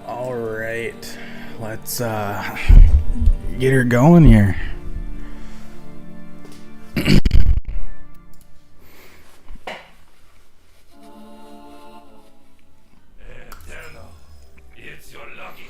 All right, let's get her going here. It's your lucky.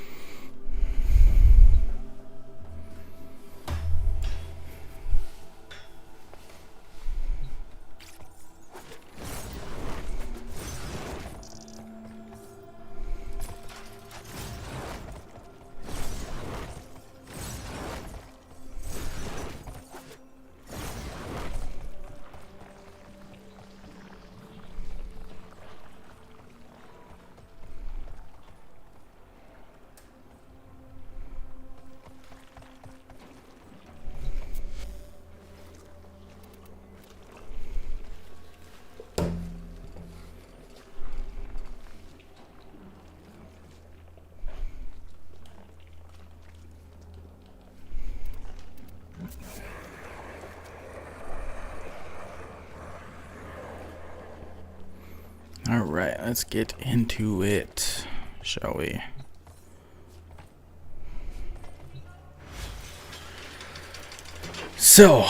All right, let's get into it, shall we? So,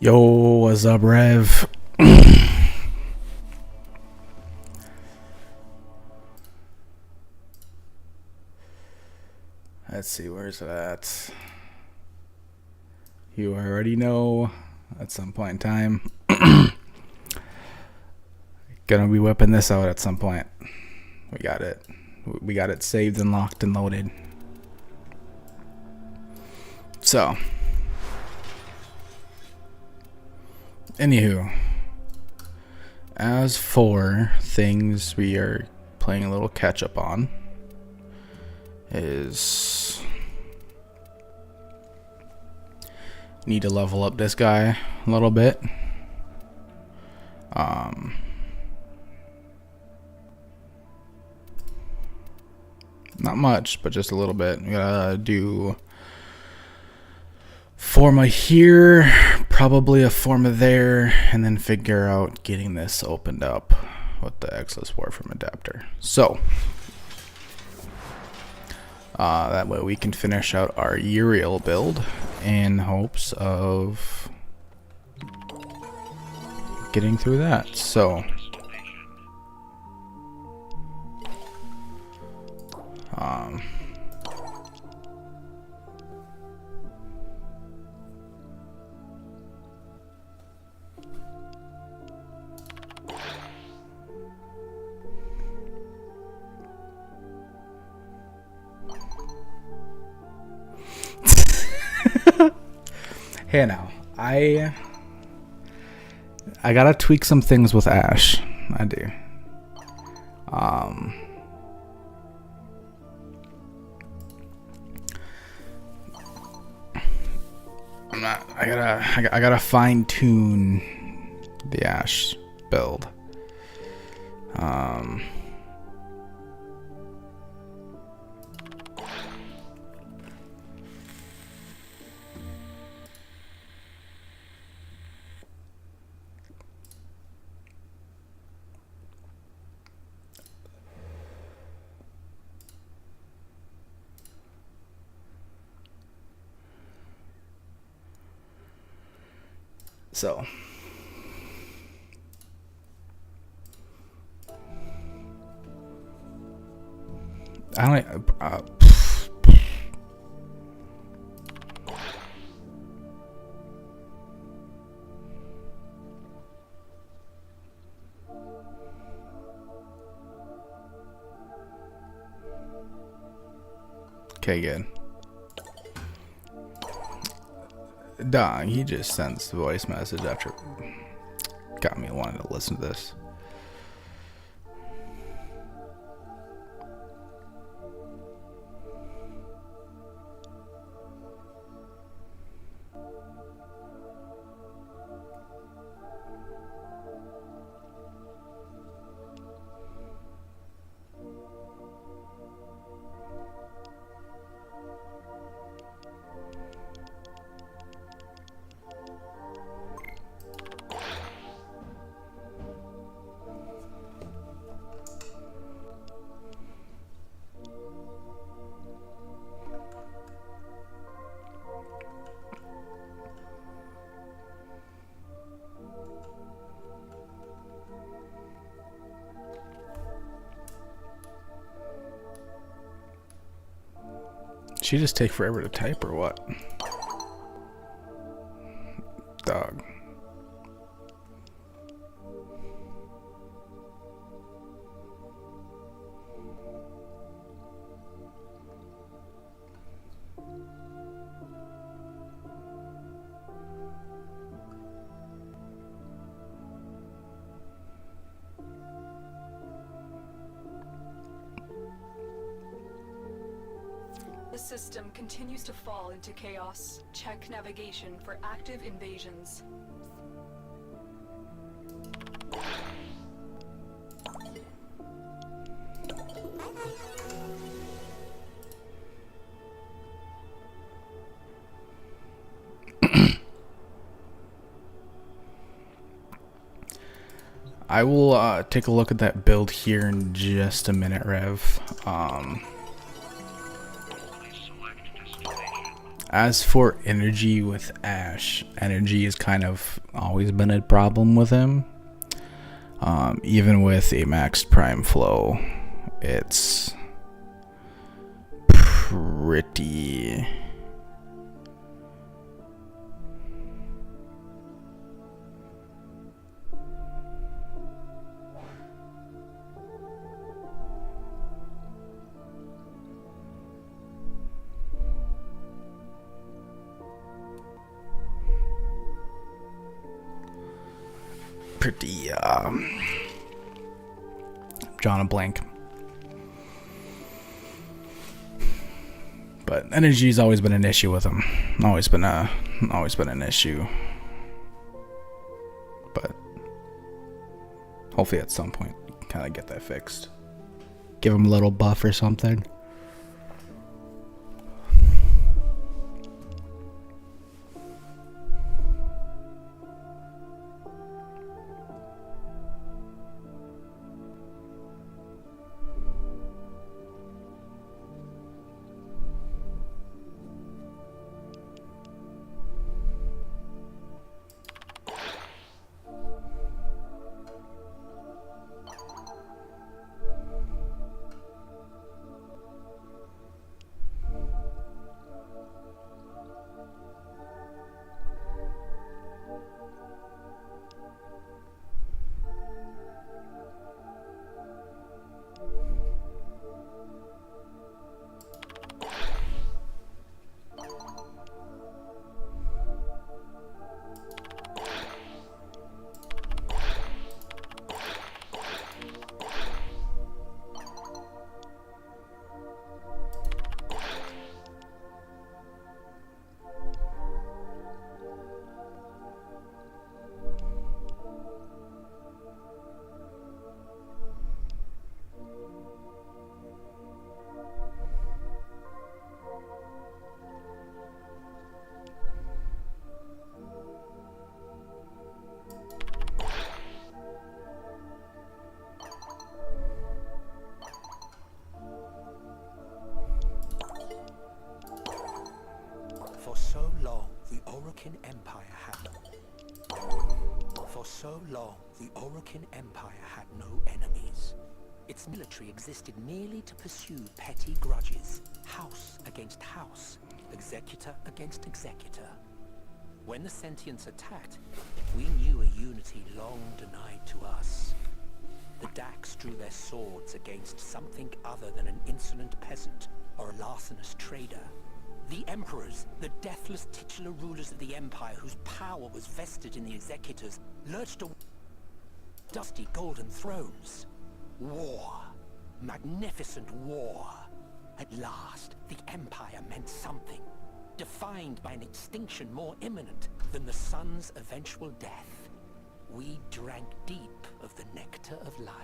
yo, what's up, Rev? Let's see, where's it at? You already know, at some point in time. Gonna be whipping this out at some point. We got it. We got it saved and locked and loaded. So, anywho, as for things we are playing a little catch up on is need to level up this guy a little bit. Not much, but just a little bit. We gotta do forma here, probably a forma there, and then figure out getting this opened up with the Xless Warframe adapter. So that way we can finish out our Uriel build in hopes of getting through that. So Hey now, I gotta tweak some things with Ash. I do. I gotta fine tune the Ash build. So I don't. Okay, good. Dog, he just sends the voice message after. Got me wanting to listen to this. She just take forever to type or what? Dog. The system continues to fall into chaos. Check navigation for active invasions. I will take a look at that build here in just a minute, Rev. As for energy with Ash, energy has kind of always been a problem with him. Even with a maxed prime flow, it's pretty... drawing a blank. But energy's always been an issue with him. Always been an issue. But hopefully at some point kind of get that fixed. Give him a little buff or something. Orokin Empire had For so long, the Orokin Empire had no enemies. Its military existed merely to pursue petty grudges, house against house, executor against executor. When the Sentients attacked, we knew a unity long denied to us. The Dax drew their swords against something other than an insolent peasant or a larcenous trader. The Emperors, the deathless titular rulers of the Empire whose power was vested in the Executors, lurched away dusty golden thrones. War. Magnificent war. At last, the Empire meant something, defined by an extinction more imminent than the sun's eventual death. We drank deep of the nectar of life.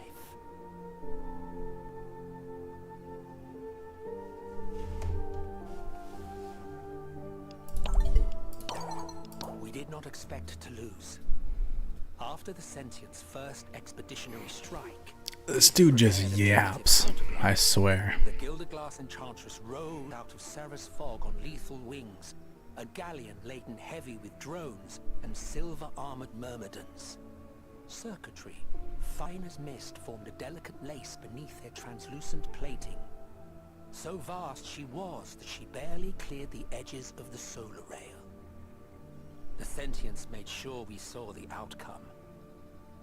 We did not expect to lose. After the Sentients' first expeditionary strike, this dude just yaps, I swear. the Gilderglass Enchantress rode out of Sarah's fog on lethal wings, a galleon laden heavy with drones and silver-armored myrmidons. Circuitry, fine as mist, formed a delicate lace beneath their translucent plating. So vast she was that she barely cleared the edges of the solar rail. The Sentients made sure we saw the outcome.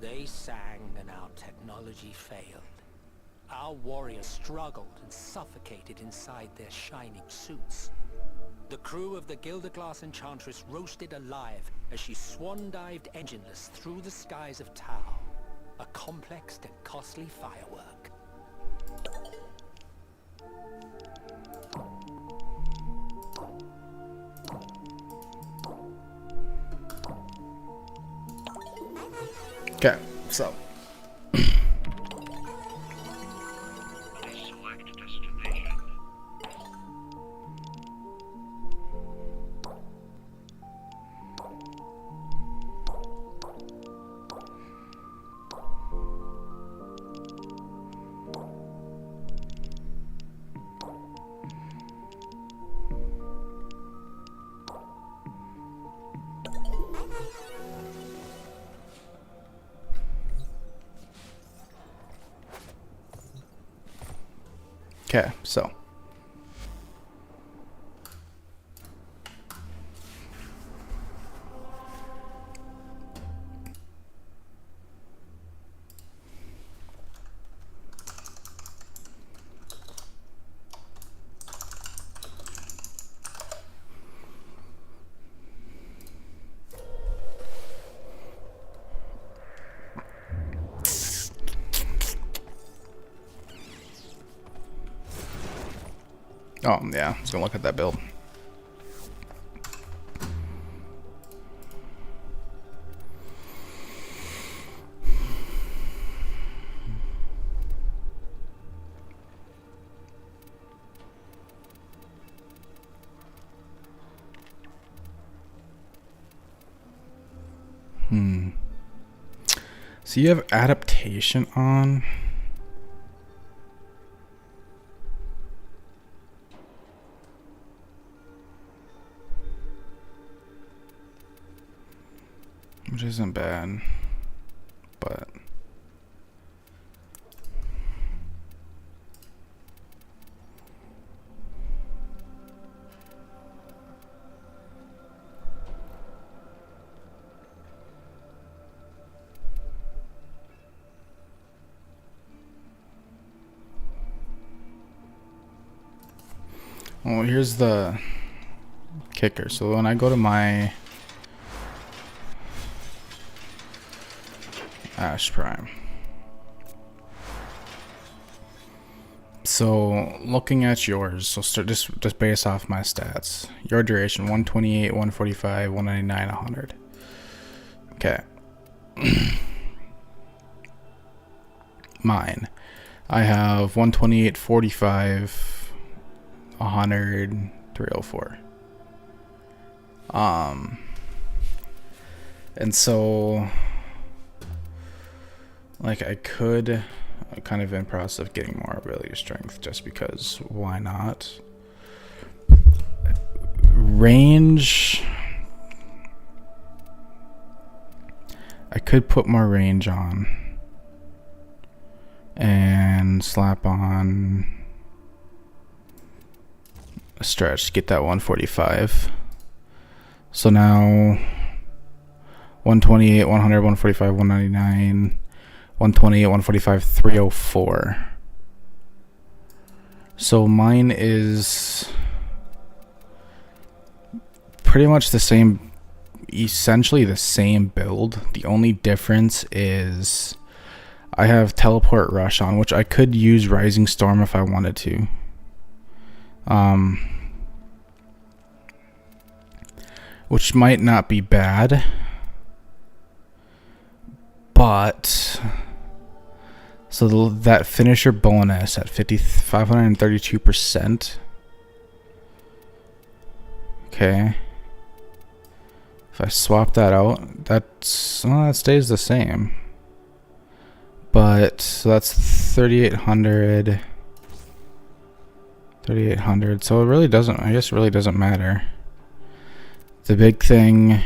They sang and our technology failed. Our warriors struggled and suffocated inside their shining suits. The crew of the Gilderglass Enchantress roasted alive as she swan-dived engineless through the skies of Tau, a complex and costly firework. Okay, so Select destination. okay, so oh yeah, I was gonna look at that build. So you have adaptation on. Which isn't bad, but well, here's the kicker. So when I go to my Ash Prime, so looking at yours, so start just based off my stats. Your duration 128, 145, 199, 100. Okay. Mine, I have 128, 45, 100, 304. And so, like, I could, I'm kind of in process of getting more ability strength just because why not? Range, I could put more range on and slap on a stretch to get that 145. So now 128, 100, 145, 199, 128, 145, 304. So mine is pretty much the same, essentially the same build. The only difference is I have Teleport Rush on, which I could use Rising Storm if I wanted to. Which might not be bad. But so that finisher bonus at 532%. Okay. If I swap that out, that stays the same. But so that's 3,800. 3,800. So it really doesn't. I guess it really doesn't matter. The big thing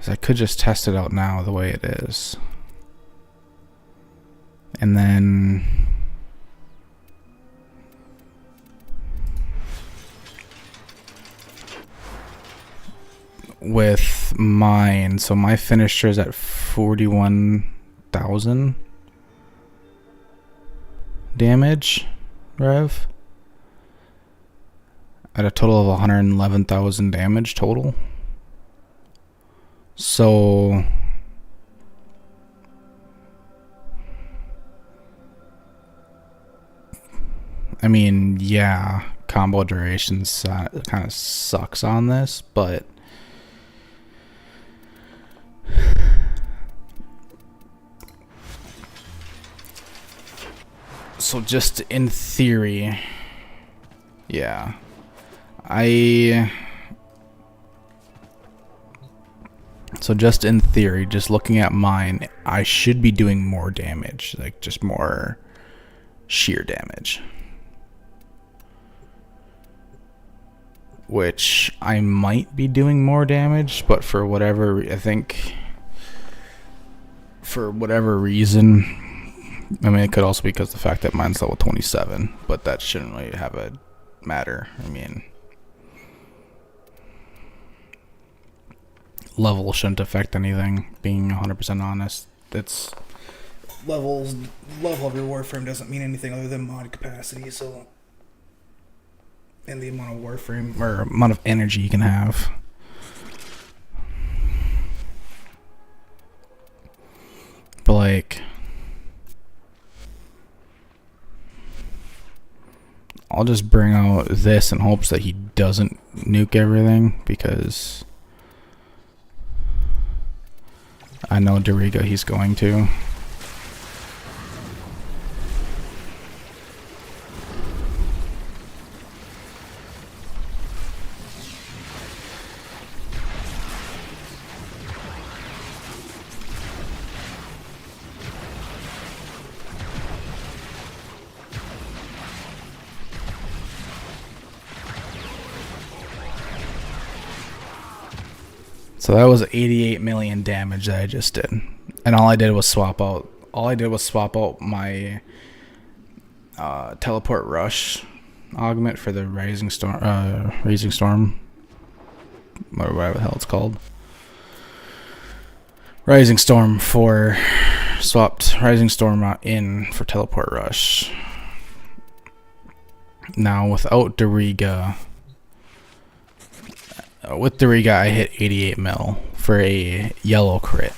is I could just test it out now the way it is, and then with mine, so my finisher is at 41,000 damage rev at a total of 111,000 damage total. So I mean, yeah, combo duration kind of sucks on this, but so just in theory, yeah, so just in theory, just looking at mine, I should be doing more damage, like just more sheer damage. Which I might be doing more damage, but for whatever, I think, for whatever reason, I mean, it could also be because the fact that mine's level 27, but that shouldn't really have a matter. I mean, level shouldn't affect anything, being 100% honest. It's level of your Warframe doesn't mean anything other than mod capacity, so, and the amount of Warframe or amount of energy you can have. But like, I'll just bring out this in hopes that he doesn't nuke everything, because I know Doriga he's going to. So that was 88 million damage that I just did, and all I did was swap out my Teleport Rush augment for the Rising Storm, whatever the hell it's called. Rising Storm swapped Rising Storm in for Teleport Rush. Now without Doriga, with Doriga I hit 88 mil for a yellow crit.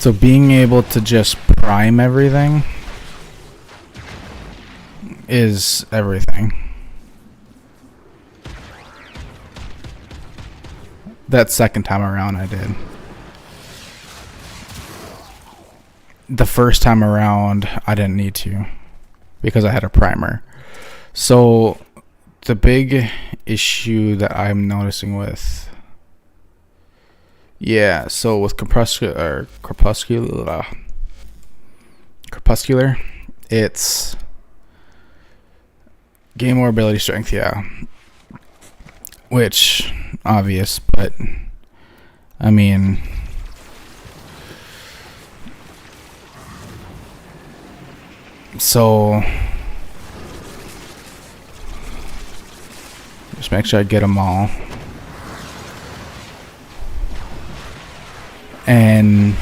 So being able to just prime everything is everything. That second time around I did. the first time around, I didn't need to because I had a primer. So the big issue that I'm noticing with, so with crepuscular, it's gain more ability strength, which obvious, but I mean, so just make sure I get them all. And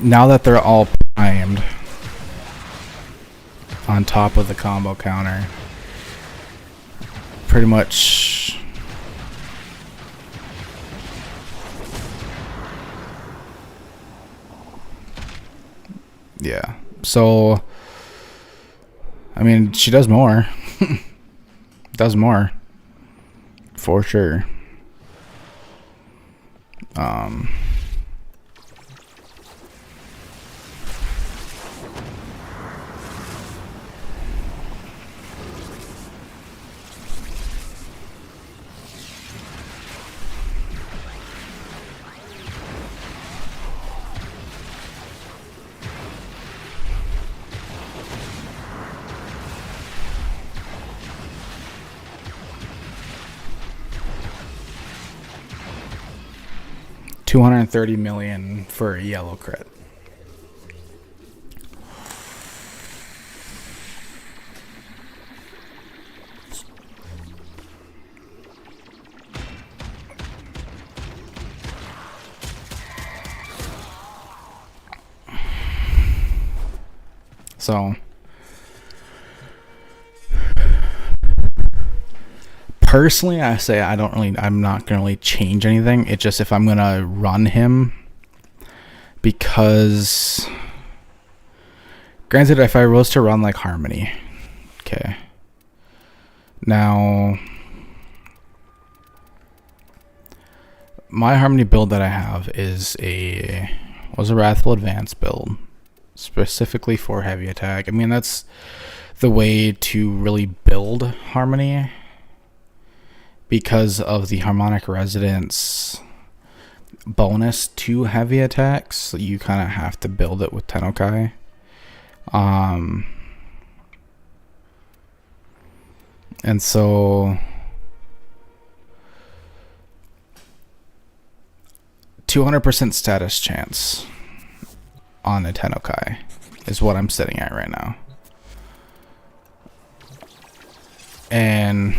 now that they're all primed on top of the combo counter, pretty much so I mean, she does more. Does more for sure. 230 million for a yellow crit. So personally, I say I'm not gonna really change anything. It's just if I'm gonna run him, because granted, if I was to run like Harmony, okay, now my Harmony build that I have was a Wrathful Advance build specifically for heavy attack. I mean, that's the way to really build Harmony, because of the harmonic resonance bonus to heavy attacks. You kind of have to build it with Tennokai. And so 200% status chance on a Tennokai is what I'm sitting at right now. And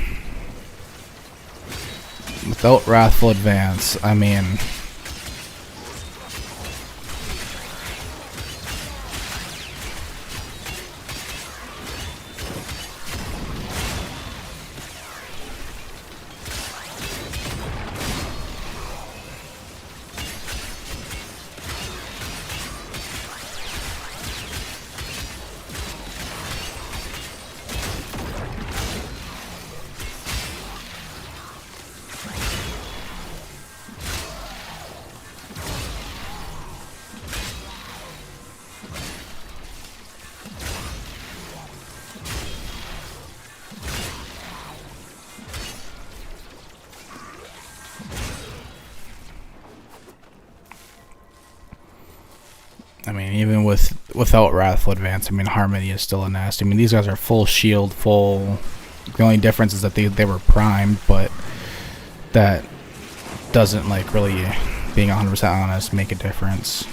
without Wrathful Advance, I mean, even without Wrathful Advance, I mean, Harmony is still a nasty. I mean, these guys are full shield, full. The only difference is that they were primed, but that doesn't, like, really, being 100% honest, make a difference.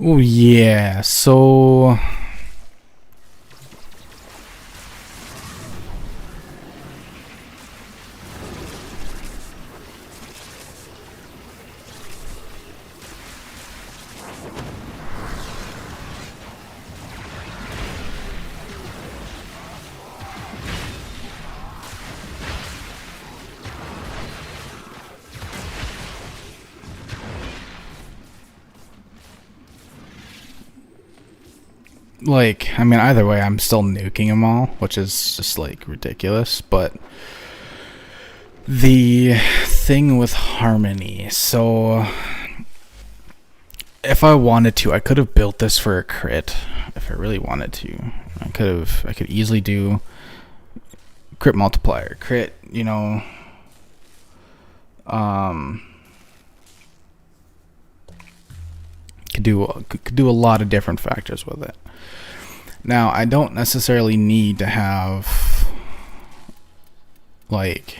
Oh yeah, so like, I mean, either way, I'm still nuking them all, which is just like ridiculous. But the thing with Harmony, so if I wanted to, I could have built this for a crit. If I really wanted to, I could easily do crit multiplier, crit, you know, could do a lot of different factors with it. Now, I don't necessarily need to have like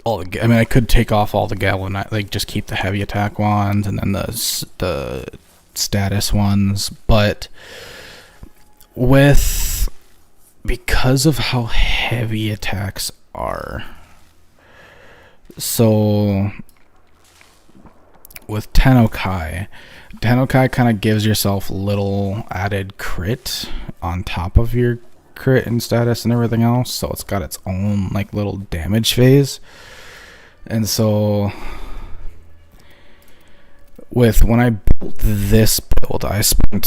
all the, I mean, I could take off all the galvanite, like just keep the heavy attack ones and then the status ones, but because of how heavy attacks are, so with Tennokai kind of gives yourself little added crit on top of your crit and status and everything else, so it's got its own like little damage phase. And so when I built this build, I spent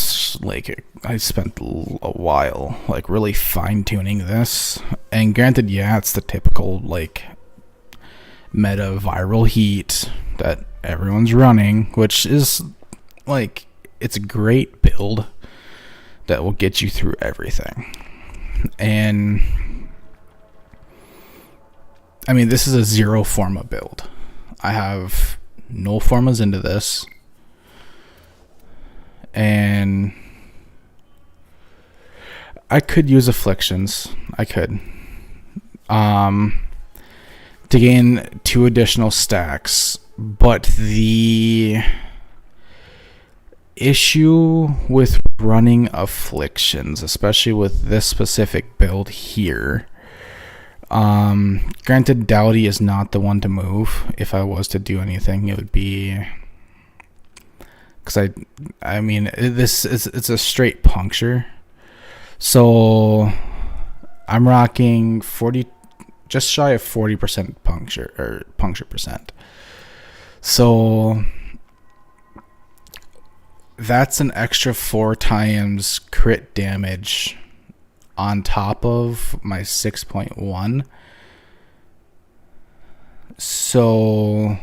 a while like really fine-tuning this. And granted, yeah, it's the typical like meta viral heat that everyone's running, which is like, it's a great build that will get you through everything. And I mean, this is a zero forma build. I have no formas into this, and I could use afflictions. I could to gain 2 additional stacks, but the issue with running afflictions, especially with this specific build here, granted, Dowdy is not the one to move. If I was to do anything, it would be, because I mean, it's a straight puncture. So I'm rocking 40, just shy of 40% puncture percent. So that's an extra 4 times crit damage on top of my 6.1. So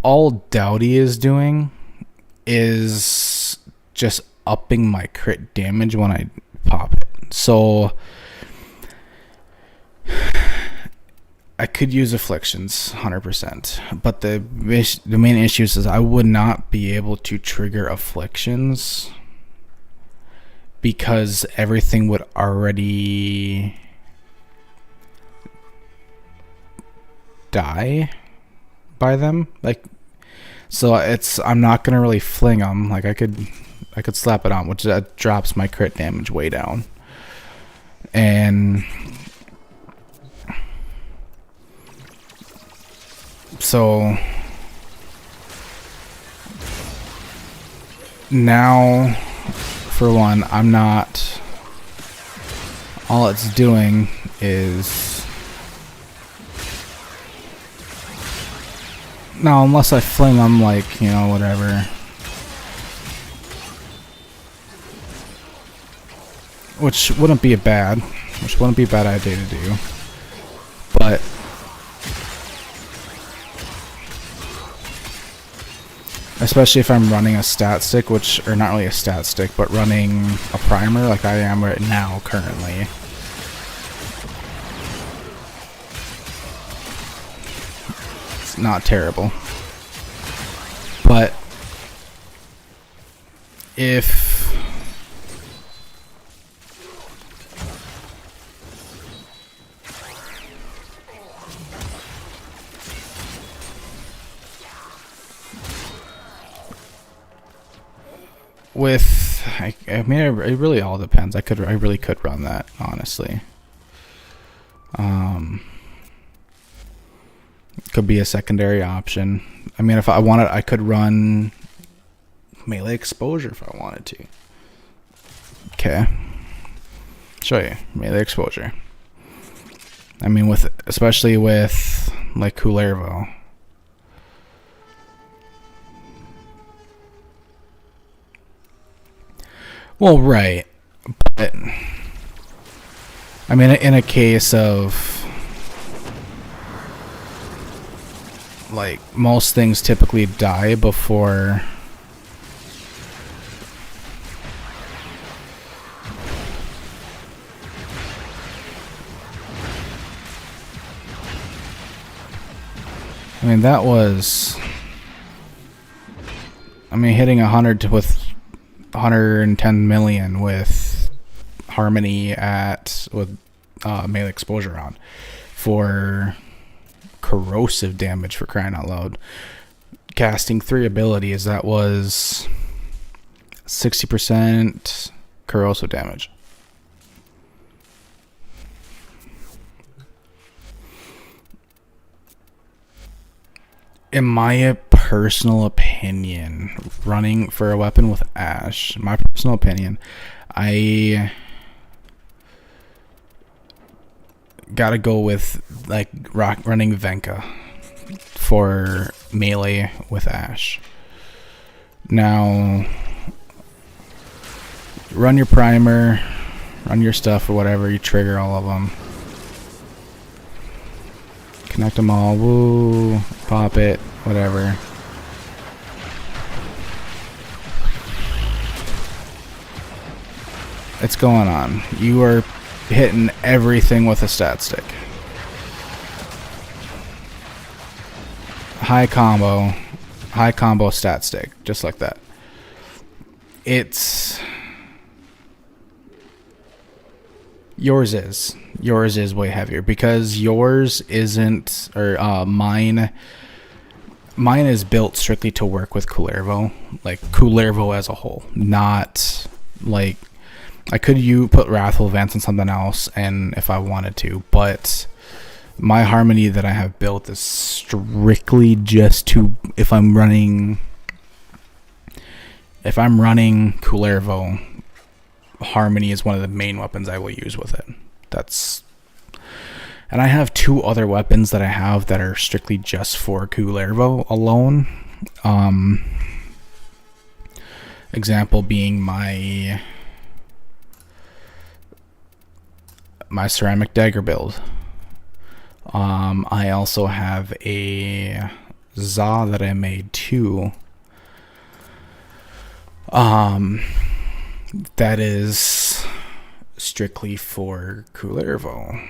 all Dowdy is doing is just upping my crit damage when I pop it. So I could use afflictions 100%, but the main issue is I would not be able to trigger afflictions because everything would already die by them. Like, so I'm not gonna really fling them. Like, I could slap it on, which that drops my crit damage way down. And so now, for one, I'm not, all it's doing is, now unless I fling them, like, you know, whatever, which wouldn't be a bad idea to do, but especially if I'm running a stat stick, or not really a stat stick, but running a primer like I am right now currently. It's not terrible. But if I mean, it really all depends. I really could run that, honestly. Could be a secondary option. I mean, if I wanted, I could run melee exposure if I wanted to. Okay, show you melee exposure. I mean, especially with like Kullervo. Well, right. But I mean, in a case of like most things typically die before I mean that was hitting 100 with 110 million with harmony with melee exposure on for corrosive damage, for crying out loud. Casting 3 abilities, that was 60% corrosive damage. In my personal opinion, running for a weapon with Ash, my personal opinion, I gotta go with like running Venka for melee with Ash. Now, run your primer, run your stuff or whatever, you trigger all of them. Connect them all, woo, pop it, whatever. It's going on. You are hitting everything with a stat stick. High combo stat stick, just like that. It's yours is way heavier because yours isn't, or mine is built strictly to work with Kullervo, like Kullervo as a whole, not like I could put Wrathful Advance on something else and if I wanted to, but my harmony that I have built is strictly just to if I'm running Kullervo, harmony is one of the main weapons I will use with it. And I have 2 other weapons that I have that are strictly just for Kullervo alone. Example being my ceramic dagger build. I also have a Za that I made too. That is strictly for Kullervo.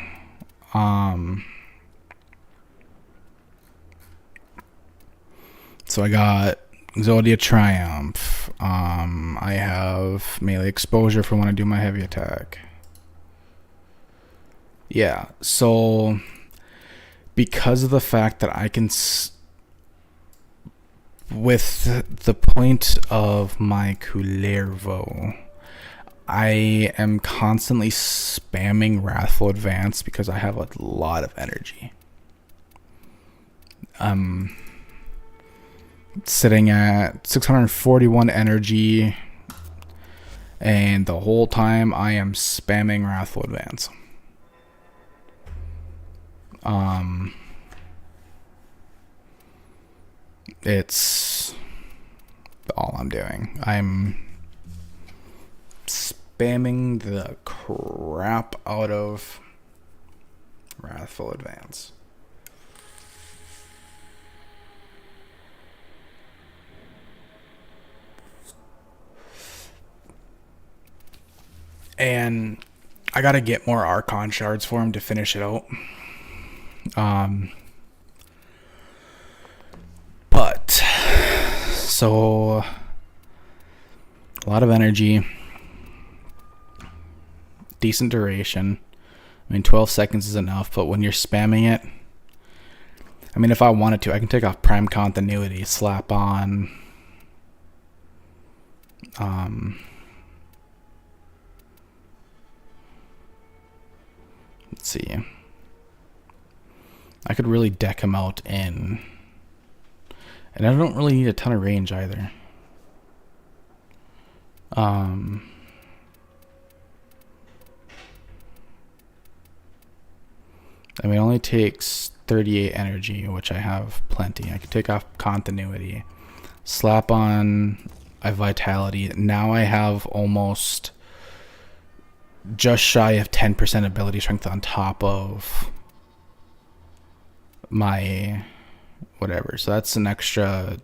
So I got Exodia Triumph. I have melee exposure for when I do my heavy attack. Yeah, so because of the fact that I can with the point of my Kullervo, I am constantly spamming Wrathful Advance because I have a lot of energy. Sitting at 641 energy, and the whole time I am spamming Wrathful Advance. It's all I'm doing. I'm spamming the crap out of Wrathful Advance. And I gotta get more Archon shards for him to finish it out. But so a lot of energy, decent duration. 12 seconds is enough, but when you're spamming it, if I wanted to, I can take off Prime Continuity, slap on let's see. I could really deck him out in, and I don't really need a ton of range either. It only takes 38 energy, which I have plenty. I could take off Continuity, slap on vitality. Now I have almost just shy of 10% ability strength on top of my whatever. So that's an extra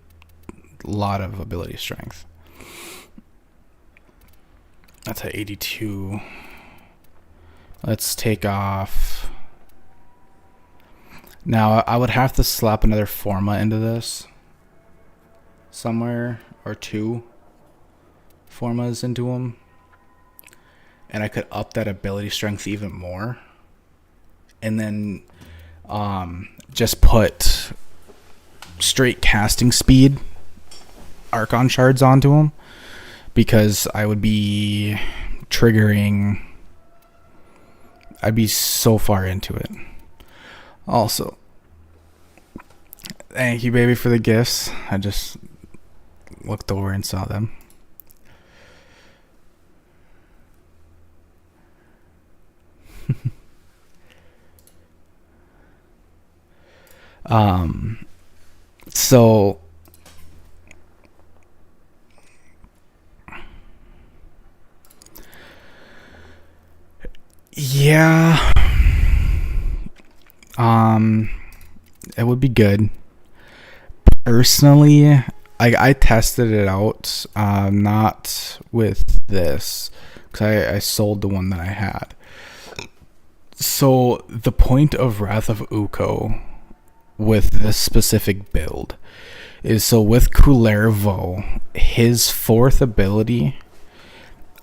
lot of ability strength. That's at 82. Let's take off. Now I would have to slap another Forma into this somewhere, or 2 Formas into them, and I could up that ability strength even more, and then just put straight casting speed Archon shards onto them, because I would be triggering. I'd be so far into it. Also, thank you, baby, for the gifts. I just looked over and saw them. So yeah, it would be good. Personally, I tested it out, not with this, because I sold the one that I had. So the point of Wrath of Uko with this specific build is, so with Kullervo, his 4th ability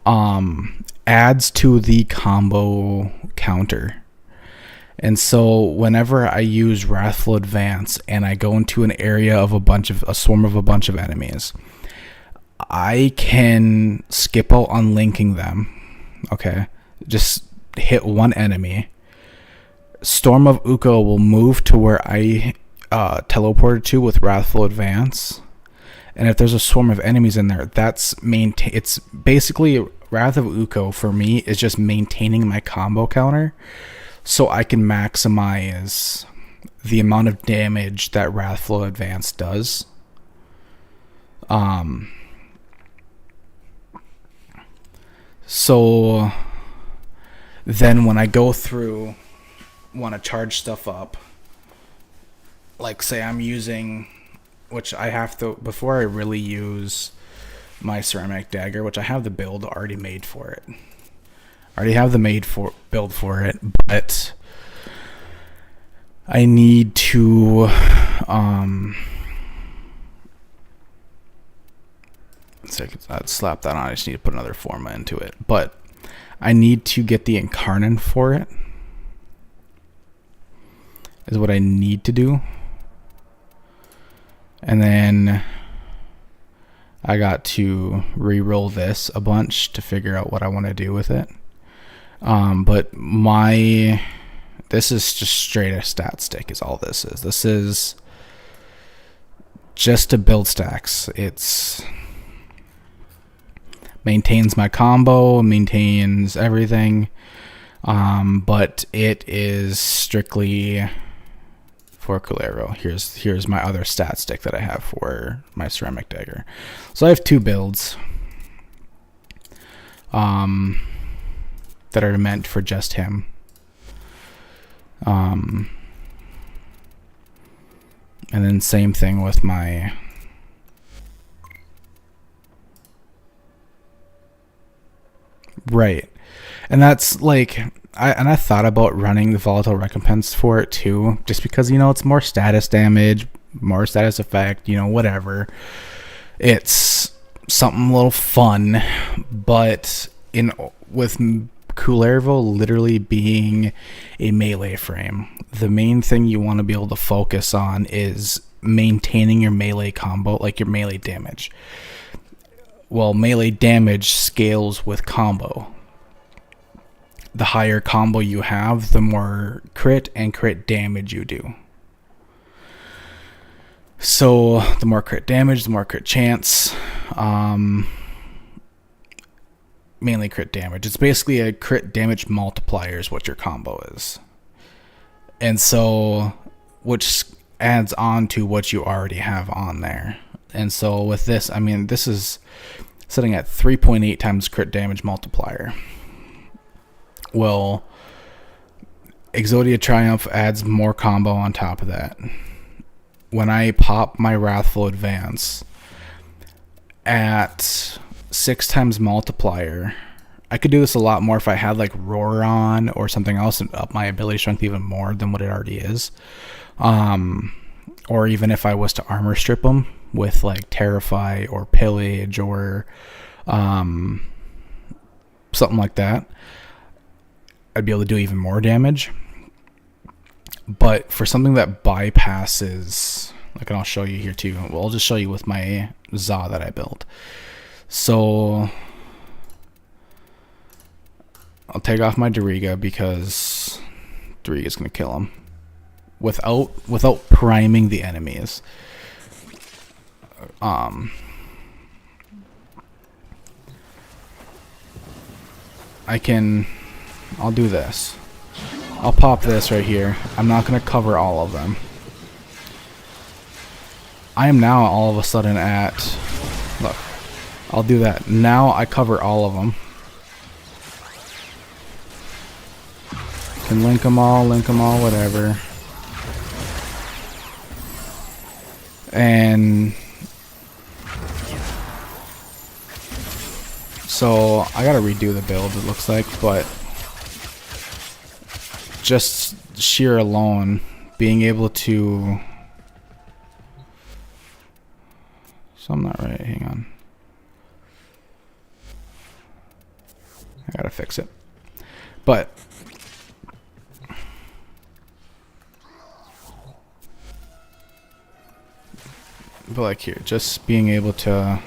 adds to the combo counter. And so whenever I use Wrathful Advance and I go into an area of a swarm of a bunch of enemies, I can skip out on linking them. Okay, just hit one enemy. Storm of Uko will move to where I teleported to with Wrathful Advance, and if there's a swarm of enemies in there, it's basically Wrath of Uko for me is just maintaining my combo counter, so I can maximize the amount of damage that Wrathful Advance does. So then when I go through, want to charge stuff up, like say I'm using, which I have to, before I really use my ceramic dagger, which I have the build already made for it. I already have the build for it, but I need to I'd slap that on. I just need to put another Forma into it, but I need to get the Incarnon for it, is what I need to do. And then I got to re-roll this a bunch to figure out what I want to do with it. But this is just straight a stat stick is all this is. This is just to build stacks. It's maintains my combo, maintains everything. But it is strictly for Kullervo. Here's my other stat stick that I have for my ceramic dagger. So I have 2 builds that are meant for just him. And then same thing with my right. And that's like I thought about running the volatile recompense for it too, just because, it's more status damage, more status effect, whatever. It's something a little fun, but with Kullervo literally being a melee frame, the main thing you want to be able to focus on is maintaining your melee combo, like your melee damage. Well, melee damage scales with combo. The higher combo you have, the more crit and crit damage you do. So the more crit damage, the more crit chance. Mainly crit damage. It's basically a crit damage multiplier is what your combo is. And so, which adds on to what you already have on there. And so with this, I mean, this is sitting at 3.8 times crit damage multiplier. Well, Exodia Triumph adds more combo on top of that. When I pop my Wrathful Advance at 6 times multiplier, I could do this a lot more if I had like Roar on or something else and up my ability strength even more than what it already is. Or even if I was to armor strip them with like Terrify or Pillage or something like that, I'd be able to do even more damage. But for something that bypasses, like, and I'll show you here too. Well, I'll just show you with my Za that I built. So I'll take off my Doriga because Doriga's gonna kill him without priming the enemies. I'll do this. I'll pop this right here. I'm not gonna cover all of them. I am now all of a sudden at, look, I'll do that. Now I cover all of them. Can link them all, whatever. And so I gotta redo the build, it looks like, but just sheer alone being able to, so I'm not right, hang on, I gotta fix it. But like here, just being able to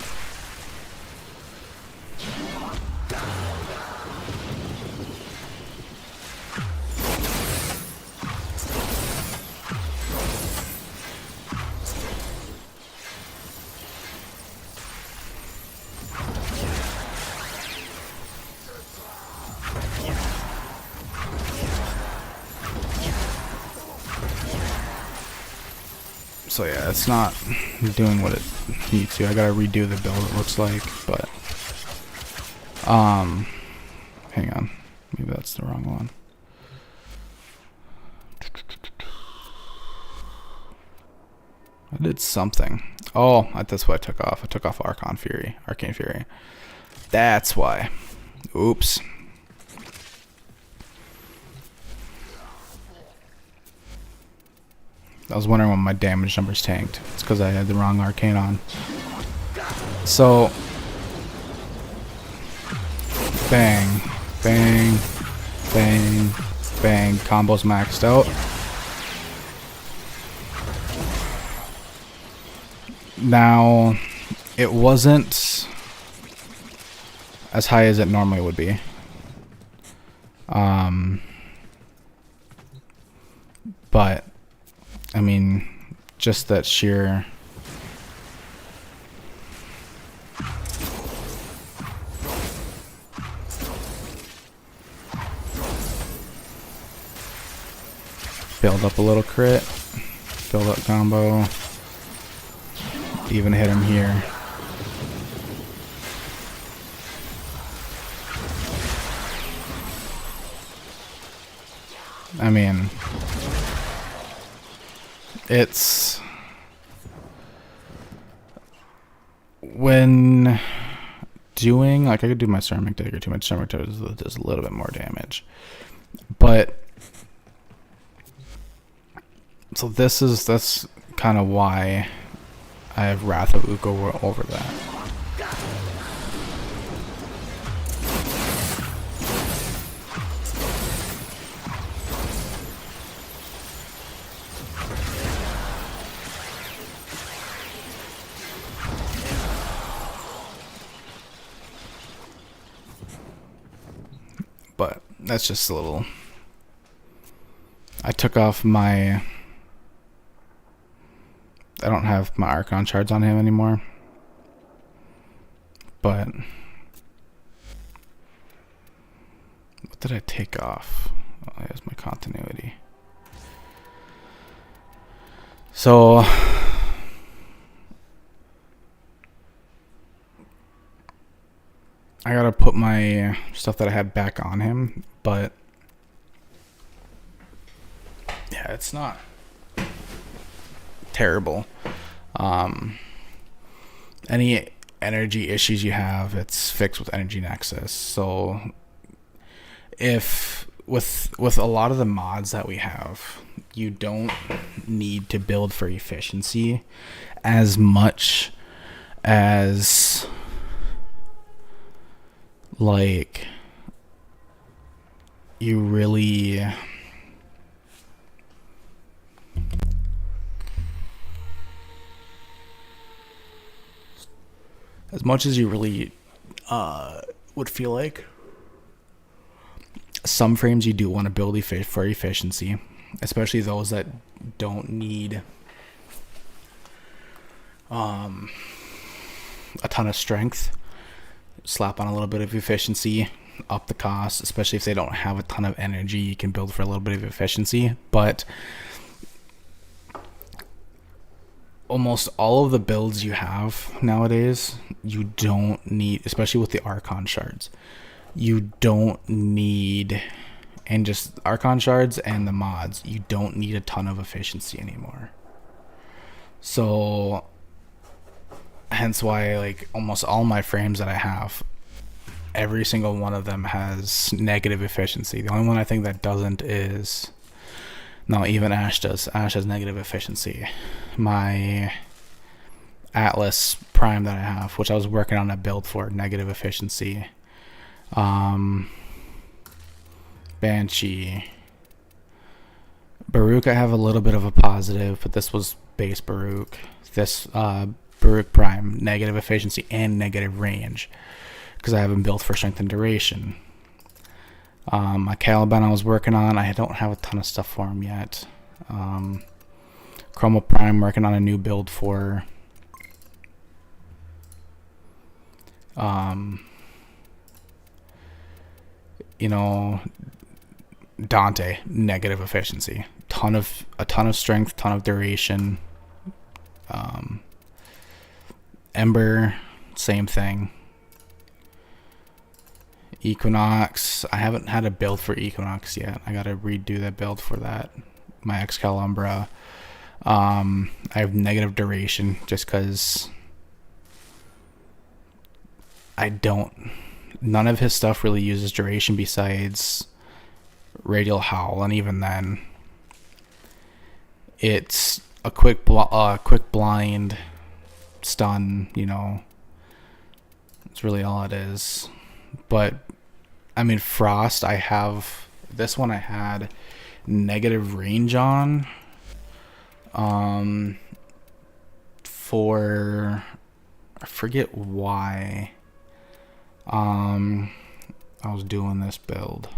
so yeah, it's not doing what it needs to. I gotta redo the build, it looks like, but hang on, maybe that's the wrong one. I did something. Oh, that's what I took off. I took off Arcane Fury. That's why. Oops. I was wondering when my damage numbers tanked. It's because I had the wrong arcane on. So, bang, bang, bang, bang. Combos maxed out. Now, it wasn't as high as it normally would be. But I mean, just that sheer build up a little crit, build up combo, even hit him here. I mean, it's when doing, like, I could do my ceramic dagger too. My ceramic dagger does a little bit more damage, but so that's kind of why I have Wrath of Uko over that. But that's just a little. I took off my. I don't have my Archon shards on him anymore. But what did I take off? Oh, there's my continuity. So my stuff that I had back on him, but yeah, it's not terrible. Any energy issues you have, it's fixed with Energy Nexus. So if with a lot of the mods that we have, you don't need to build for efficiency as much as like you really would feel like. Some frames you do want to build for efficiency, especially those that don't need a ton of strength. Slap on a little bit of efficiency, up the cost, especially if they don't have a ton of energy. You can build for a little bit of efficiency, but almost all of the builds you have nowadays, you don't need, especially with the Archon shards. You don't need, and just Archon shards and the mods, you don't need a ton of efficiency anymore. So hence why like almost all my frames that I have, every single one of them has negative efficiency. The only one I think that doesn't is, no, even Ash does. Ash has negative efficiency. My Atlas Prime that I have, which I was working on a build for, negative efficiency. Banshee, Baruch, I have a little bit of a positive, but this was base Baruch. This Baruch Prime, negative efficiency and negative range, because I haven't built for strength and duration. My Caliban I was working on, I don't have a ton of stuff for him yet. Chroma Prime, working on a new build for. You know, Dante, negative efficiency, a ton of strength, ton of duration. Ember, same thing. Equinox, I haven't had a build for Equinox yet. I gotta redo that build for that. My Excalibur. I have negative duration just because none of his stuff really uses duration besides Radial Howl, and even then it's a quick blind stun, you know. It's really all it is. But I mean, Frost, I have this one, I had negative range on for, I forget why I was doing this build,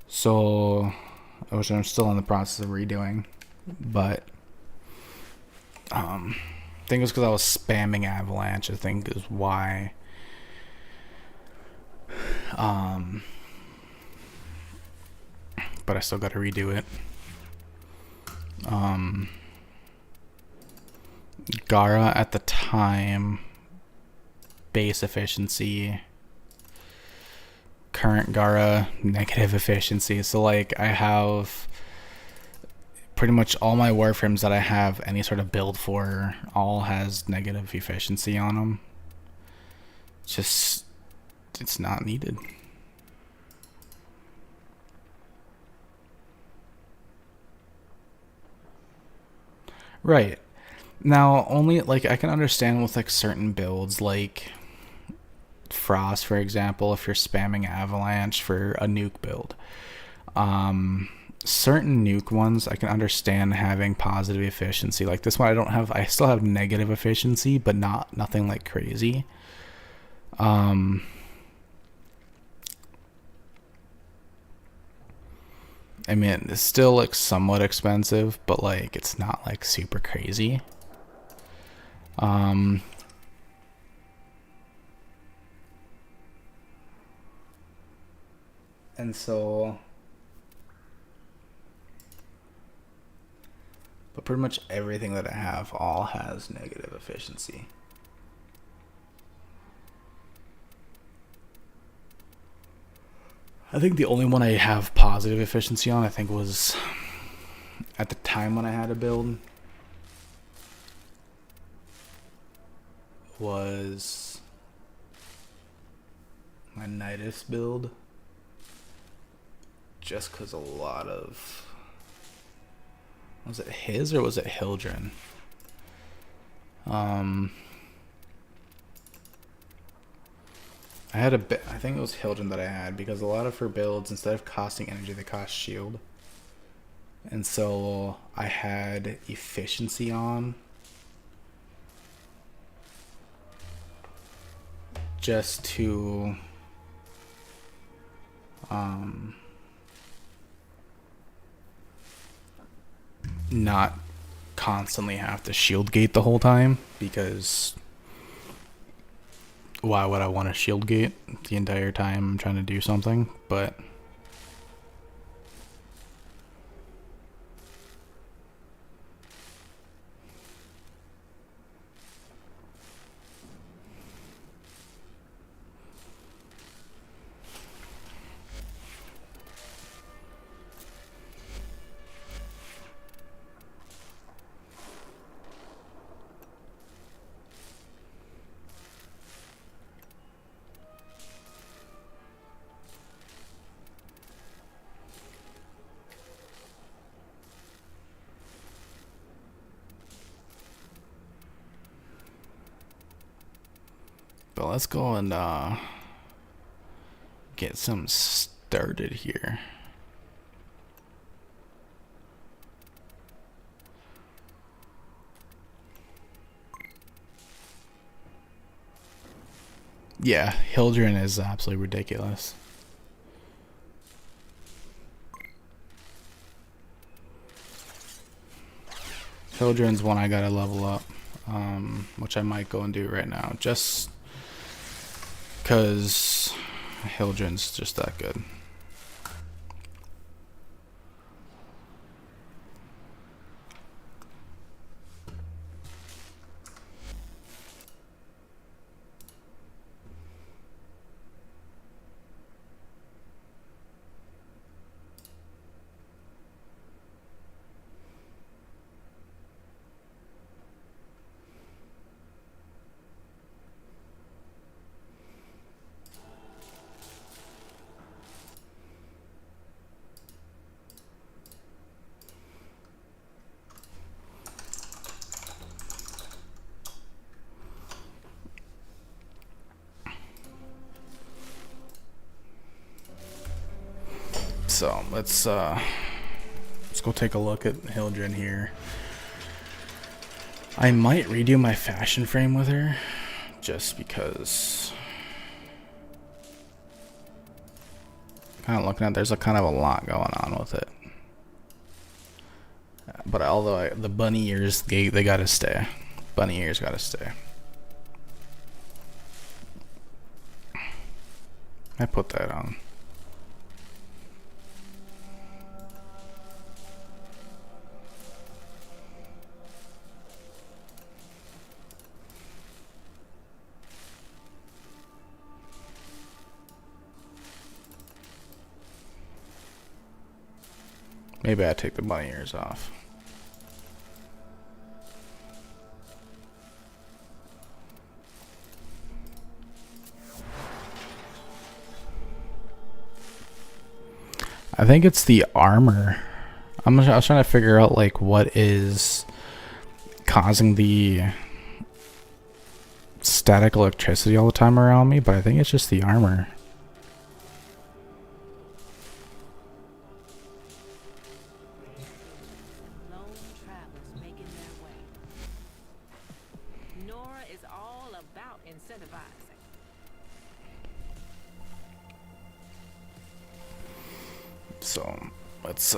so which I'm still in the process of redoing, but I think it was because I was spamming Avalanche, I think is why. But I still got to redo it. Gara at the time, base efficiency. Current Gara, negative efficiency. So like I have pretty much all my Warframes that I have any sort of build for all has negative efficiency on them. Just, it's not needed. Right. Now, only, like, I can understand with, like, certain builds, like Frost, for example, if you're spamming Avalanche for a nuke build. Certain nuke ones, I can understand having positive efficiency. Like this one, I still have negative efficiency, but nothing, like, crazy. I mean, it's still, like, somewhat expensive, but, like, it's not, like, super crazy. And so, but pretty much everything that I have all has negative efficiency. I think the only one I have positive efficiency on, I think, was at the time when I had a build, was my Nidus build. Just because a lot of... Was it his or was it Hildren? I had a bit. I think it was Hildren that I had, because a lot of her builds, instead of costing energy, they cost shield. And so I had efficiency on, just to not constantly have to shield gate the whole time, because why would I want to shield gate the entire time I'm trying to do something? But let's go and get some started here. Yeah, Hildren is absolutely ridiculous. Hildren's one I gotta level up, which I might go and do right now, just because Hildren's just that good. So let's go take a look at Hildren here. I might redo my fashion frame with her, just because. Kind of looking at, there's a kind of a lot going on with it. But although the bunny ears, they gotta stay. Bunny ears gotta stay. I put that on. Maybe I take the bunny ears off. I think it's the armor. I was trying to figure out like what is causing the static electricity all the time around me, but I think it's just the armor. So let's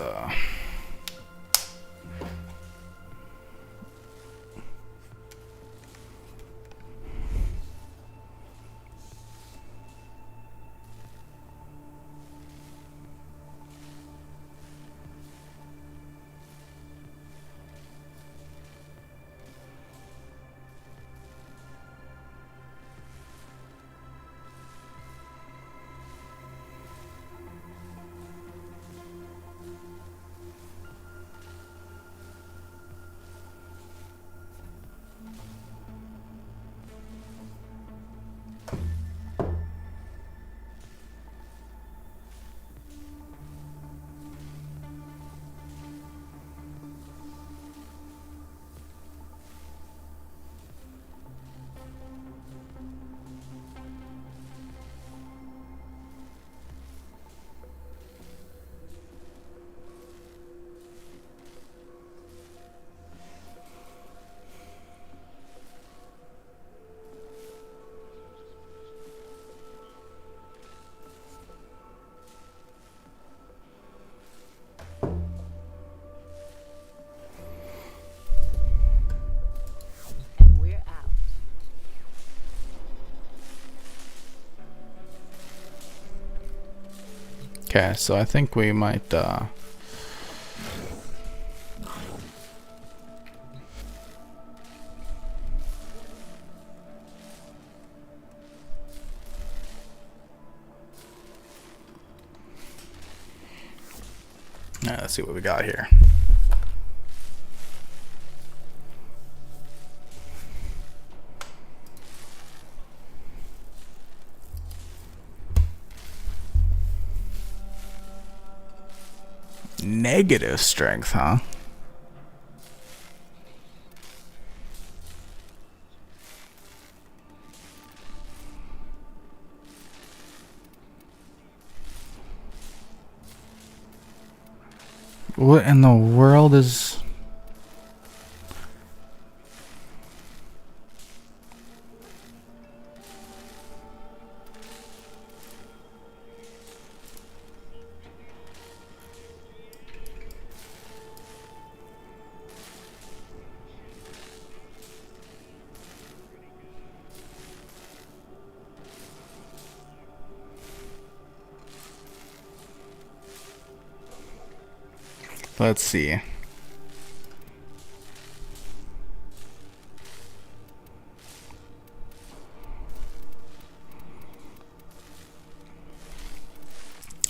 Okay, so I think we might alright, let's see what we got here. Negative strength, huh? What in the world is... Let's see.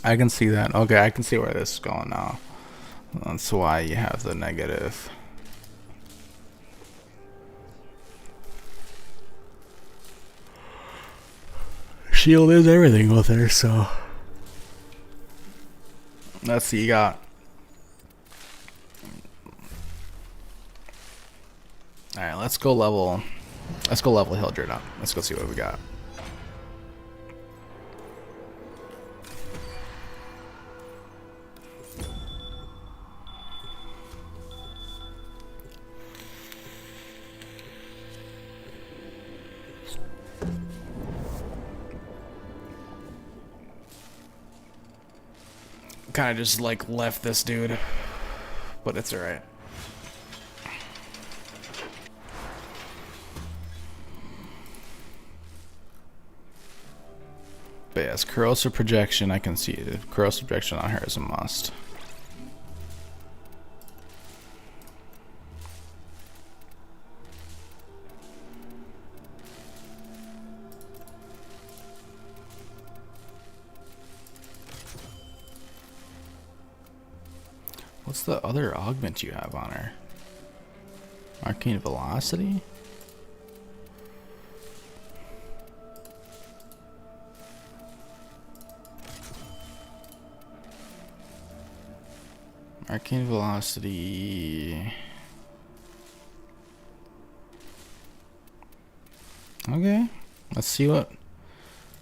I can see that. Okay, I can see where this is going now. That's why you have the negative. Shield is everything with her, so... Let's see, you got... Alright, let's go level Hildred up. Let's go see what we got. Kind of just like left this dude, but it's alright. But yes, corrosive projection, I can see it. Corrosive projection on her is a must. What's the other augment you have on her? Arcane velocity? Arcane velocity. Okay, let's see what.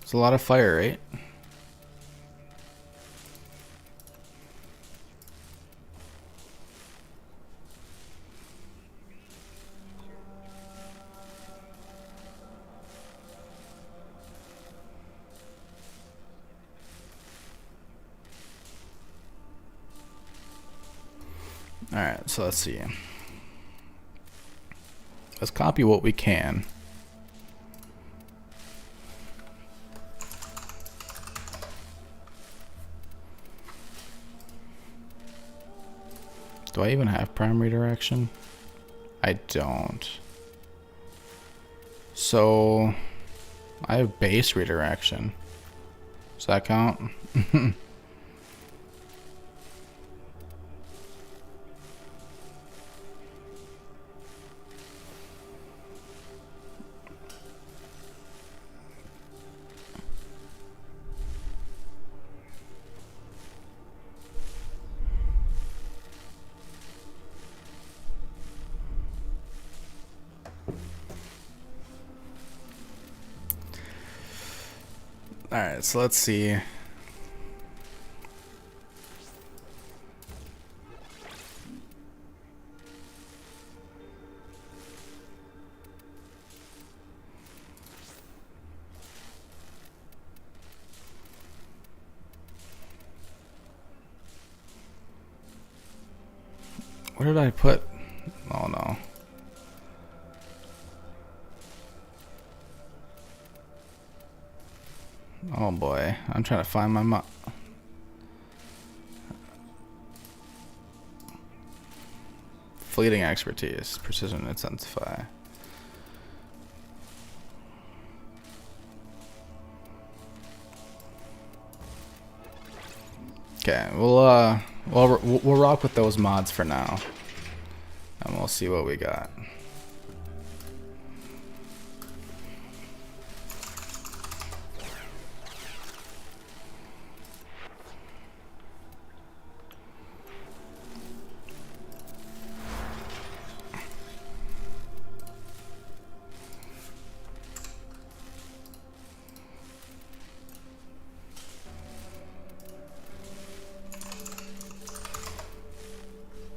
It's a lot of fire, right? Alright, so let's see. Let's copy what we can. Do I even have prime redirection? I don't. So I have base redirection. Does that count? Alright, so let's see. Where did I put? Oh no. Oh boy, I'm trying to find my fleeting expertise, precision intensify. Okay, we'll rock with those mods for now, and we'll see what we got.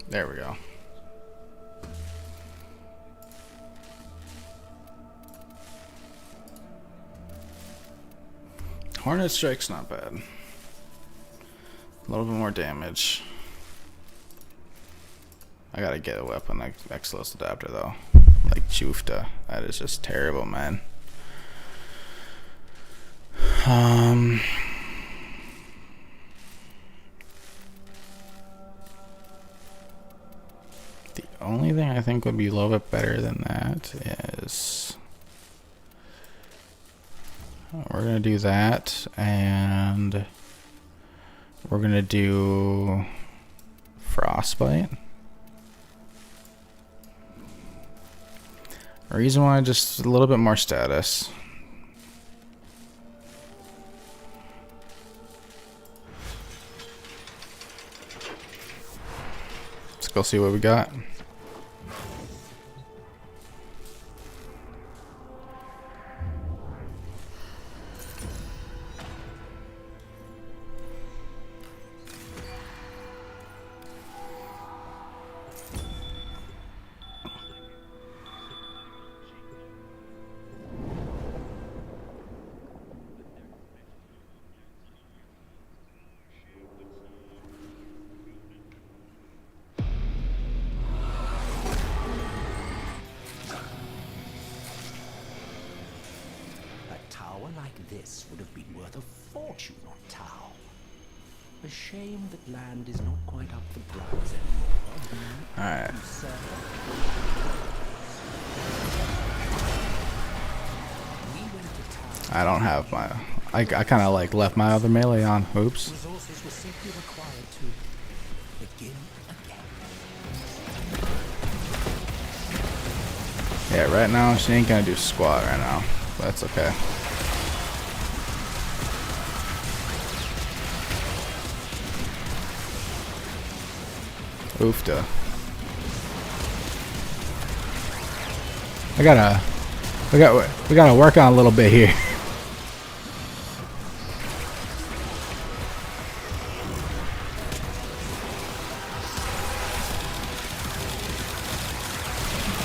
There we go. Hornet Strike's not bad. A little bit more damage. I gotta get a weapon like Exlos Adapter though. Like Jufta. That is just terrible, man. The only thing I think would be a little bit better than that is we're gonna do that, and we're gonna do Frostbite. The reason why, just a little bit more status. Let's go see what we got. This would have been worth a fortune on Tau. A shame that land is not quite up for grabs anymore. Alright. I don't have my... I kind of like left my other melee on. Oops. Resources were simply required to begin again. Yeah, right now she ain't gonna do squat right now. But that's okay. Oofta. We gotta work on a little bit here.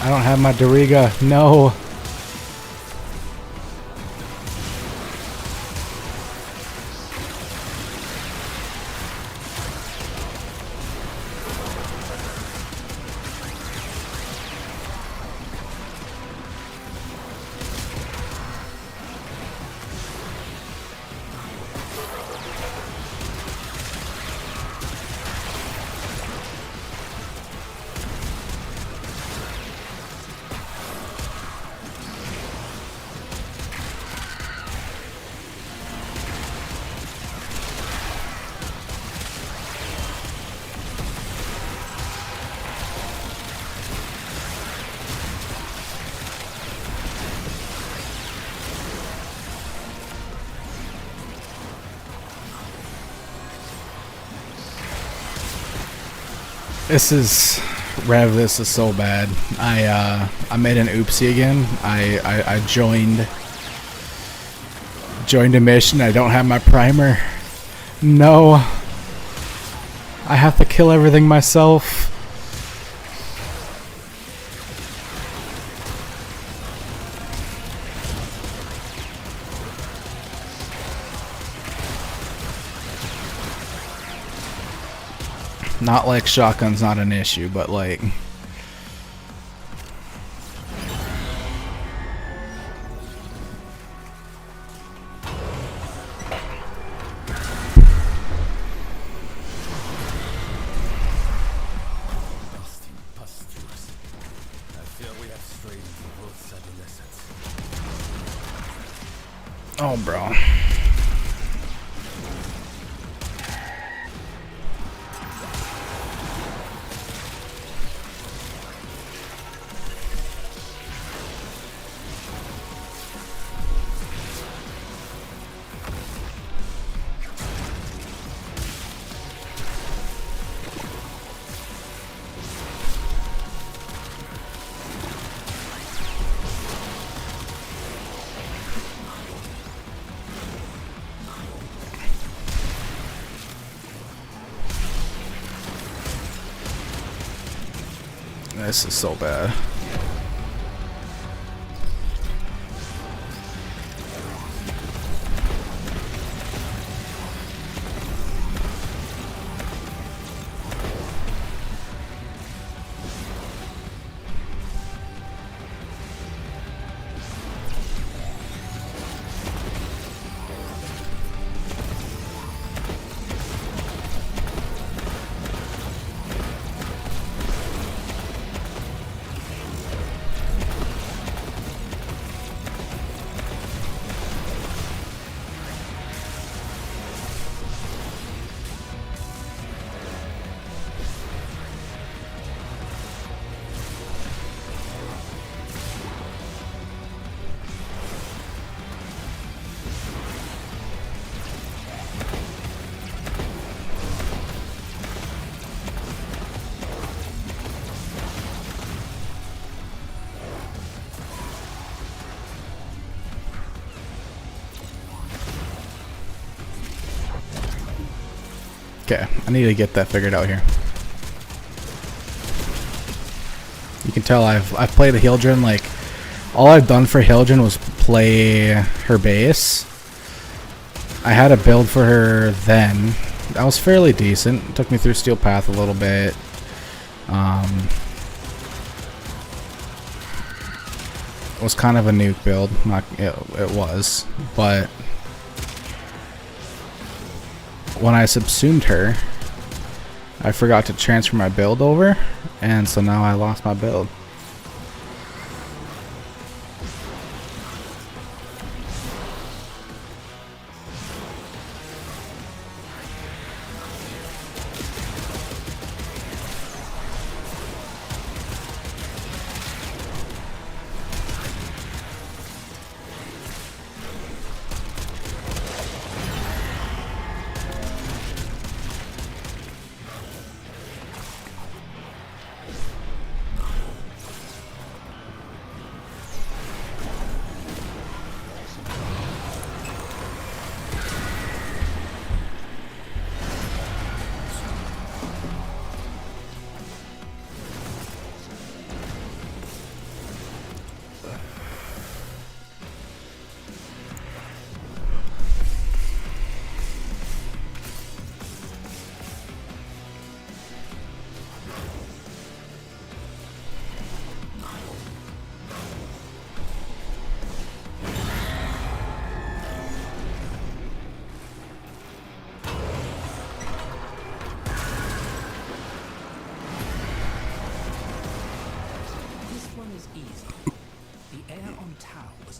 I don't have my Doriga. No. This is Rev. This is so bad. I made an oopsie again. I joined a mission. I don't have my primer. No. I have to kill everything myself. Not like shotgun's not an issue, but like... Oh, bro. This is so bad. Okay, I need to get that figured out here. You can tell I've played a Hildren, like, all I've done for Hildren was play her base. I had a build for her then. That was fairly decent. It took me through Steel Path a little bit. It was kind of a nuke build. It was. But when I subsumed her, I forgot to transfer my build over, and so now I lost my build.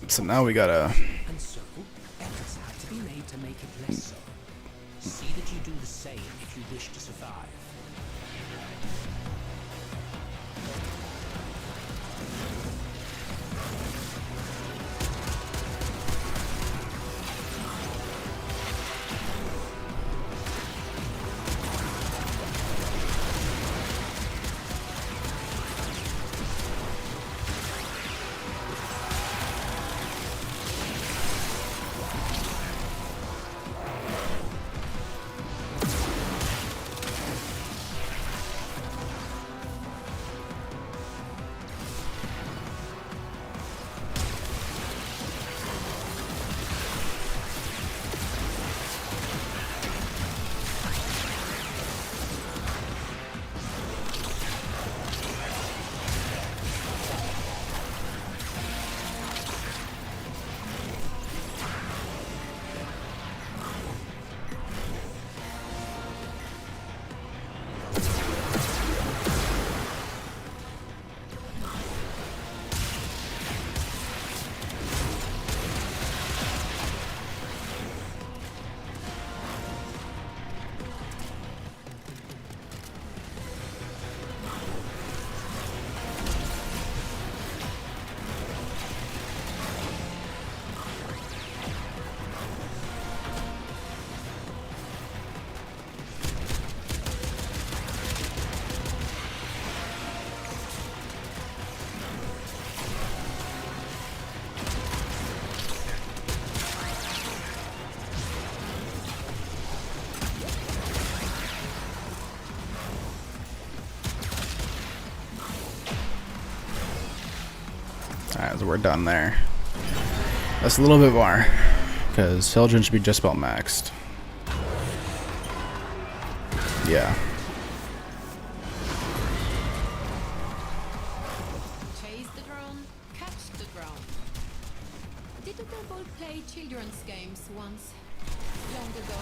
So now we gotta. And so, efforts have to be made to make it less so. See that you do the same if you wish to survive. Alright, so we're done there. That's a little bit more, because Hildren should be just about maxed. Yeah. Chase the drone, catch the drone. Didn't they both play children's games once? Long ago.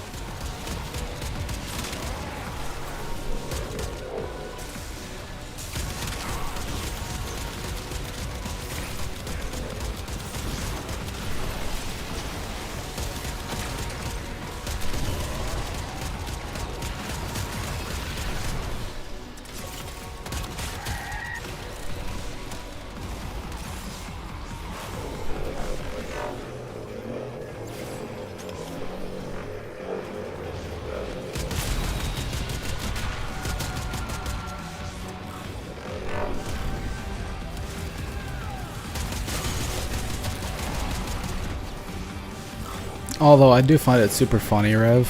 Although I do find it super funny, Rev,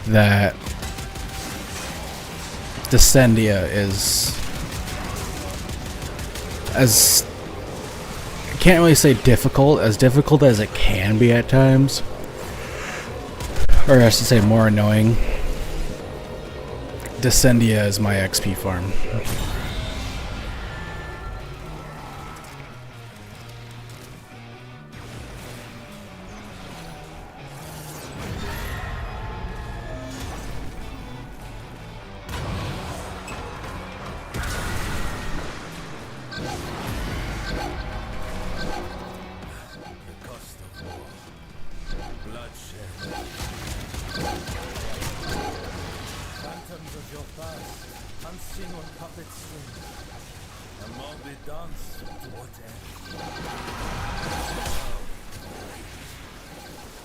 that Descendia is as, I can't really say difficult as it can be at times, or I should say more annoying. Descendia is my XP farm.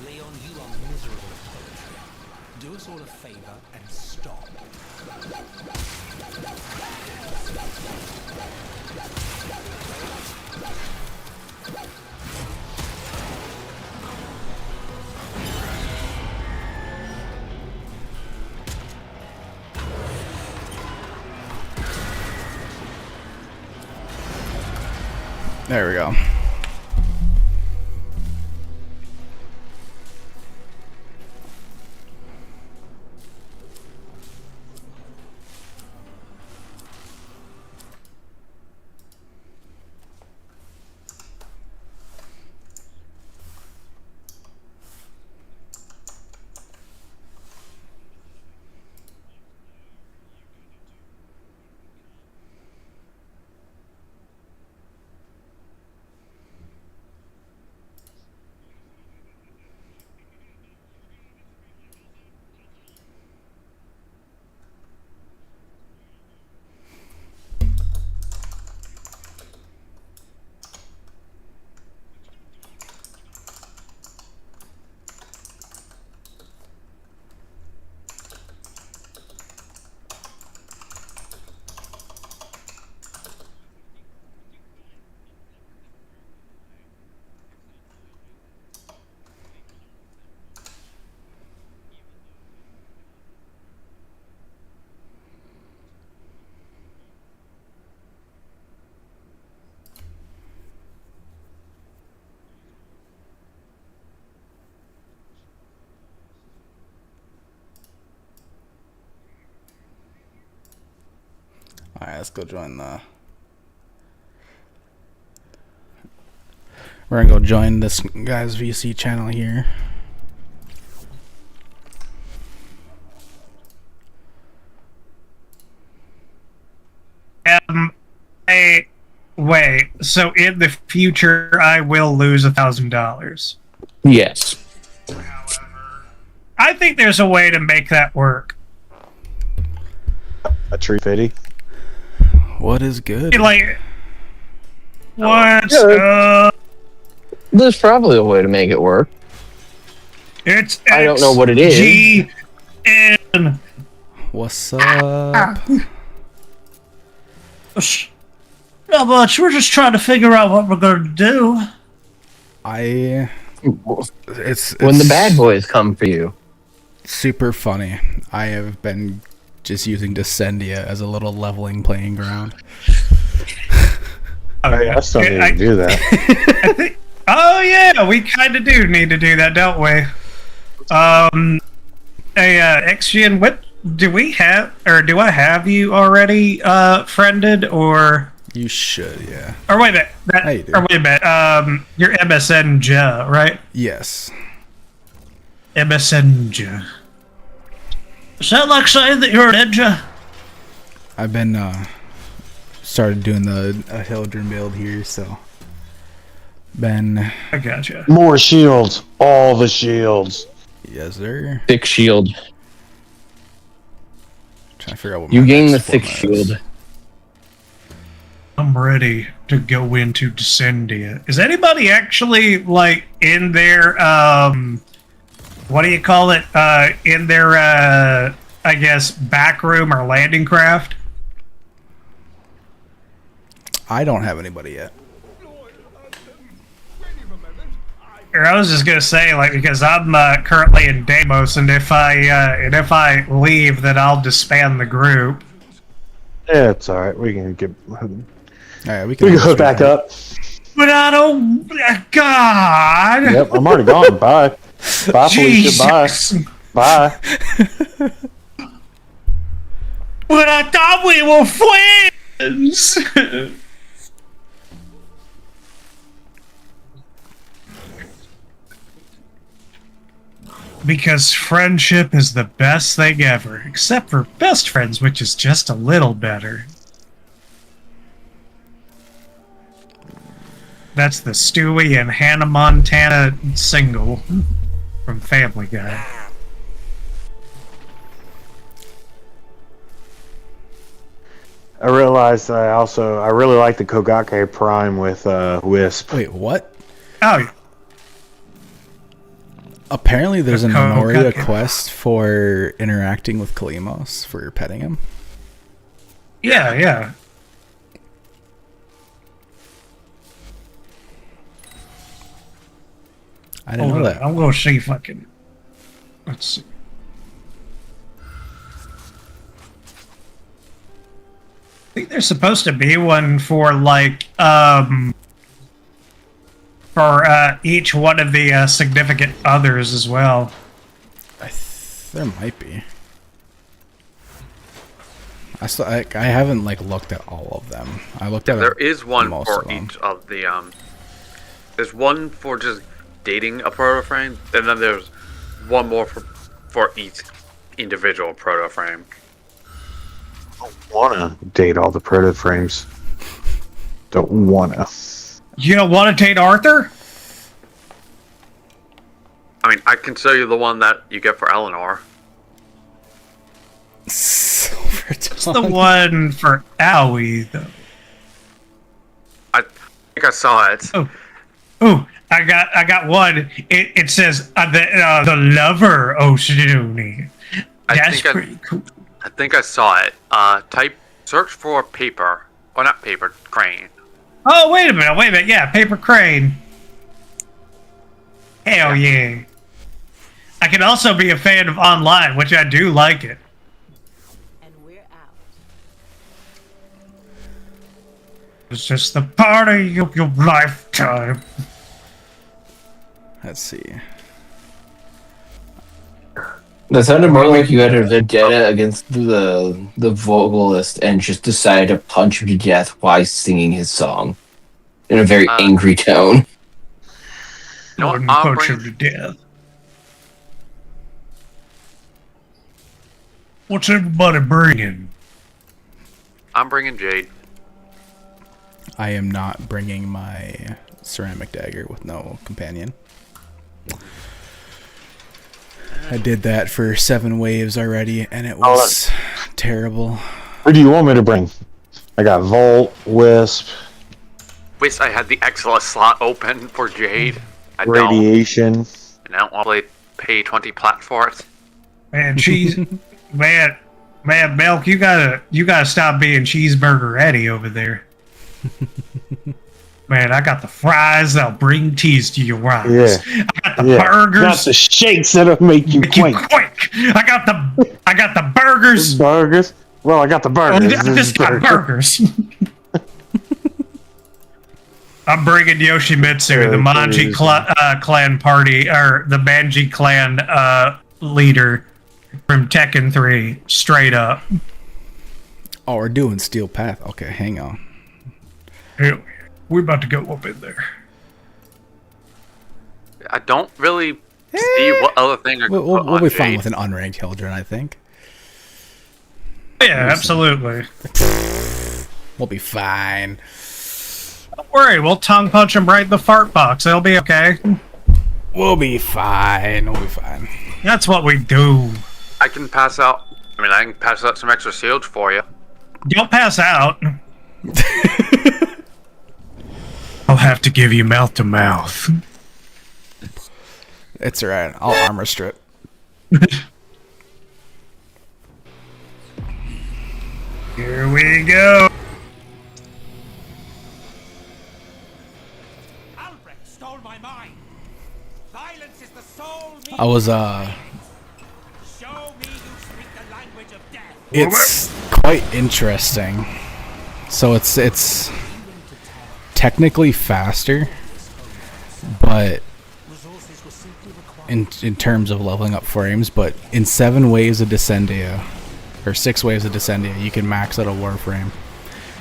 Leon, you are miserable at poetry. Do us all a favor and stop. There we go. Alright, let's go join the... We're gonna go join this guy's VC channel here. Wait, so in the future I will lose $1,000. Yes. I think there's a way to make that work. A tree fitty. What is good? Like, what's Yeah. There's probably a way to make it work. It's I don't know what it is. XGN. What's up? Not much. We're just trying to figure out what we're going to do. It's When the bad boys come for you. super funny. I have been just using Descendia as a little leveling playing ground. I still need to do that. I think, oh yeah, we kind of do need to do that, don't we? XGN, what do we have, or do I have you already friended, or You should, yeah. or wait a minute, Yeah, you do. or wait a minute, you're MSN Ja, right? Yes. MSN Ja. Is that like saying that you're a ninja? I've been started doing the Hildren build here, so been I gotcha. More shields. All the shields. yes sir. Thick shield. Trying to figure out what You my gain the next thick format is. shield. I'm ready to go into Descendia. Is anybody actually like in their what do you call it? In their I guess back room or landing craft? I don't have anybody yet. Or I was just gonna say, like, because I'm currently in Deimos, and if I leave, then I'll disband the group. Yeah, it's alright. We can get. Alright, we We can can hook back up. But I don't. God. Yep, I'm already gone. Bye. Bye, Felicia. Bye. Jesus. Bye. But I thought we were friends. Because friendship is the best thing ever, except for best friends, which is just a little better. That's the Stewie and Hannah Montana single from Family Guy. I realized I really like the Kogake Prime with Wisp. Wait, what? Oh, Apparently there's a The Minoria Kogake. quest for interacting with Kalimos for petting him. yeah. I didn't Hold know on, that. I'm gonna see if I can. Let's see. I think there's supposed to be one for like for each one of the significant others as well. There might be. I haven't like looked at all of them. I looked at There is one most for of them. each of the There's one for just dating a proto frame, and then there's one more for each individual proto frame. Wanna date all the proto frames. Don't wanna. You don't want to date Arthur? I mean, I can show you the one that you get for Eleanor. Silver It's the one for Owie, though. I think I saw it. Ooh, I got one. It says the lover Oshuni. That's think pretty cool. I think I saw it. Search for paper. Or not paper, crane. Oh, wait a minute. Yeah, Paper Crane. Hell yeah. I can also be a fan of online, which I do like it. And we're out. It's just the party of your lifetime. Let's see. That sounded more like you had a vendetta against the vocalist and just decided to punch him to death while singing his song in a very angry tone. No, Wouldn't I'm punch him bringing, to death. What's everybody bringing? I'm bringing Jade. I am not bringing my ceramic dagger with no companion. I did that for 7 waves already, and it was terrible. Who do you want me to bring? I got Volt, Wisp, Wish I had the Excella slot open for Jade. I don't. Radiation. And I don't want to pay 20 plat for it. Man, cheese, man, Milk, you gotta stop being cheeseburger Eddie over there. Man, I got the fries that'll bring tears to your eyes. Yeah. I got the burgers. Got the shakes that'll make you Make you quake. quake. I got the burgers. Burgers. Well, I got the burgers. I just got burgers. I'm bringing Yoshimitsu, the Manji clan party, or the Manji clan leader from Tekken 3, straight up. Oh, we're doing Steel Path. Okay, hang on. Here, we're about to go up in there. I don't really see what other thing are going We'll be fine with an unranked Hildren, I think. Yeah, absolutely. We'll be fine. Don't worry, we'll tongue punch him right in the fart box. It'll be okay. We'll be fine. We'll be fine. That's what we do. I can pass out. I can pass out some extra shields for you. Don't pass out. I'll have to give you mouth to mouth. It's alright. I'll armor strip. Here we go. Albrecht stole my mind. Violence is the sole means. I was Show me you speak the language of death. It's quite interesting. So it's technically faster, but in terms of leveling up frames, but in 7 waves of Descendia, or 6 waves of Descendia, you can max out a Warframe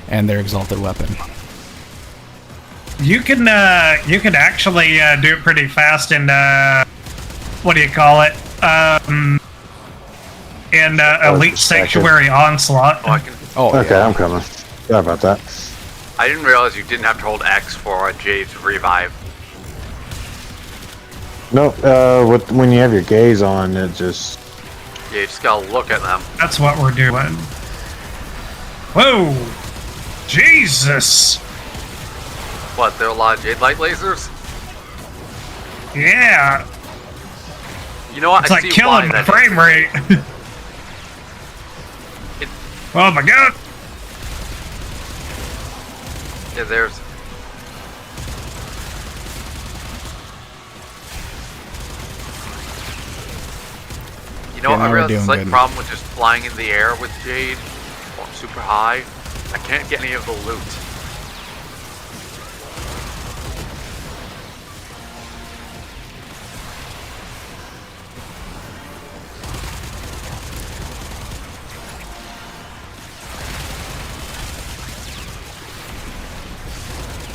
and their exalted weapon. You can actually do it pretty fast in what do you call it? In Elite Sanctuary Onslaught. Okay, yeah. I'm coming. Sorry about that. I didn't realize you didn't have to hold X for Jade's revive. No, when you have your gaze on, it just... Yeah, you just gotta look at them. That's what we're doing. Whoa! Jesus! What, there are a lot of Jade light lasers? Yeah! You know what? It's I like see killing why my frame rate! Oh my god! Yeah, there's... You know what, I realize it's like a problem with just flying in the air with Jade, or super high. I can't get any of the loot.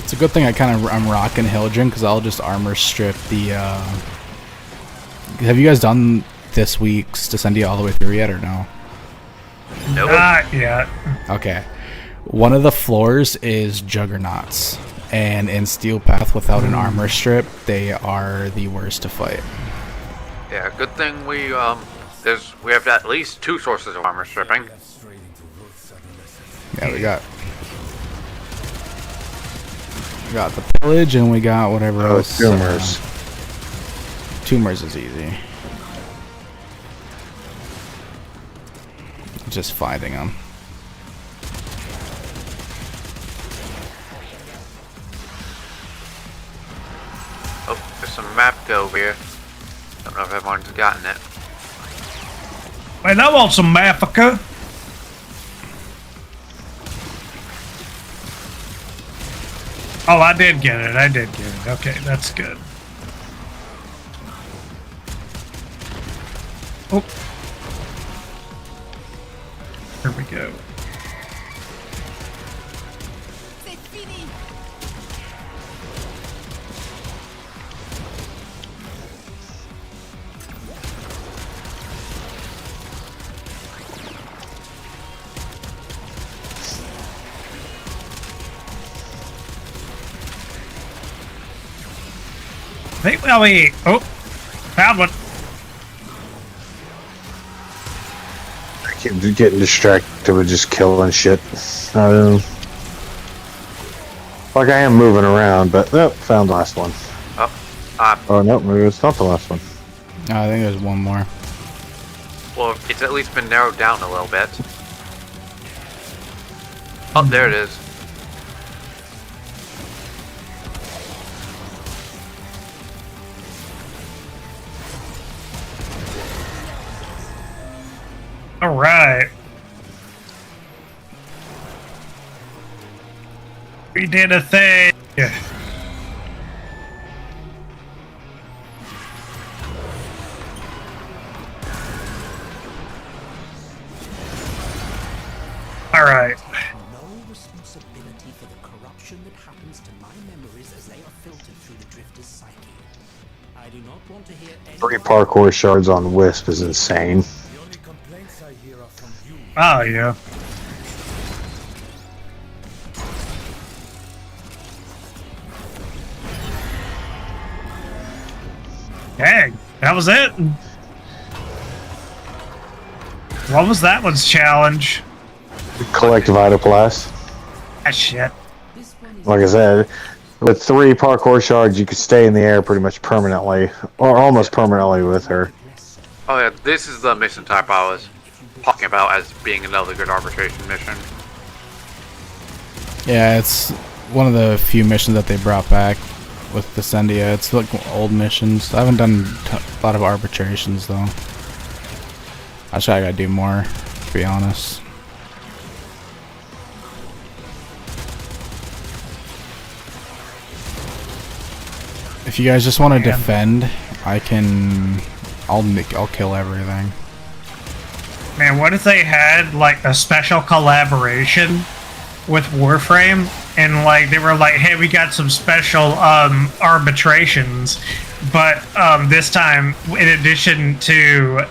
It's a good thing I'm rocking Hildren, because I'll just armor strip the have you guys done this week's Descendia all the way through yet, or no? Nope. Not yet. Okay. One of the floors is Juggernauts, and in Steel Path without an armor strip, they are the worst to fight. Yeah, good thing we have at least 2 sources of armor stripping. Yeah, we got the pillage, and we got whatever else. Tumors. Tumors is easy. Just finding them. Oh, there's some map over here. Don't know if everyone's gotten it. Man, I want some Mafika. Oh, I did get it. Okay, that's good. Oh. Here we go. Oh, found one. I keep getting distracted with just killing shit. Like I am moving around, but nope, found the last one. Oh no, maybe it's not the last one. I think there's one more. Well, it's at least been narrowed down a little bit. Oh, there it is. All right. We did a thing. Alright. No responsibility for the corruption that happens to my memories as they are filtered through the drifter's psyche. I do not want to hear any 3 parkour shards on Wisp is insane. The only complaints I hear are from you. Oh, yeah. Dang, that was it. What was that one's challenge? Collect Vitaplast. Ah, shit. This one is Like I said, with 3 parkour shards, you could stay in the air pretty much permanently, or almost permanently with her. Oh yeah, this is the mission type I was talking about as being another good arbitration mission. Yeah, it's one of the few missions that they brought back with Descendia. It's like old missions. I haven't done a lot of arbitrations though. I gotta do more, to be honest. If you guys just want to defend, I'll kill everything. Man, what if they had like a special collaboration with Warframe and like they were like, hey, we got some special arbitrations, but this time in addition to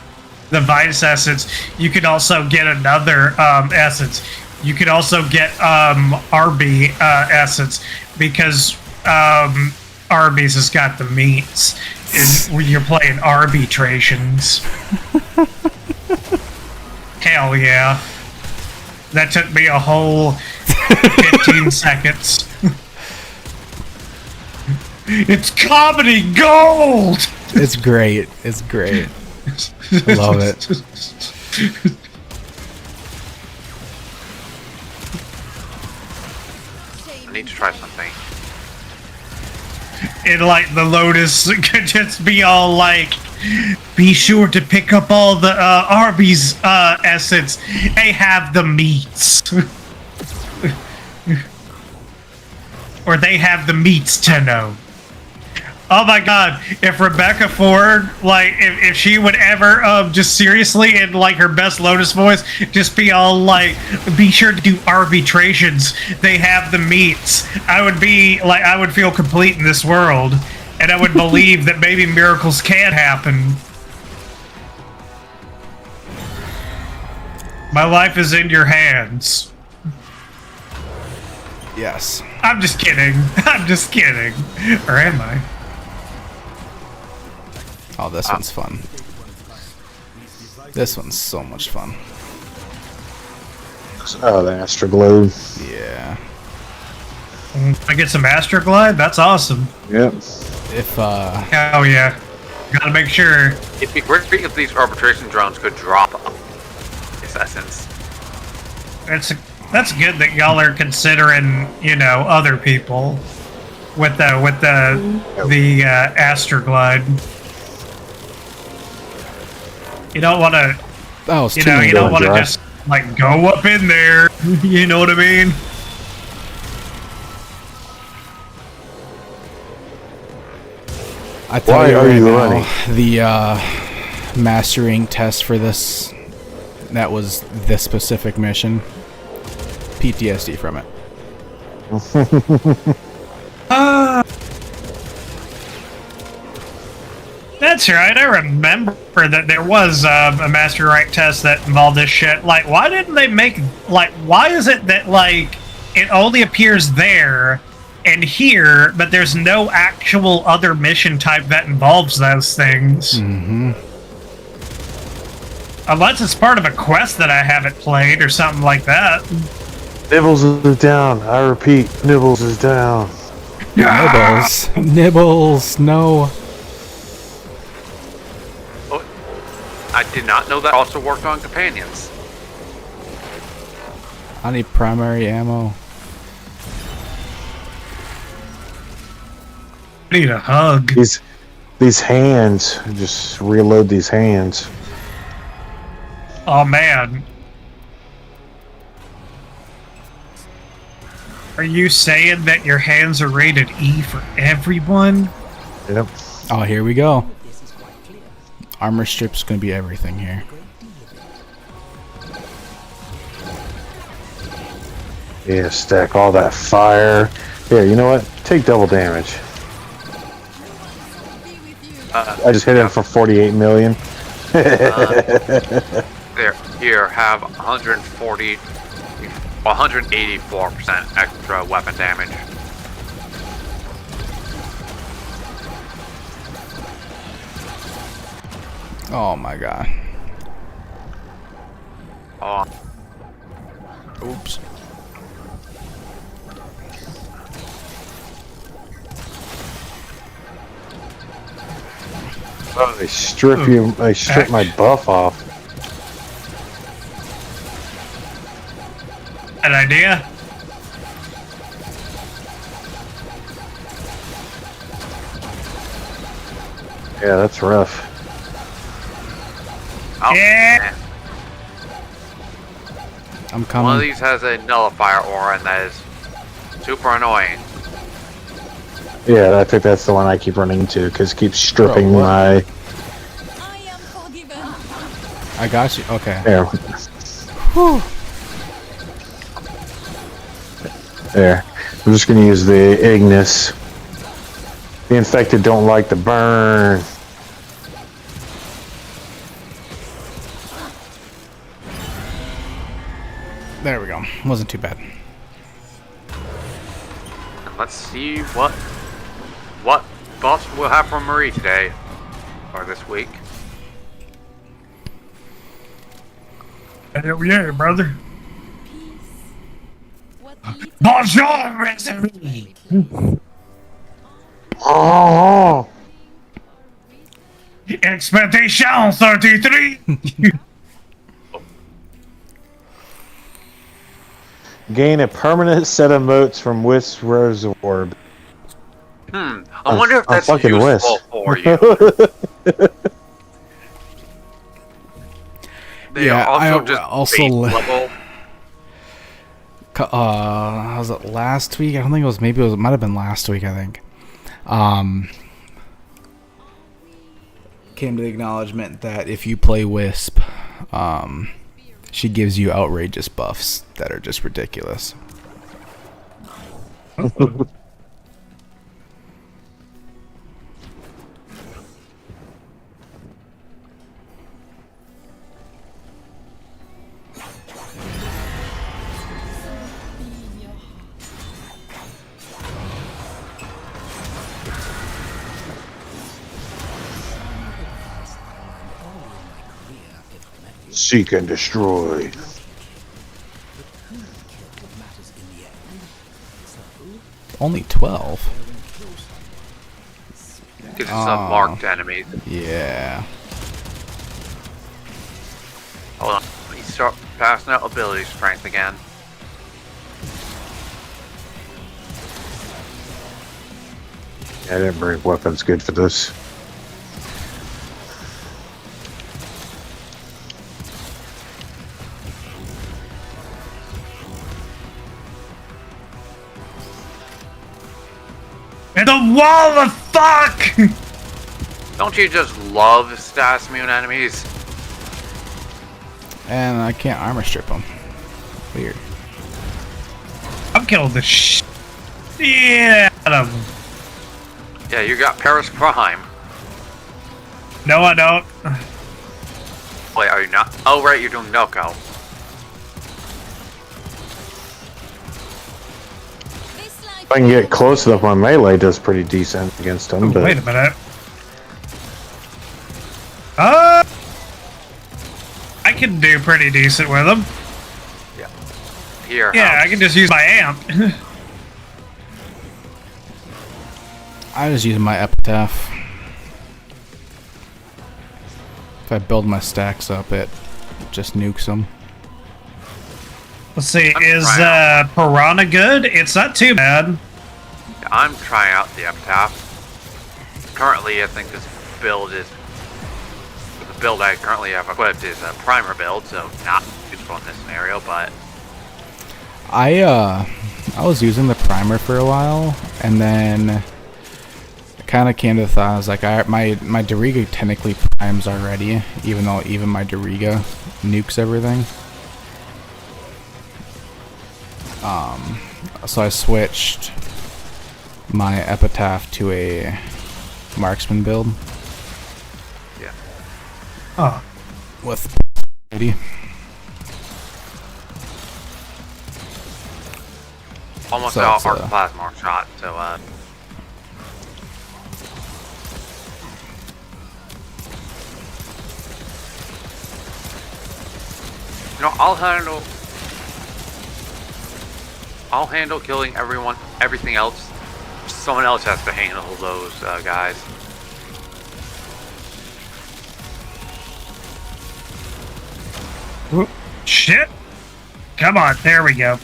the Vitus essence, you could also get another essence. You could also get RB essence because Arby's has got the meats. When you're playing arbitrations. Hell yeah. That took me a whole 15 seconds. It's comedy gold! It's great. It's great. I love it. I need to try something. And like the Lotus could just be all like, be sure to pick up all the Arby's essence. They have the meats. Or they have the meats to know. Oh my god, if Rebecca Ford, like, if she would ever just seriously, in like her best Lotus voice, just be all like, be sure to do arbitrations, they have the meats, I would be like, I would feel complete in this world, and I would believe that maybe miracles can happen. My life is in your hands. Yes. I'm just kidding. I'm just kidding. Or am I? Oh, this one's fun. This one's so much fun. Oh, the Astroglobe. Yeah. I get some Astroglide? That's awesome. Yep. If Hell yeah. Gotta make sure. It'd be great if these arbitration drones could drop this essence. That's good that y'all are considering, you know, other people with the Astroglide. You don't want to, that was you too know, many you don't want to dry. just like go up in there. You know what I mean? I tell Why you are right you now, running? the mastering test for this, that was this specific mission, PTSD from it. That's right. I remember that there was a master rank test that involved this shit. Like, why didn't they make, like, why is it that, like, it only appears there and here, but there's no actual other mission type that involves those things? Mm-hmm. Unless it's part of a quest that I haven't played or something like that. Nibbles is down. I repeat, Nibbles is down. Nibbles. Nibbles. No. Oh, I did not know that also worked on companions. I need primary ammo. I need a hug. These hands. Just reload these hands. Oh, man. Are you saying that your hands are rated E for everyone? Yep. Oh, here we go. Armor strip's gonna be everything here. Yeah, stack all that fire. Yeah, you know what? Take double damage. I just hit him for 48 million. There, here, have 184% extra weapon damage. Oh my god. Oh, Oops. Oh, they strip you. They strip my buff off. An idea? Yeah, that's rough. oh Yeah. man. I'm One of coming. these has a nullifier aura, and that is super annoying. Yeah, I think that's the one I keep running into because it keeps stripping Bro, what? my. I am forgiven. I got you. Okay. There. There. I'm just gonna use the Ignis. The infected don't like the burn. There we go. Wasn't too bad. Let's see what buffs we'll have from Marie today, or this week. Hell yeah, brother. What little Bonjour, Reserve. Oh. Expedition 33. Gain a permanent set of motes from Wisp Rose Orb. I wonder if I'm that's fucking useful Wisp. for you. They Yeah, are also I just also base le- level. Was it last week? I don't think it was. Maybe it might have been last week. I think. Came to the acknowledgement that if you play Wisp, she gives you outrageous buffs that are just ridiculous. Seek and destroy. Only 12. Because it's unmarked enemies. Yeah. Hold on. Let me start passing out ability strength again. Yeah, I didn't bring weapons good for this. And the wall of fuck! Don't you just love status immune enemies? And I can't armor strip them. Weird. I'm killing the shit out of them. Yeah, you got Paris Prime. No, I don't. Wait, are you not? Oh, right, you're doing Noko. If I can get close enough, my melee does pretty decent against them. But Wait a minute. I can do pretty decent with them. Yeah. Here. Yeah, I can just use my amp. I was using my epitaph. If I build my stacks up, it just nukes them. Let's see, is Piranha good? It's not too bad. I'm trying out the epitaph. Currently, I think this build is... The build I currently have equipped is a primer build, so not useful in this scenario, but... I was using the primer for a while, and then I kind of came to the thought, I was like, my Doriga technically primes already, even though even my Doriga nukes everything. So I switched my epitaph to a marksman build. Yeah. Oh, With 80. Almost So all it's, arc plasma shot, so you know, I'll handle killing everything else. Someone else has to handle those guys. whoop, shit! Come on, there we go.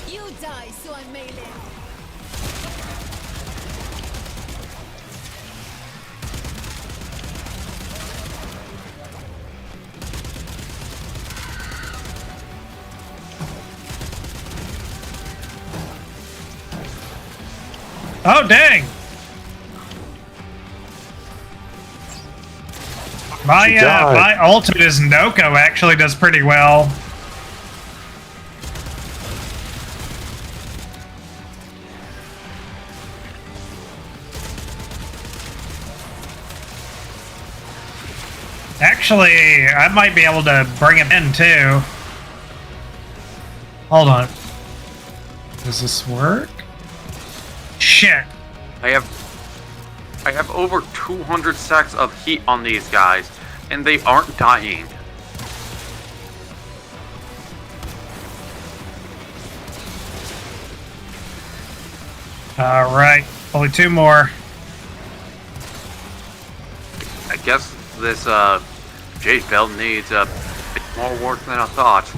You die so I may live. Oh, dang! My ultimate is Noko actually does pretty well. Actually, I might be able to bring him in too. Hold on. Does this work? Shit. I have over 200 stacks of heat on these guys, and they aren't dying. Alright, only 2 more. I guess this Jade belt needs a bit more work than I thought.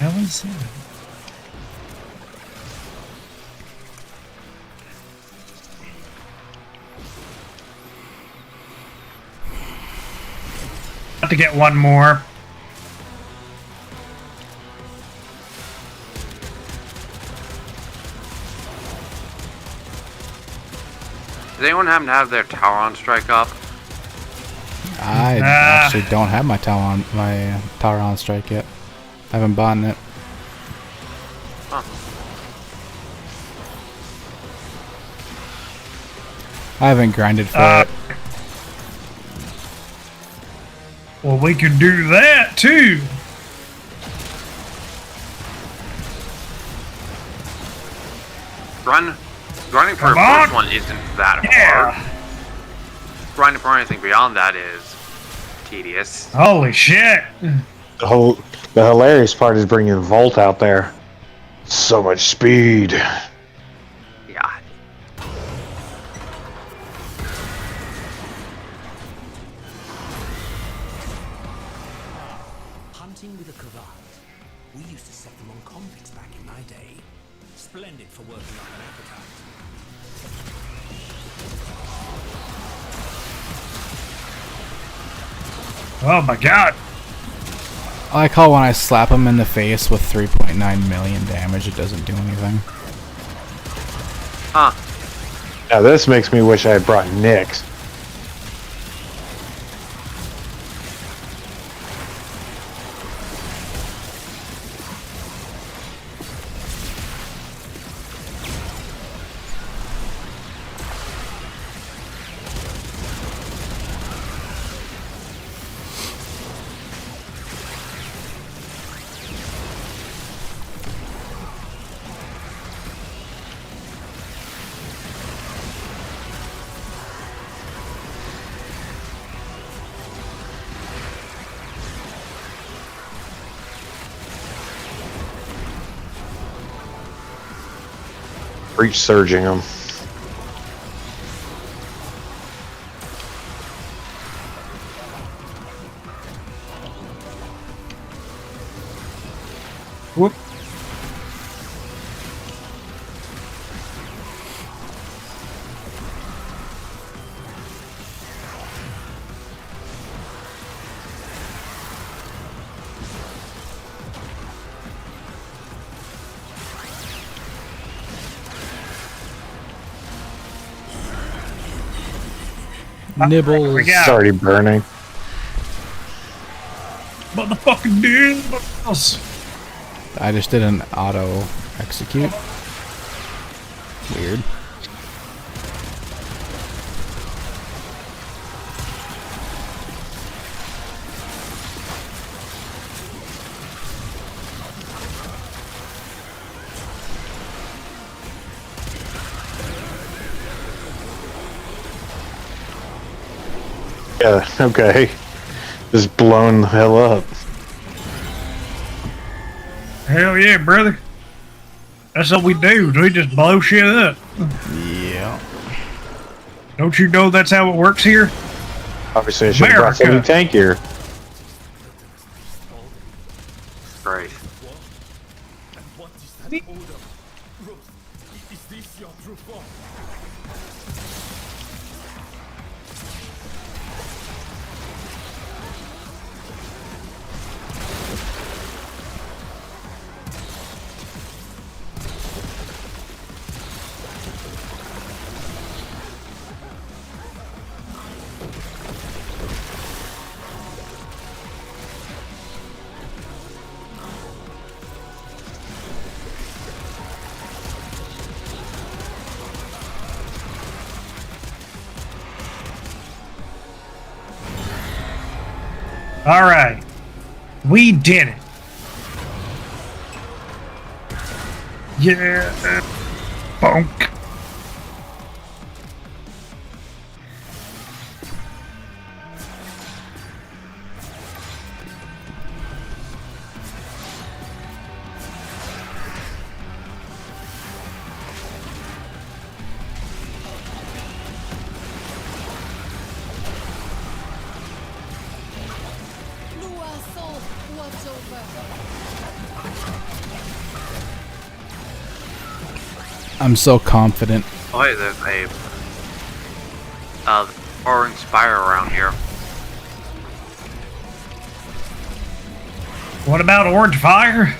How is that? Have to get one more. Does anyone happen to have their tower on strike up? I actually don't have my tower on strike yet. I haven't bought it. Huh. I haven't grinded for it. Well, we could do that too. Grinding for Come a on. first one isn't that Yeah. hard. Grinding for anything beyond that is tedious. Holy shit. The hilarious part is bringing Volt out there. So much speed. Yeah. Hunting with a cravat. We used to set them on convicts back in my day. Splendid for working up an appetite. Oh my god. I like how when I slap him in the face with 3.9 million damage, it doesn't do anything. Huh. Now this makes me wish I had brought Nyx. Breach surging them. Whoop. Nibbles. We got It's already burning. motherfucking nibbles. I just did an auto execute. Weird. Yeah, okay. Just blown the hell up. Hell yeah, brother. That's what we do. We just blow shit up. Yeah. Don't you know that's how it works here? Obviously, I should have brought America. something tankier. Great. And what is that odor? Ruth, is this your true form? All right. We did it. Yeah. Bonk. Watch over. I'm so confident. Oh, hey, there's a roaring spire around here. What about orange fire?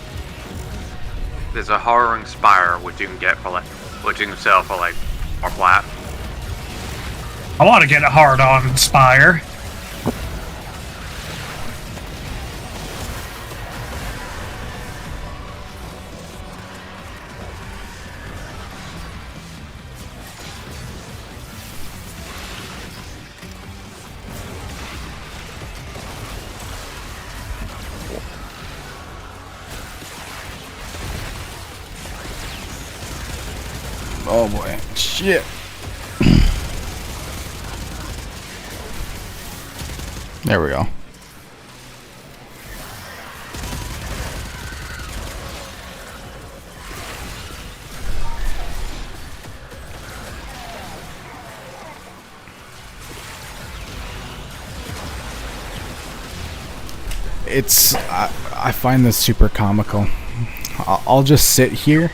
There's a horroring spire which you can get for like, which you can sell for like more flat. I want to get a hard on spire. Oh boy. Shit. There we go. It's I find this super comical. I'll just sit here,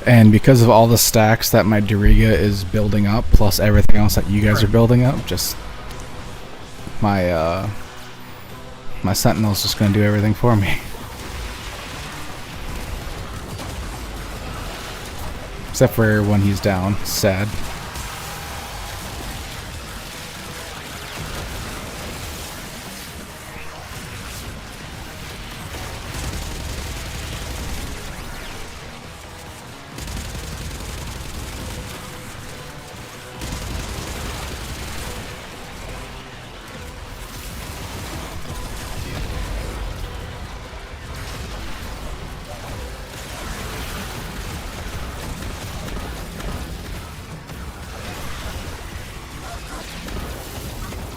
and because of all the stacks that my Doriga is building up, plus everything else that you guys are building up, just my my Sentinel's just gonna do everything for me. Except for when he's down. Sad.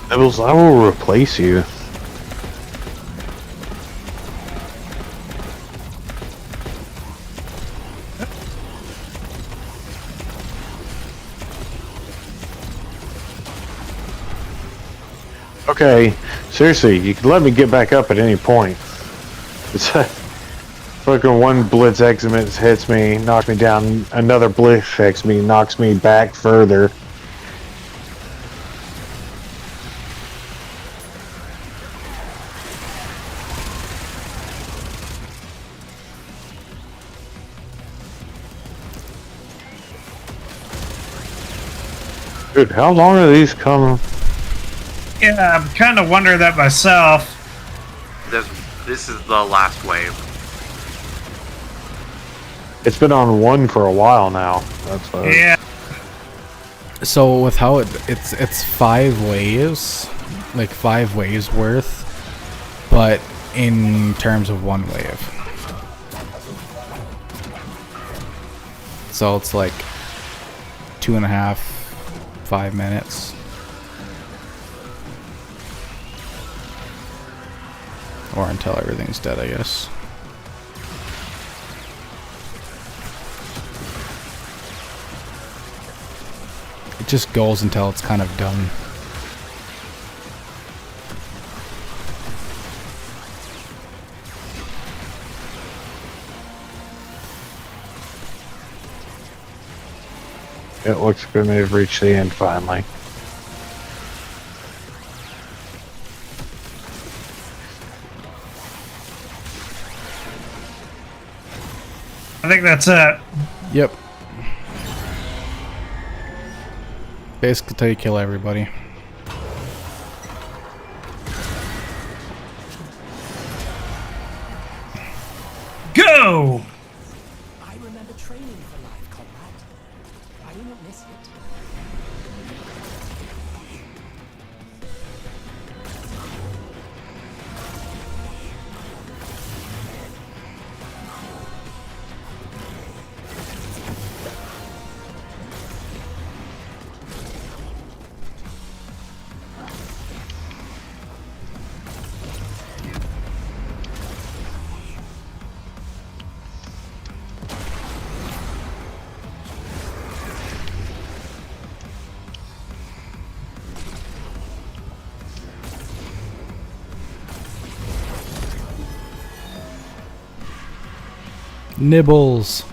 Nibbles, I will replace you. Okay, seriously, you can let me get back up at any point. It's fucking one blitz exit hits me, knocks me down. Another blitz hits me, knocks me back further. Dude, how long are these coming? Yeah, I'm kind of wondering that myself. This is the last wave. It's been on one for a while now. That's why. Yeah. So with how it's 5 waves, like 5 waves worth, but in terms of 1 wave. So it's like 2.5, 5 minutes. Or until everything's dead, I guess. It just goes until it's kind of done. It looks like we may have reached the end finally. I think that's it. Yep. Basically till you kill everybody. Go! I remember training for live combat. I do not miss it. Nibbles.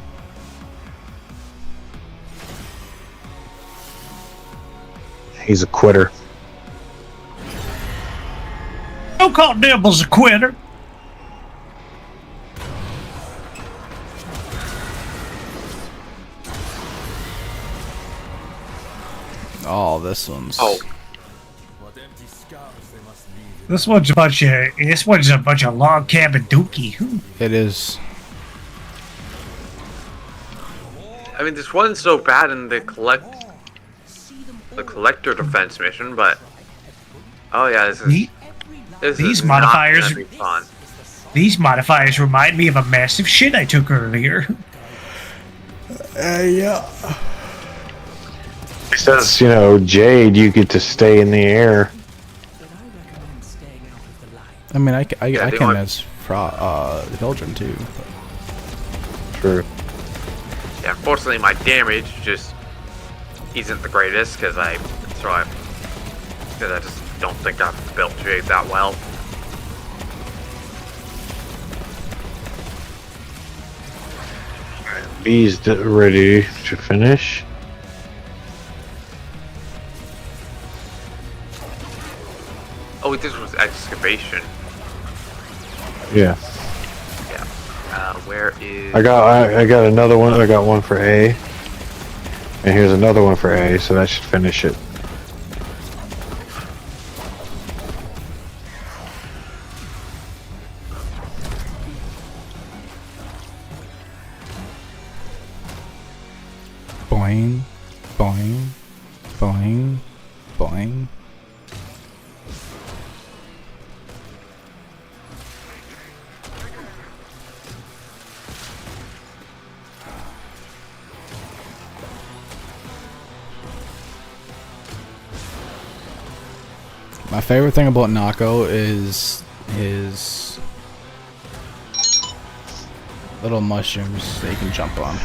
He's a quitter. Don't call Nibbles a quitter. Oh, this one's. Oh, What empty scars they must leave. This one's a bunch of log cabin dookie. It is. I mean, this wasn't so bad in the collector defense mission, but oh yeah, this These is modifiers. not gonna be fun. These modifiers remind me of a massive shit I took earlier. Yeah. It says, you know, Jade, you get to stay in the air. Then I recommend staying out of the light. I mean, I the can only- as Hildren too. True. Yeah, unfortunately, my damage just isn't the greatest because I just don't think I've built Jade that well. B's ready to finish. Oh, this was excavation. Yeah. Yeah. Where is? I got another one. I got one for A. And here's another one for A, so that should finish it. Boing, boing, boing, boing. My favorite thing about Nako is his little mushrooms that you can jump on.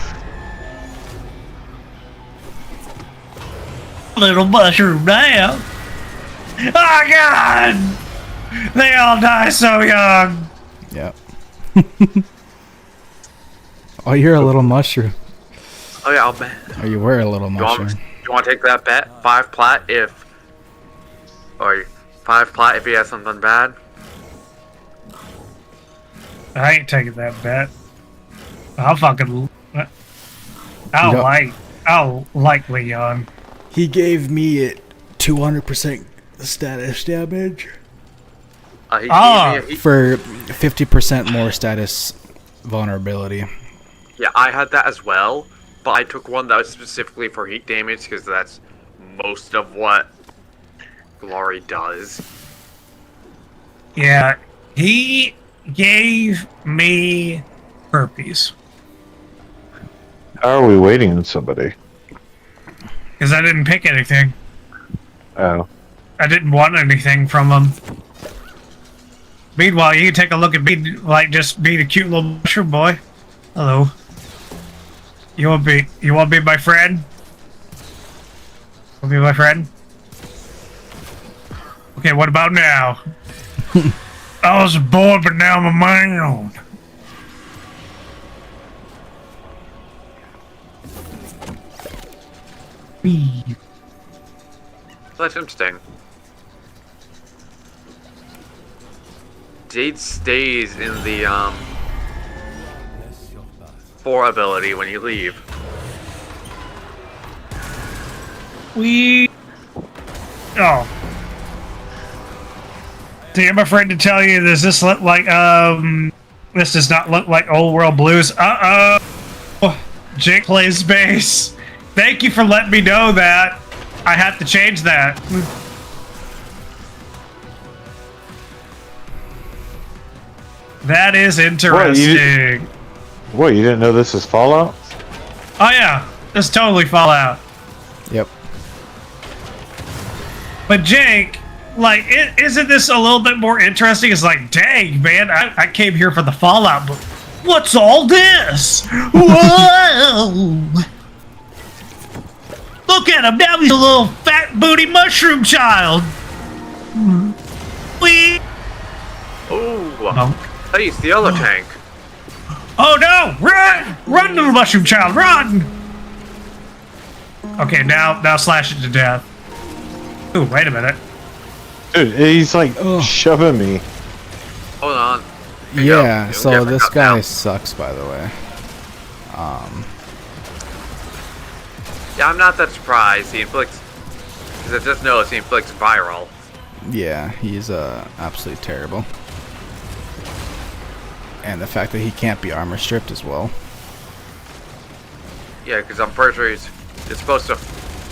Little mushroom now. Oh god! They all die so young. Yep. Oh, you're a little mushroom. Oh yeah, I'll bet. Or you were a little You mushroom. want to take that bet? 5 plat if, or 5 plat if he has something bad. I ain't taking that bet. I'll You don't- like Leon. He gave me 200% status damage He gave me for 50% more status vulnerability. yeah, I had that as well, but I took one that was specifically for heat damage because that's most of what Glory does. Yeah, he gave me herpes. How are we waiting on somebody? Because I didn't pick anything. Oh. I didn't want anything from him. Meanwhile, you can take a look at me, like, just being a cute little mushroom boy. Hello. You want to be my friend? Want to be my friend? Okay, what about now? I was a boy, but now I'm a man. That's interesting. Jade stays in the 4 ability when you leave. Oh. See, I'm afraid to tell you, does this look like, this does not look like Old World Blues. Uh-oh. Jake plays bass. Thank you for letting me know that. I have to change that. That is interesting. What, you didn't know this is Fallout? Oh yeah, this is totally Fallout. Yep. But Jake, like, isn't this a little bit more interesting? It's like, dang, man, I came here for the Fallout, but what's all this? Whoa! Look at him, now he's a little fat booty mushroom child. Oh, hey, it's the other tank. Oh no! Run! Run, little mushroom child, run! Okay, now slash it to death. Ooh, wait a minute. Dude, he's like shoving me. Hold on. Yeah, You'll so get back this up guy now. sucks, by the way. Yeah, I'm not that surprised. He inflicts. Because I just noticed he inflicts viral. Yeah, he's absolutely terrible. And the fact that he can't be armor stripped as well. Yeah, because I'm pretty sure he's supposed to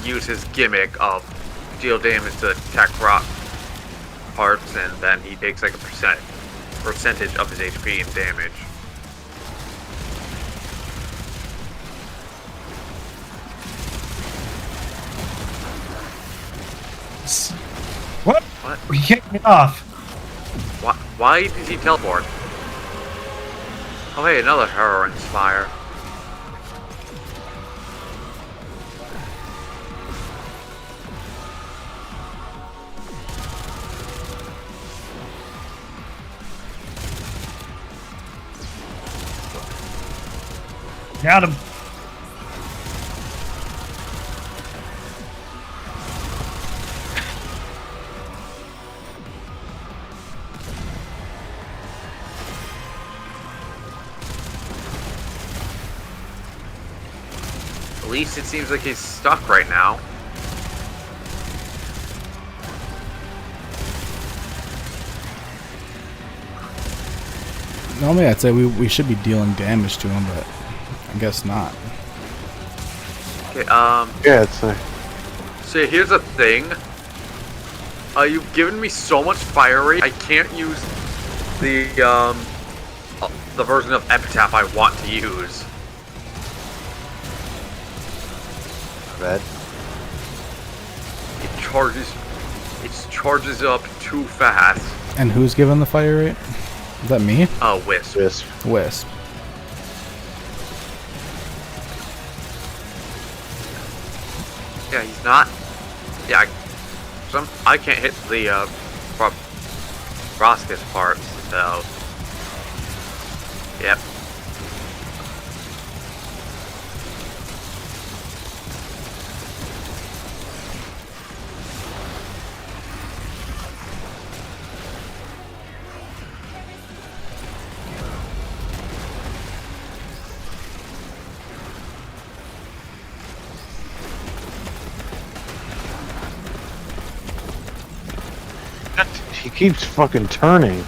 use his gimmick of deal damage to attack rock parts, and then he takes like a percentage of his HP and damage. What? What? We can't get off. Why did he teleport? Oh hey, another heroine spire. Got him. At least it seems like he's stuck right now. Normally I'd say we should be dealing damage to him, but I guess not. Okay, Yeah, it's like... so here's the thing. You've given me so much fire rate, I can't use the version of Epitaph I want to use. Red. It charges up too fast. And who's giving the fire rate? Is that me? Oh, Wisp. Wisp. Yeah, he's not. Yeah, I can't hit the Roscus parts, so. Yep. He keeps fucking turning.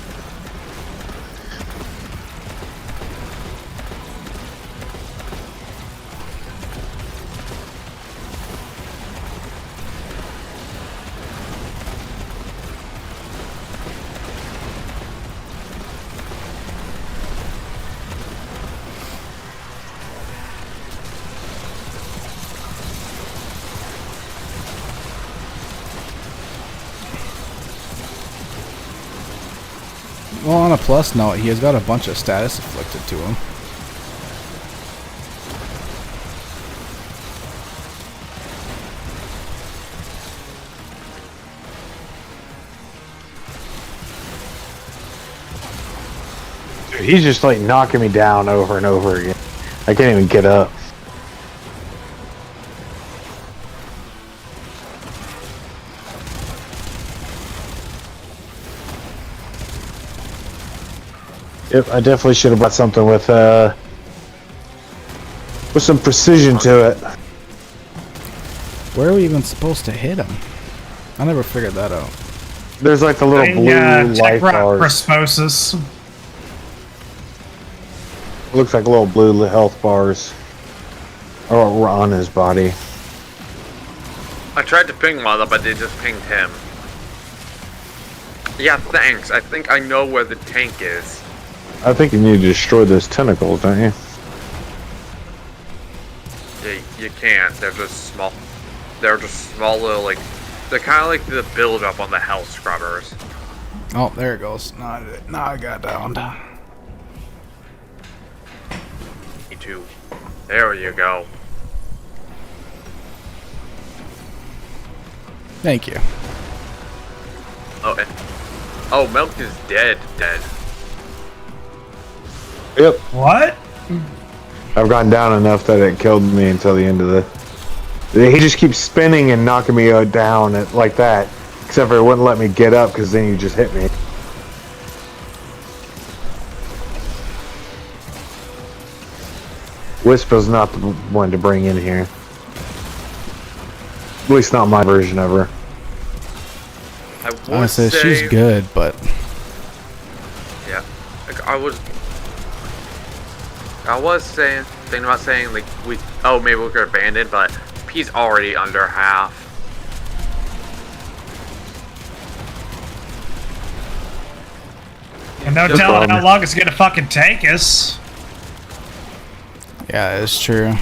Well, on a plus note, he has got a bunch of status afflicted to him. Dude, he's just like knocking me down over and over again. I can't even get up. Yep, I definitely should have brought something with some precision to it. Where are we even supposed to hit him? I never figured that out. There's like the little blue life bars. Osmosis. Looks like little blue health bars are on his body. I tried to ping one of them, but they just pinged him. Yeah, thanks. I think I know where the tank is. I think you need to destroy those tentacles, don't you? Yeah, you can't. They're just small. They're just small little, like... They're kind of like the build-up on the Hell Scrubbers. Oh, there it goes. Now I got downed. Me too. There you go. Thank you. Oh, Milk is dead. Yep. What? I've gone down enough that it killed me until the end of the... He just keeps spinning and knocking me down like that. Except for it wouldn't let me get up because then you just hit me. Wisp is not the one to bring in here. At least not my version of her. I say she's good, but yeah, like I was thinking about saying like maybe we could abandon, but he's already under half. And no telling how long it's gonna fucking take us. yeah, it's true.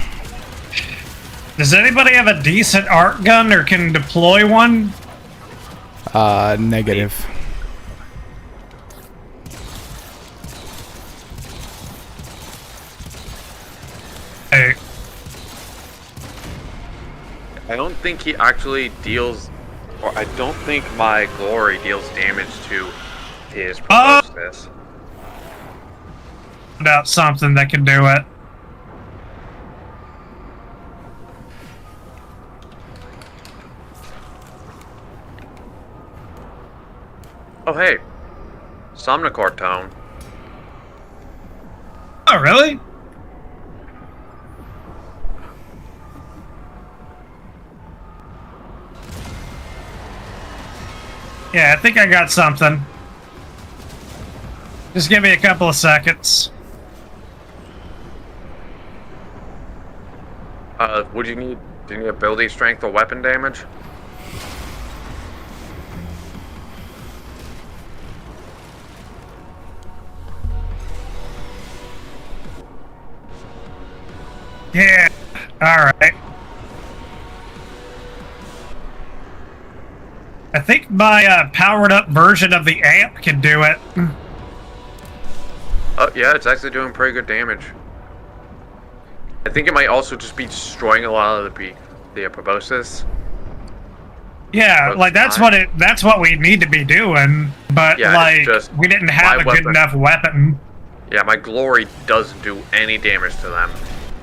Does anybody have a decent art gun or can deploy one? Negative. Hey. I don't think he actually deals, or I don't think my glory deals damage to his proboscis. About something that can do it. Oh hey, Somnicore tone. Oh really? Yeah, I think I got something. Just give me a couple of seconds. Would you need? Do you need ability strength or weapon damage? Yeah. All right. I think my powered up version of the amp can do it. Oh yeah, it's actually doing pretty good damage. I think it might also just be destroying a lot of the proboscis. Yeah, like that's what we need to be doing, but Yeah, like just we didn't have a good enough weapon. Yeah, my glory doesn't do any damage to them,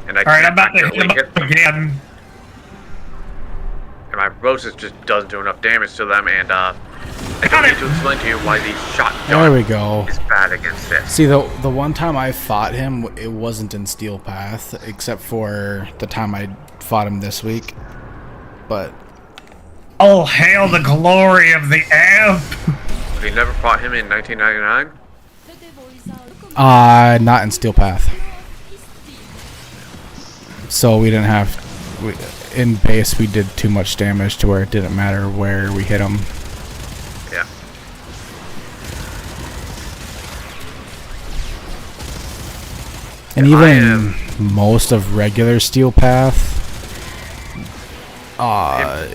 and I All right, I'm can't about to hit accurately them up again. And my proboscis just doesn't do enough damage to them, and I don't need to explain to you why the shotgun There we go. is bad against it. See, the one time I fought him, it wasn't in Steel Path, except for the time I fought him this week. But Oh, hail the glory of the amp! You never fought him in 1999? The devil is our Not in Steel Path. So we didn't have... in base, we did too much damage to where it didn't matter where we hit him. Yeah. And even most of regular Steel Path,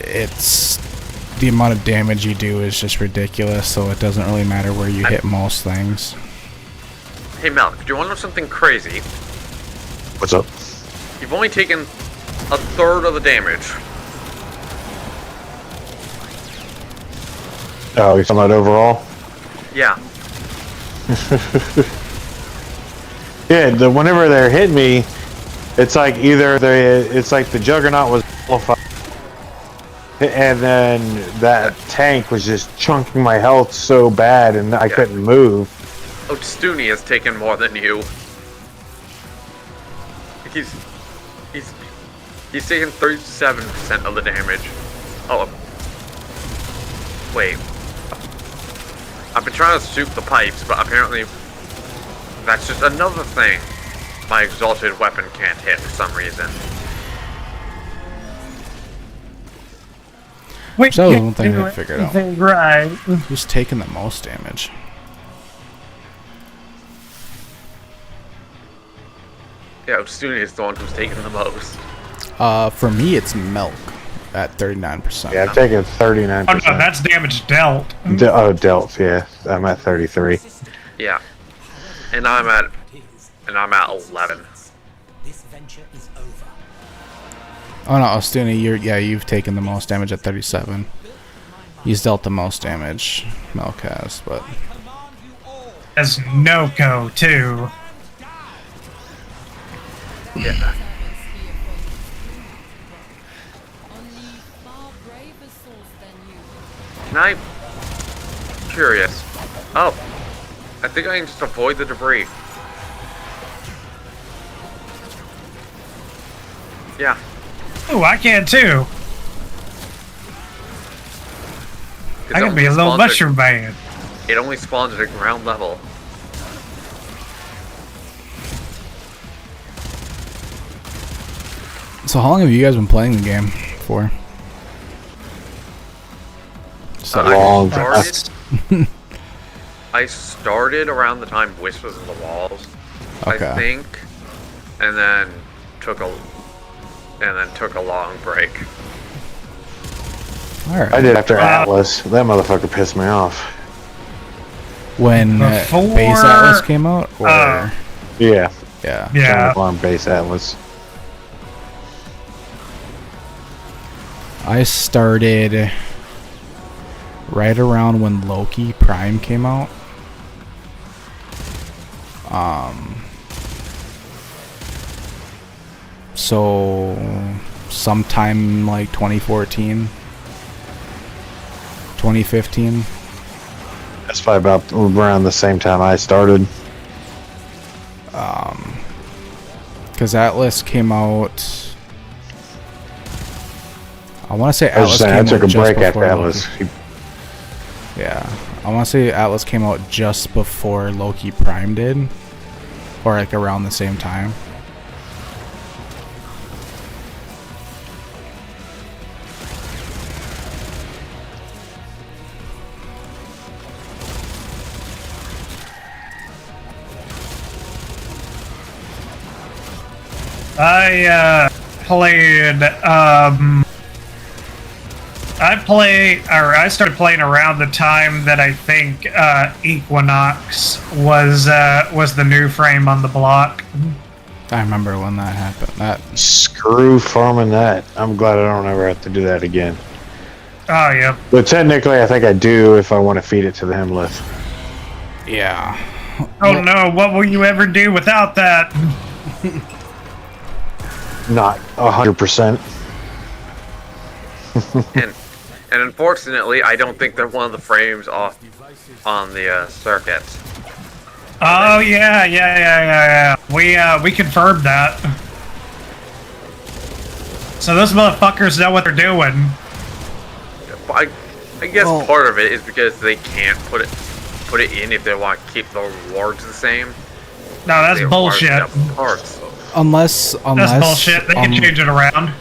it's... the amount of damage you do is just ridiculous, so it doesn't really matter where you hit most things. Hey Mel, do you want to know something crazy? What's up? You've only taken a third of the damage. Oh, you're talking about overall? Yeah. Yeah, whenever they're hitting me, it's like it's like the Juggernaut was qualified, and then that tank was just chunking my health so bad, and I couldn't move. Oh, Stoonie has taken more than you. He's taken 37% of the damage. Oh, wait. I've been trying to shoot the pipes, but apparently that's just another thing my exalted weapon can't hit for some reason. Wait, So that was one thing I figured out. Right. Who's taking the most damage? Yeah, Stoonie is the one who's taken the most. For me, it's Milk at 39%. Yeah, I've taken 39%. Oh no, that's damage dealt. Dealt, yeah. I'm at 33. Yeah. And I'm at 11. This venture is over. Oh no, Ostuni, you've taken the most damage at 37. He's dealt the most damage, Milk has, but... As Noko, too. Yeah. only far braver souls than you. Can I... Curious. Oh. I think I can just avoid the debris. Yeah. Oh, I can too. I can be a little mushroom man. It only spawns at ground level. So how long have you guys been playing the game for? So long. I started around the time Wish was in the walls, Okay. I think, and then took a long break. Alright. I did after Atlas. That motherfucker pissed me off. When Before- Base Atlas came out? Or... Yeah. yeah. Yeah. On base Atlas. I started right around when Loki Prime came out. So sometime like 2014, 2015. That's probably about around the same time I started. Because Atlas came out. I want to say I was Atlas just saying, I came took out a just break after before Atlas. Loki. Yeah, I want to say Atlas came out just before Loki Prime did, or like around the same time. I started playing around the time that I think Equinox was the new frame on the block. I remember when that happened. That Screw farming that. I'm glad I don't ever have to do that again. Oh yeah. But technically, I think I do if I want to feed it to the Hemlith. yeah. Oh no, what will you ever do without that? Not 100%. And unfortunately, I don't think they're one of the frames off on the circuit. Oh yeah. We confirmed that. So those motherfuckers know what they're doing. I guess Well- part of it is because they can't put it in if they want to keep the rewards the same. No, that's They bullshit. require double parts. Unless That's bullshit. They can change it around.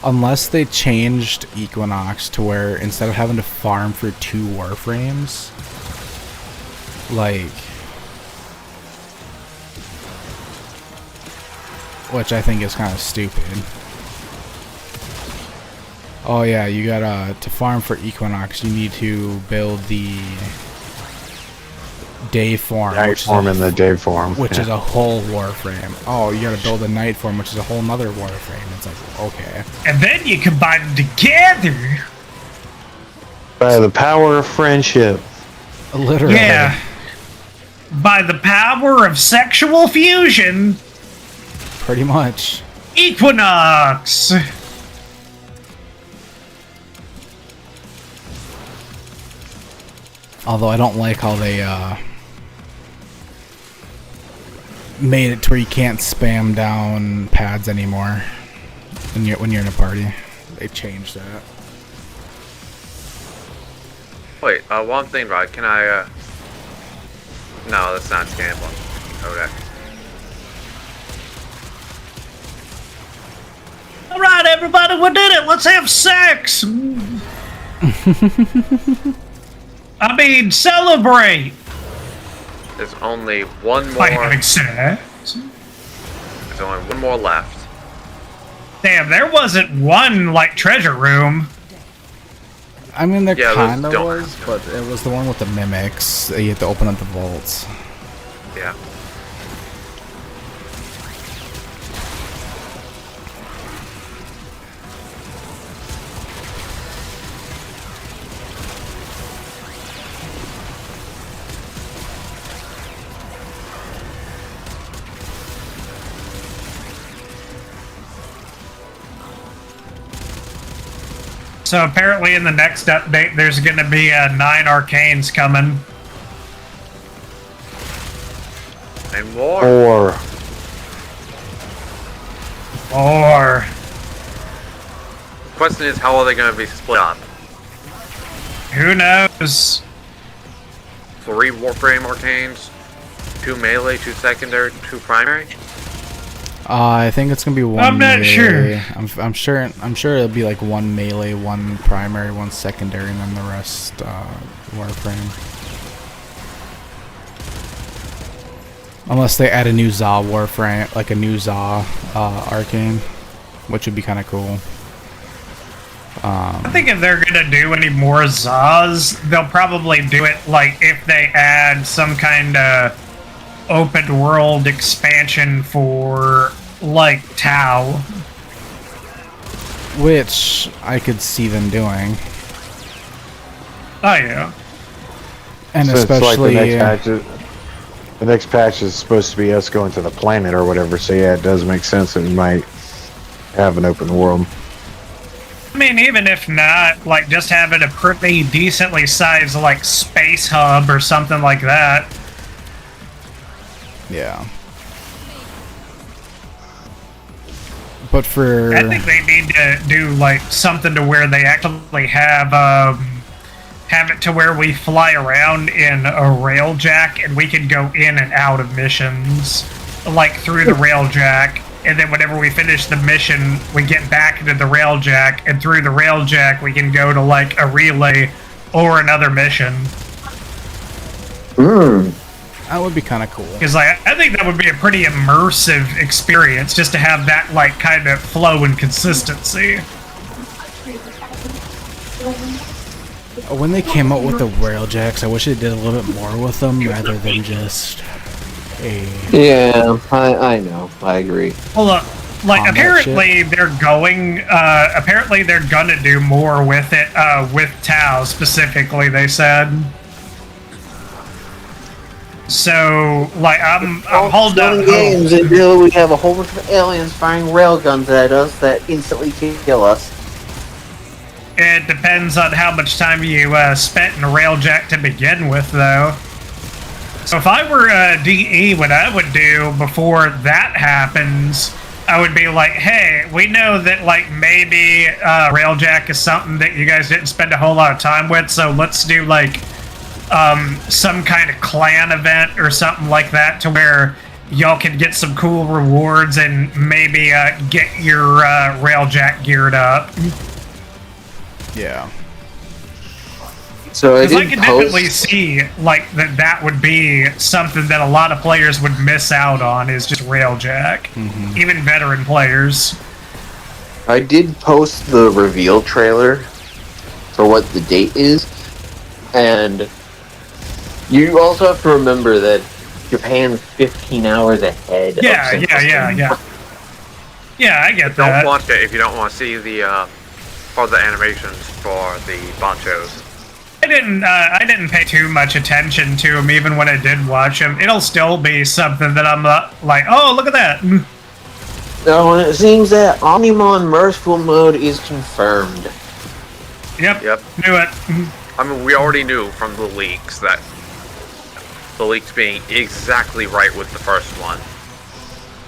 Unless they changed Equinox to where instead of having to farm for 2 Warframes, like, which I think is kind of stupid. Oh yeah, you gotta, to farm for Equinox, you need to build the day form. Night form and the day form. Which is a whole Warframe. Oh, you gotta build a night form, which is a whole nother Warframe. It's like, okay. And then you combine them together. By the power of friendship. Literally. Yeah. By the power of sexual fusion. Pretty much. Equinox. Although I don't like how they made it to where you can't spam down pads anymore when you're in a party. They changed that. Wait, one thing, right? Can I? No, that's not scannable. Okay. All right, everybody, we did it. Let's have sex. I mean, celebrate. There's only one more. By having sex. There's only one more left. Damn, there wasn't one, like, treasure room. I mean, there Yeah, kind of those don't was, but it was the one with the mimics. You had to open up the vaults. Yeah. So apparently in the next update, there's going to be 9 arcanes coming. And more. Or Question is, how are they going to be split up? who knows? 3 Warframe arcanes, 2 melee, 2 secondary, 2 primary. I think it's gonna be one. I'm not melee. sure. I'm sure it'll be like 1 melee, 1 primary, 1 secondary, and then the rest Warframe. Unless they add a new Za Warframe, like a new Za arcane, which would be kind of cool. I think if they're gonna do any more Zaz, they'll probably do it like if they add some kind of open world expansion for like Tau. Which I could see them doing. Oh yeah. And So it's like especially the next patch is supposed to be us going to the planet or whatever, so yeah, it does make sense that we might have an open world. I mean, even if not, like just having a pretty decently sized like space hub or something like that. yeah. But for I think they need to do like something to where they actually have it to where we fly around in a railjack and we can go in and out of missions like through the railjack, and then whenever we finish the mission we get back into the railjack, and through the railjack we can go to like a relay or another mission. that would be kind of cool. Because like I think that would be a pretty immersive experience just to have that like kind of flow and consistency. When they came out with the railjacks, I wish they did a little bit more with them rather than just a. Yeah, I know. I agree. Well, like Combat apparently they're gonna do more with it, with Tau specifically. They said. So, like, I'm holding out games hope. until we have a whole bunch of aliens firing railguns at us that instantly kill us. It depends on how much time you spent in a railjack to begin with, though. So if I were DE, what I would do before that happens I would be like, hey, we know that like maybe Railjack is something that you guys didn't spend a whole lot of time with, so let's do like some kind of clan event or something like that to where y'all can get some cool rewards and maybe get your Railjack geared up. Yeah. So I Because I did can post. definitely see like that would be something that a lot of players would miss out on is just Railjack. Even veteran players. I did post the reveal trailer for what the date is, and you also have to remember that Japan's 15 hours ahead. Yeah, of yeah. Yeah, I get Don't that. watch it if you don't want to see the further animations for the bonchos. I didn't pay too much attention to him even when I did watch him. It'll still be something that I'm like, oh, look at that. So it seems that Omnimon Merciful Mode is confirmed. Yep. Yep. Knew it. I mean, we already knew from the leaks that the leaks being exactly right with the first one.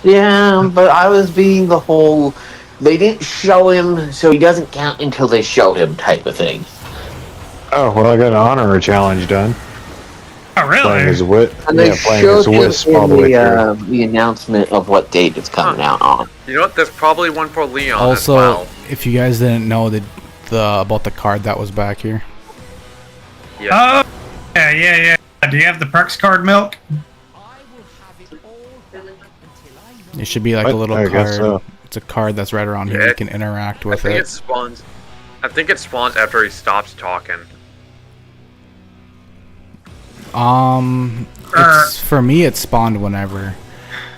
Yeah, but I was being the whole, they didn't show him, so he doesn't count until they show him type of thing. Oh, well, I got an honor challenge done. Oh, Playing as really? Wit. And they Playing showed as him Wisp all the way through. in the announcement of what date it's coming out on. You know what? There's probably one for Leon Also, as well. if you guys didn't know the about the card that was back here, Yeah. Oh, yeah. Do you have the perks card milk? it should be like a little I card. guess so. It's a card that's right around here. Yeah, You can interact I with think it. it spawns. I think it spawns after he stops talking. It's, for me, it spawned whenever.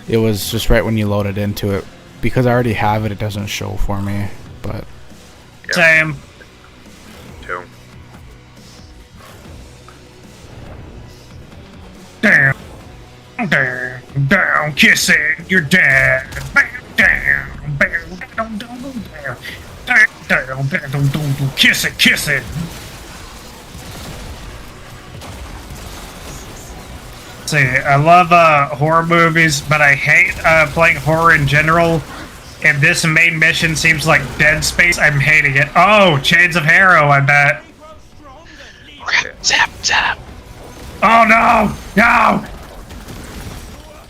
It was just right when you loaded into it. Because I already have it, it doesn't show for me. But Same. Too. Down, kissing your dad. Down, kiss it. See, I love horror movies, but I hate playing horror in general. And this main mission seems like Dead Space. I'm hating it. Oh, Chains of Harrow, I bet. Zap. Oh no! No!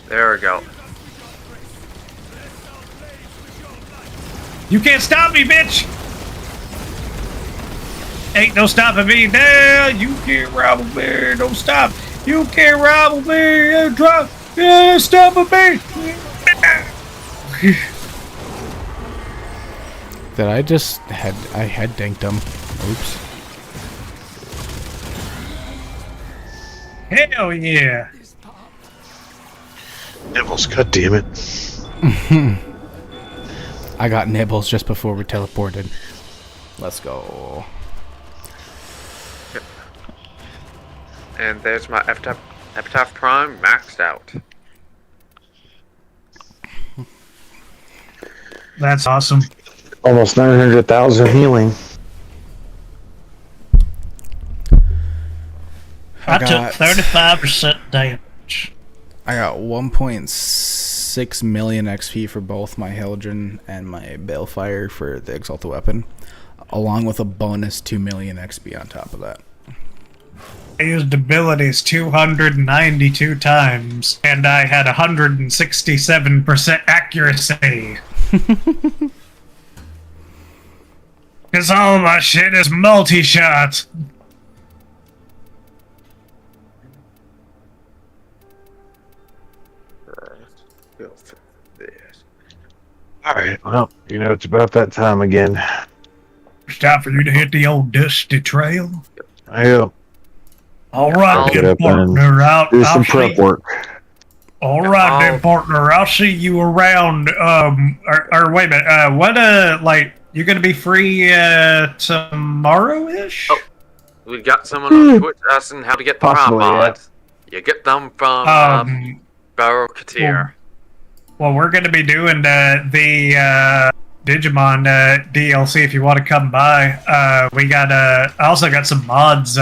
There we go. You can't stop me, bitch! Ain't no stopping me now. You can't rival me. Don't stop. You can't rival me. Drop. Yeah, stop me. did I just I head dinked him? Oops. Hell yeah. Nibbles, god damn it. I got nibbles just before we teleported. Let's go. And there's my Epitaph Prime maxed out. That's awesome. Almost 900,000 healing. I got- took 35% damage. I got 1.6 million XP for both my Haldren and my Balefire for the Exalted Weapon, along with a bonus 2 million XP on top of that. I used abilities 292 times, and I had 167% accuracy. Because all my shit is multi-shot. Alright, well, you know, it's about that time again. It's time for you to hit the old dusty trail. Yeah. All right, I'll get then, up and partner. do some prep work. All right, then, partner. I'll see you around. Or wait a minute. Like, you're gonna be free tomorrow-ish? Oh. We got someone on Twitch asking how to get the Prime Possibly, yeah. mods. You get them from Barrow Katir. Well, we're gonna be doing the Digimon DLC if you want to come by. We got I also got some mods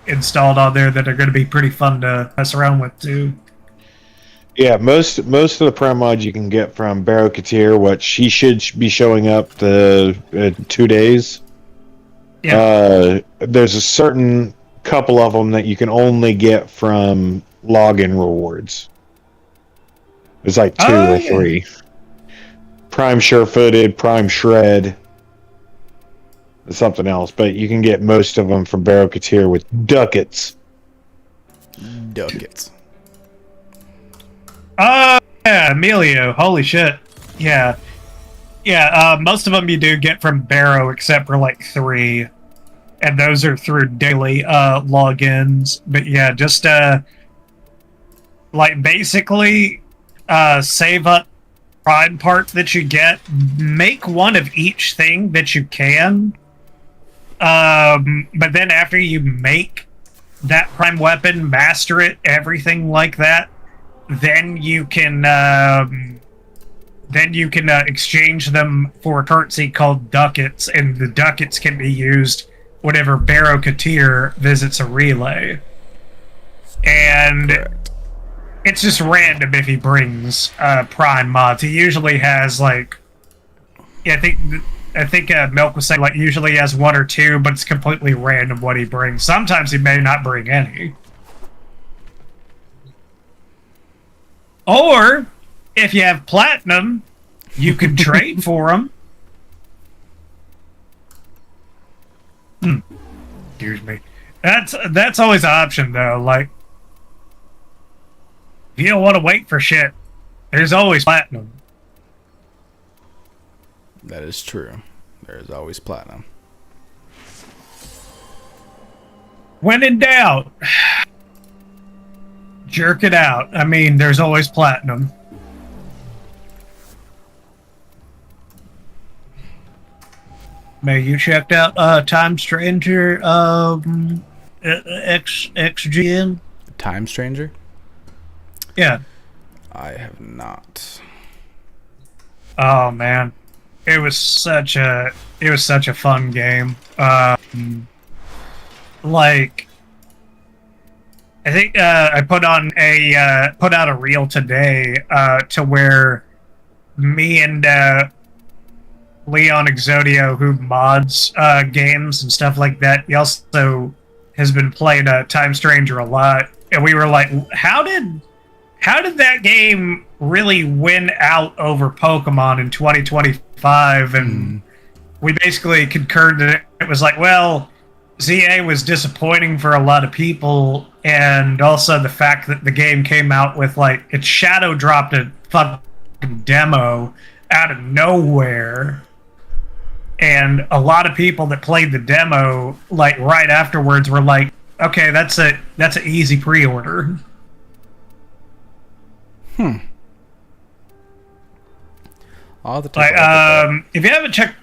installed on there that are gonna be pretty fun to mess around with too. Yeah, most of the prime mods you can get from Barrow Katir, what she should be showing up the 2 days. Yeah. There's a certain couple of them that you can only get from login rewards. There's like two Oh, or yeah. three. Prime Sure-Footed, Prime Shred, and something else. But you can get most of them from Barrow Katir with ducats. Ducats. Yeah, Emilio. Holy shit. Yeah. Yeah, most of them you do get from Barrow, except for like 3. And those are through daily logins. But yeah, just like basically save up prime part that you get, make one of each thing that you can. But then after you make that prime weapon, master it, everything like that, then you can exchange them for a currency called ducats, and the ducats can be used whenever Barrow Katir visits a relay. And Correct. it's just random if he brings prime mods. He usually has like, yeah, I think Milk was saying like usually he has 1 or 2, but it's completely random what he brings. Sometimes he may not bring any. Or if you have platinum, you can trade for them. Excuse me. That's always an option though. Like, if you don't want to wait for shit, there's always platinum. That is true. There is always platinum. When in doubt, jerk it out. I mean, there's always platinum. May you checked out Time Stranger XGN? Time Stranger? Yeah. I have not. Oh man, it was such a fun game. Like, I think I put out a reel today to where me and Leon Exodio, who mods games and stuff like that, he also has been playing Time Stranger a lot, and we were like, how did that game really win out over Pokemon in 2025? And we basically concurred that it was like, well, ZA was disappointing for a lot of people, and also the fact that the game came out with, like, it shadow dropped a fucking demo out of nowhere, and a lot of people that played the demo, like, right afterwards were like, okay, that's an easy pre-order. I'll have to Like, take a look at that. if you haven't checked,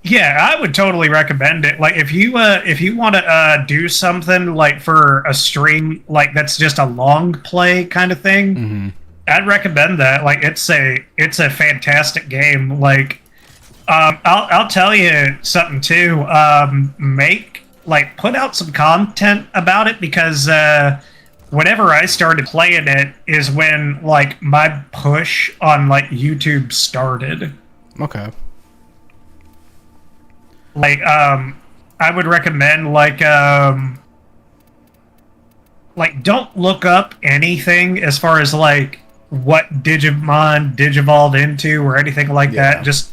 yeah, I would totally recommend it. Like, if you want to do something like for a stream, like that's just a long play kind of thing, I'd recommend that. Like, it's a fantastic game. Like, I'll tell you something too. Put out some content about it, because whenever I started playing it is when like my push on like YouTube started. Okay. Like, I would recommend like don't look up anything as far as like what Digimon digivolved into or anything like that. Just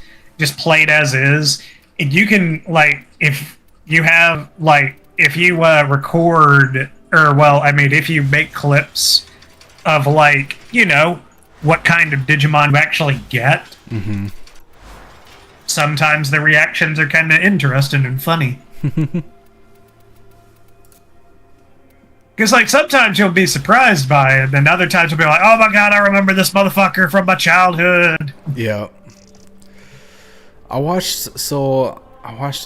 play it as is. And you can, like, if you have like, if you record, or well, I mean, if you make clips of like, you know, what kind of Digimon you actually get, sometimes the reactions are kind of interesting and funny. Because, like, sometimes you'll be surprised by it, and other times you'll be like, oh my god, I remember this motherfucker from my childhood. Yeah. I watched a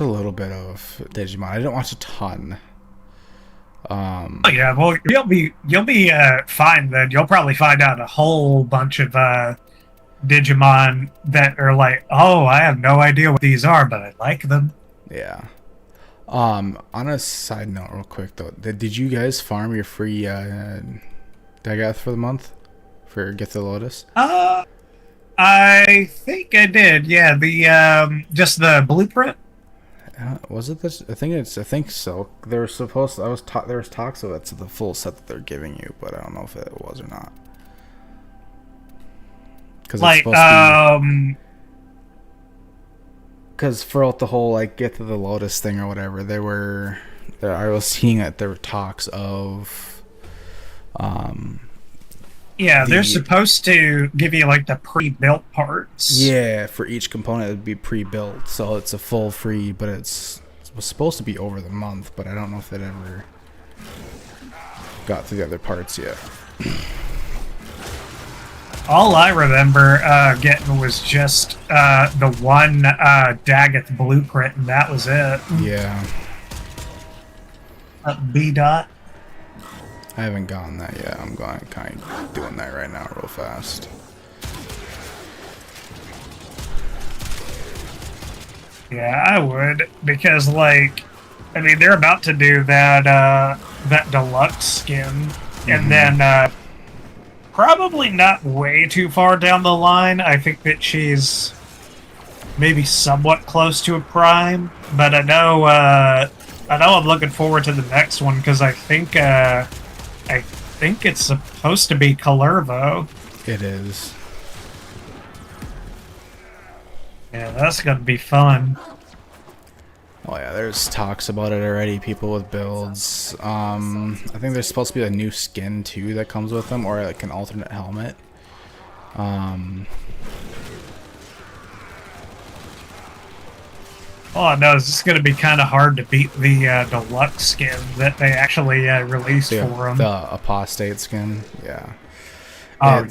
little bit of Digimon. I didn't watch a ton. Oh, yeah, well, you'll be fine then. You'll probably find out a whole bunch of Digimon that are like, oh, I have no idea what these are, but I like them. Yeah. On a side note, real quick though, did you guys farm your free Dagoth for the month for Get the Lotus? I think I did. Yeah, the just the blueprint. Was it this? I think so. They were supposed to, there was talks of it to the full set that they're giving you, but I don't know if it was or not. Because it's supposed to be. Because throughout the whole like Get to the Lotus thing or whatever, I was seeing that there were talks of. Yeah, they're supposed to give you like the pre-built parts. Yeah, for each component it would be pre-built, so it's a full free, but it was supposed to be over the month, but I don't know if it ever got to the other parts yet. All I remember getting was just the one Daggett blueprint, and that was it. Yeah. B dot. I haven't gotten that yet. I'm going kind of doing that right now real fast. Yeah, I would, because like, I mean, they're about to do that that deluxe skin, and then probably not way too far down the line. I think that she's maybe somewhat close to a prime, but I know I'm looking forward to the next one because I think it's supposed to be Calervo. It is. Yeah, that's gonna be fun. Oh yeah, there's talks about it already. People with builds. I think there's supposed to be a new skin too that comes with them, or like an alternate helmet. All I know is it's going to be kind of hard to beat the deluxe skin that they actually released for them. The apostate skin, yeah. Oh, yeah.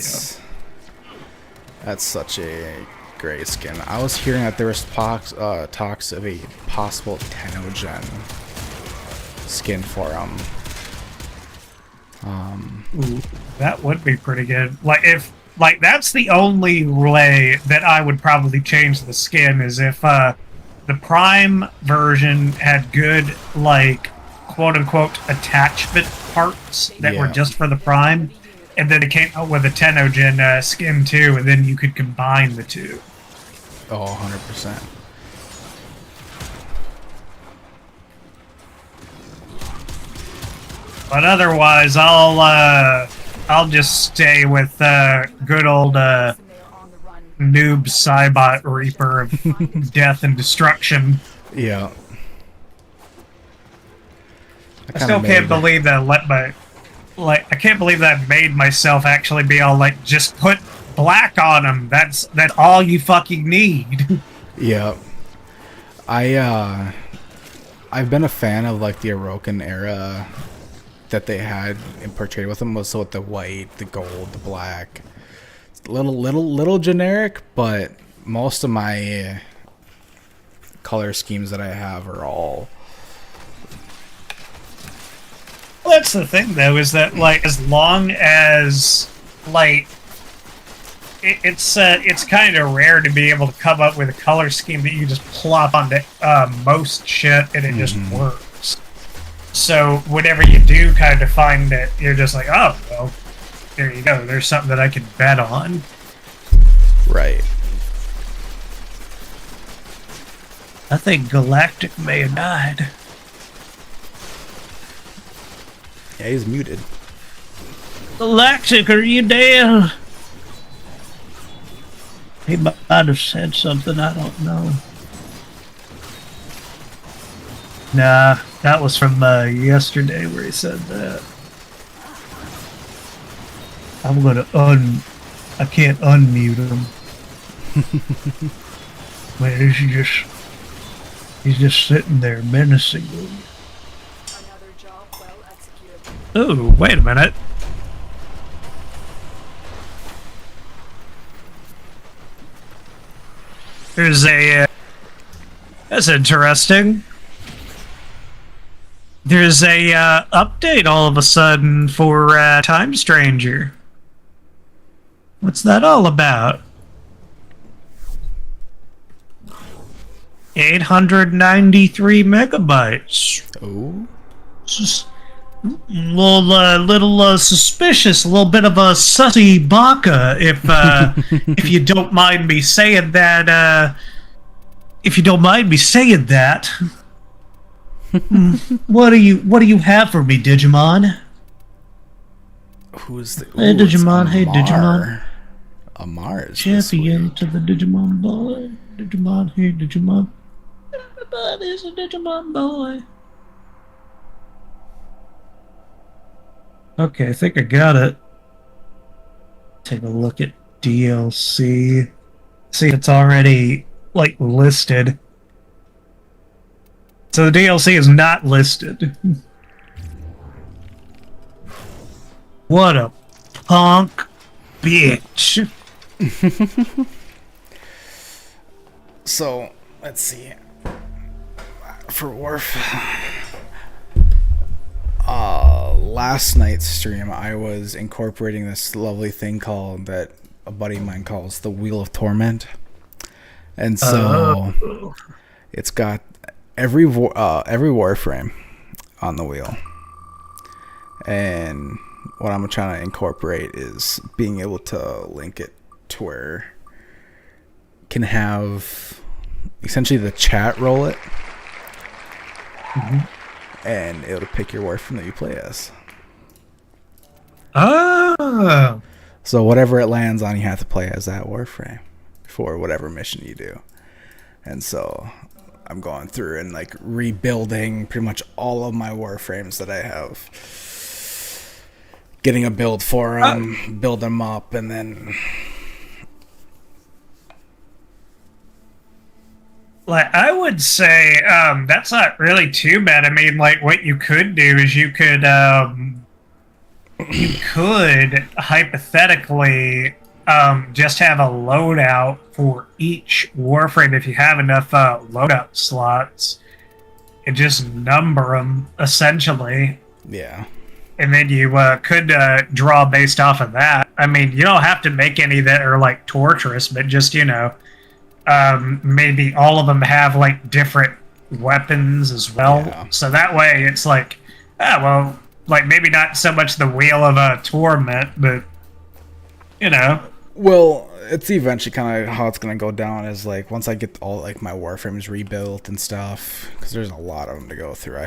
That's such a great skin. I was hearing that there was talks of a possible Tenogen skin for them. Ooh, that would be pretty good. Like that's the only way that I would probably change the skin is if the Prime version had good, like, quote-unquote attachment parts that were just for the Prime, and then it came out with a Tenogen skin too, and then you could combine the two. Oh, 100%. But otherwise, I'll just stay with good old noob Cybot Reaper of death and destruction. Yeah. I still can't believe that I can't believe that I made myself actually be all like, just put black on them. That's all you fucking need. Yeah. I've been a fan of like the Orokin era that they had portrayed with them, was so with the white, the gold, the black. Little generic, but most of my color schemes that I have are all. Well, that's the thing, though, is that like as long as like it's kind of rare to be able to come up with a color scheme that you just plop onto most shit and it just works. So whenever you do kind of find it, you're just like, oh well. There you go. There's something that I can bet on. Right. I think Galactic may have died. Yeah, he's muted. Galactic, are you there? He might have said something, I don't know. Nah, that was from yesterday where he said that. I'm gonna I can't unmute him. Man, he's just sitting there menacingly. Another job well executed. Oh, wait a minute. There's a that's interesting. There's a update all of a sudden for Time Stranger. What's that all about? 893 megabytes. Oh. little suspicious, a little bit of a sussy baka, if you don't mind me saying that. If you don't mind me saying that, what do you have for me, Digimon? Who's the? Hey, Ooh, it's Digimon. Hey, Amar. Digimon. Amar is Champion to the Digimon boy. Digimon, hey, Digimon. Everybody's a Digimon boy. Okay, I think I got it. Take a look at DLC. See if it's already, like, listed. So the DLC is not listed. What a punk bitch. So, let's see. For Warf. Last night's stream, I was incorporating this lovely thing called that a buddy of mine calls the Wheel of Torment, and so it's got every Warframe on the wheel, and what I'm trying to incorporate is being able to link it to where you can have essentially the chat roll it, and it'll pick your Warframe that you play as. Oh. So whatever it lands on, you have to play as that Warframe for whatever mission you do. And so I'm going through and like rebuilding pretty much all of my Warframes that I have. Getting a build for them, build them up, and then... Like, I would say that's not really too bad. I mean, like, what you could do is you could hypothetically just have a loadout for each Warframe if you have enough loadout slots, and just number them essentially. Yeah. And then you could draw based off of that. I mean, you don't have to make any that are like torturous, but just maybe all of them have like different weapons as well. Yeah. So that way it's like, like maybe not so much the Wheel of Torment, but Well, it's eventually kind of how it's going to go down is like once I get all like my Warframes rebuilt and stuff, because there's a lot of them to go through. I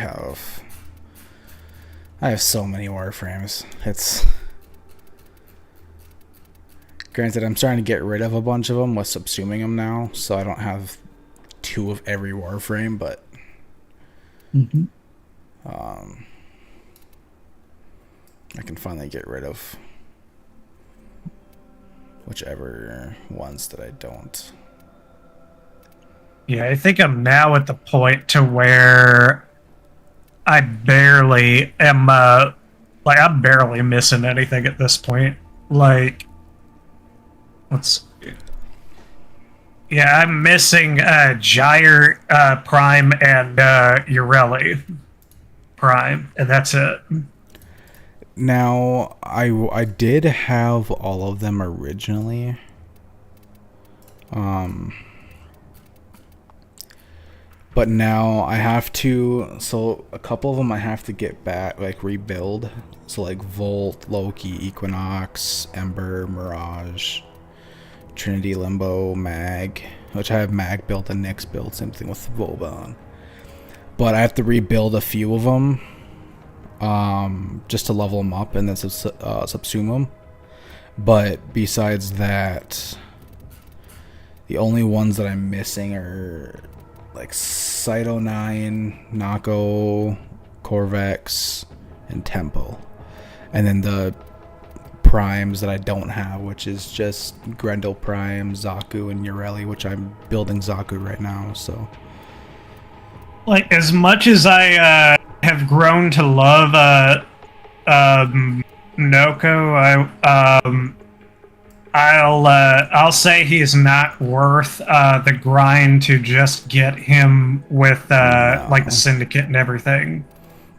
have so many Warframes. It's granted I'm starting to get rid of a bunch of them with subsuming them now, so I don't have 2 of every Warframe, but I can finally get rid of whichever ones that I don't. Yeah, I think I'm now at the point to where I barely am, I'm barely missing anything at this point. Like, let's see. Yeah, I'm missing Gyre Prime and Ureli Prime, and that's it. Now, I did have all of them originally. But now I have to, so a couple of them I have to get back, like rebuild. So like Volt, Loki, Equinox, Ember, Mirage, Trinity, Limbo, Mag, which I have Mag built and Nyx built, same thing with Vobon. But I have to rebuild a few of them. Just to level them up and then subsume them. But besides that, the only ones that I'm missing are like Cyto 9, Nako, Corvex, and Tempo. And then the primes that I don't have, which is just Grendel Prime, Zaku, and Ureli, which I'm building Zaku right now, so... Like, as much as I have grown to love Noko, I'll say he is not worth the grind to just get him with like the Syndicate and everything.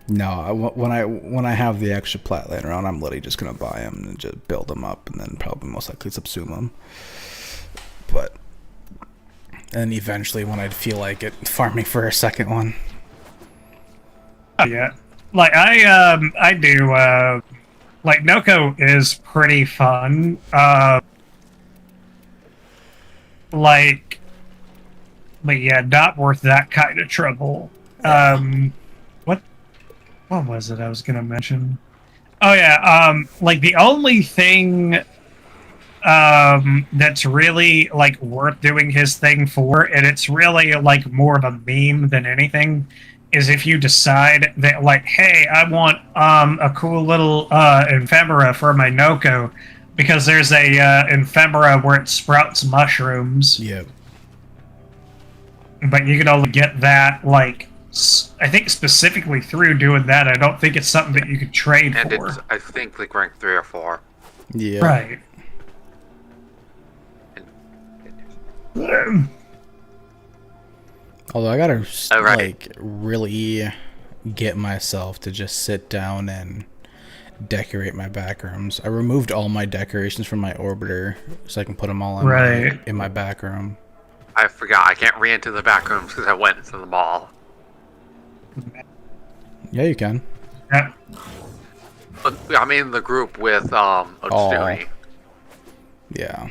No, when I have the extra plat laying around, I'm literally just gonna buy him and just build him up, and then probably most likely subsume him. But and eventually, when I'd feel like it, farming for a second one. Yeah, like I do like Noko is pretty fun. Like, but yeah, not worth that kind of trouble. What was it I was gonna mention? Oh yeah, like the only thing that's really like worth doing his thing for, and it's really like more of a meme than anything, is if you decide that like, hey, I want a cool little ephemera for my Noko, because there's a ephemera where it sprouts mushrooms. Yep. But you can only get that like I think specifically through doing that. I don't think it's something that you could trade And for. it's, I think, like rank 3 or 4. Yeah. Right. Although I gotta Alright. like really get myself to just sit down and decorate my back rooms. I removed all my decorations from my orbiter so I can put them all in my back room. I forgot, I can't re-enter the back rooms because I went into the mall. Yeah, you can. Yeah. But I'm in the group with Otsuni. Yeah.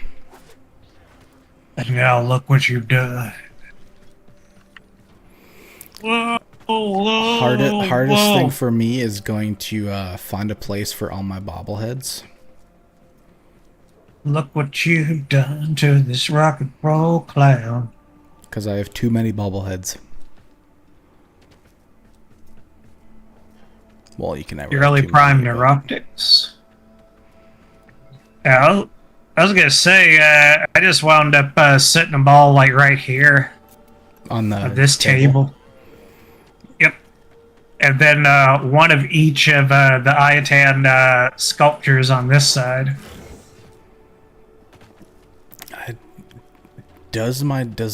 And now look what you've done. Hardest thing for me is going to find a place for all my bobbleheads. Look what you've done to this rock and roll clown. Because I have too many bobbleheads. Well, you can never. You're have really too prime many, but- neuroptics. Yeah, I was gonna say, I just wound up setting them all like right here on this table. Yep. And then one of each of the Ayatan sculptures on this side. Does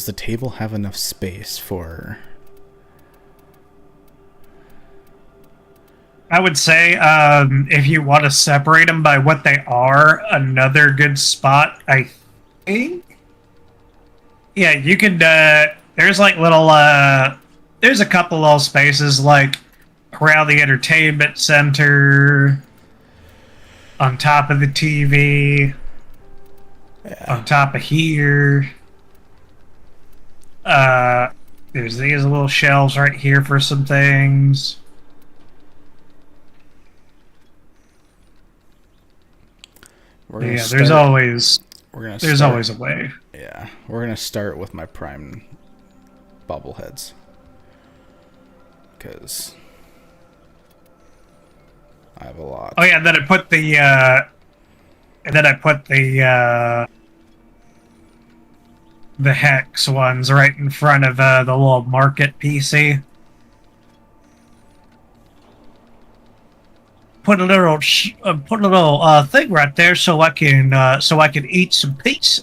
the table have enough space for? I would say if you want to separate them by what they are, another good spot, I think. Yeah, you could. There's like little. There's a couple little spaces like around the entertainment center, on top of the TV, on top of here. There's these little shelves right here for some things. Yeah, there's always a way. Yeah, we're gonna start with my prime bobbleheads because I have a lot. Oh yeah, and then I put the hex ones right in front of the little market PC. Put a little thing right there so I can eat some pizza.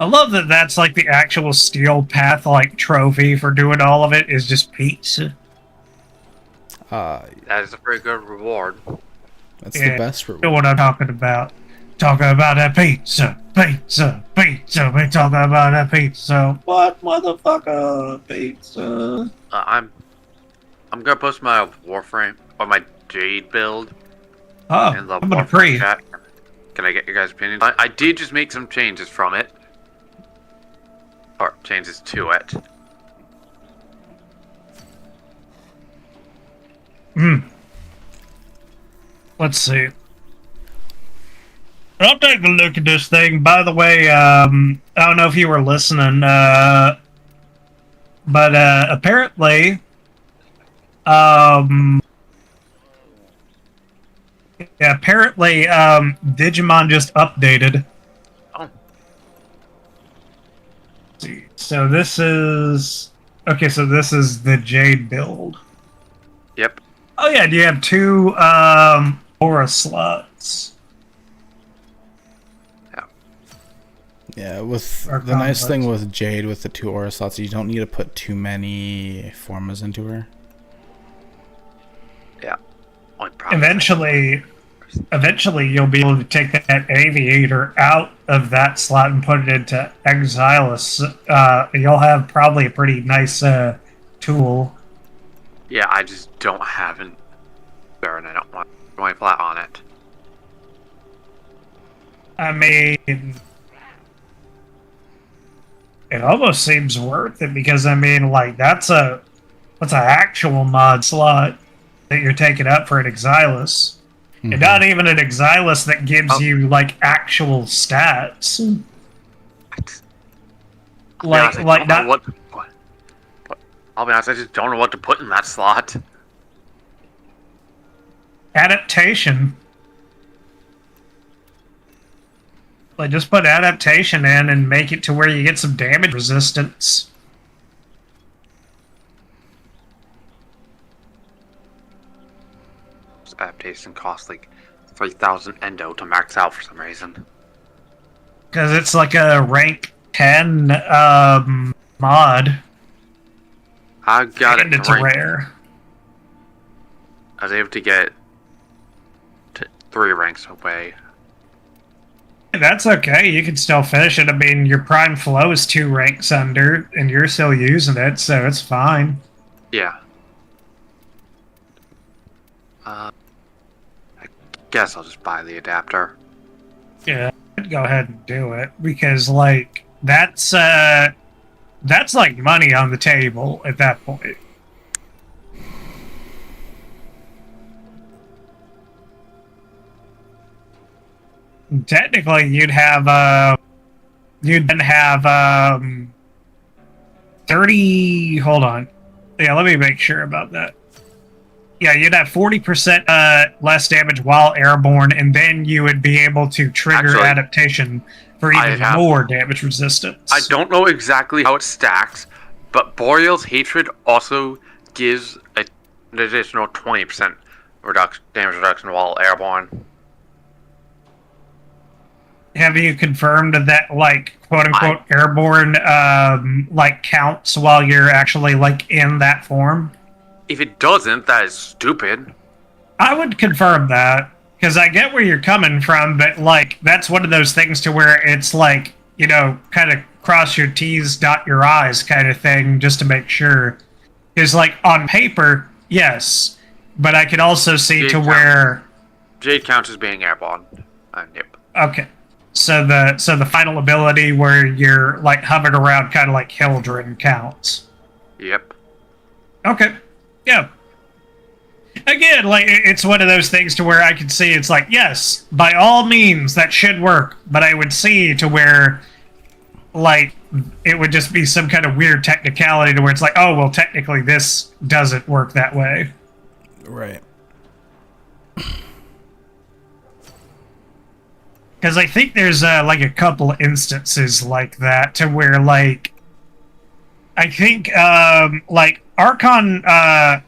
I love that that's like the actual steel path like trophy for doing all of it is just pizza. That is a pretty good reward. That's the best reward. You know what I'm talking about. Talking about that pizza. We talking about that pizza. What motherfucker pizza? I'm gonna post my Warframe or my Jade build. Oh, in the I'm gonna Warframe pre. chat. Can I get your guys' opinions? I did just make some changes from it, or changes to it. Let's see. I'll take a look at this thing. By the way, I don't know if you were listening, but apparently, Digimon just updated. Oh. Let's see. So this is this is the Jade build. Yep. Oh yeah, do you have 2 aura slots? Yeah, with the nice thing with Jade with the 2 aura slots, you don't need to put too many formas into her. Yeah. Eventually, eventually you'll be able to take that aviator out of that slot and put it into Exilus. You'll have probably a pretty nice tool. Yeah, I just don't have an and I don't want my flat on it. I mean, it almost seems worth it because I mean, like that's an actual mod slot that you're taking up for an Exilus. And not even an Exilus that gives you like actual stats. I'll be honest, I just don't know what to put in that slot. Adaptation. Like just put adaptation in and make it to where you get some damage resistance. Adaptation costs like 3,000 endo to max out for some reason. Because it's like a rank 10 mod. I got and it. It's rare. I was able to get 3 ranks away. That's okay. You can still finish it. I mean, your prime flow is 2 ranks under, and you're still using it, so it's fine. Yeah. I guess I'll just buy the adapter. Yeah, I'd go ahead and do it because, like, that's like money on the table at that point. Technically, you'd then have 30. Hold on. Yeah, let me make sure about that. Yeah, you'd have 40% less damage while airborne, and then you would be able to trigger adaptation for even more damage resistance. I don't know exactly how it stacks, but Boreal's Hatred also gives an additional 20% damage reduction while airborne. Have you confirmed that, like, quote-unquote airborne, like, counts while you're actually, like, in that form? If it doesn't, that is stupid. I would confirm that, because I get where you're coming from, but, like, that's one of those things to where it's, like, you know, kind of cross your T's, dot your I's kind of thing, just to make sure. Because, like, on paper, yes, but I could also see Jade to where... Jade counts as being airborne. Yep. Okay. So the final ability where you're, like, hovering around kind of like Hildren counts. Yep. Okay. Yeah. Again, like, it's one of those things to where I can see it's like, yes, by all means, that should work, but I would see to where, like, it would just be some kind of weird technicality to where it's like, oh, well, technically this doesn't work that way. Right. Because I think there's, like, a couple instances like that to where, like, I think, like, Archon,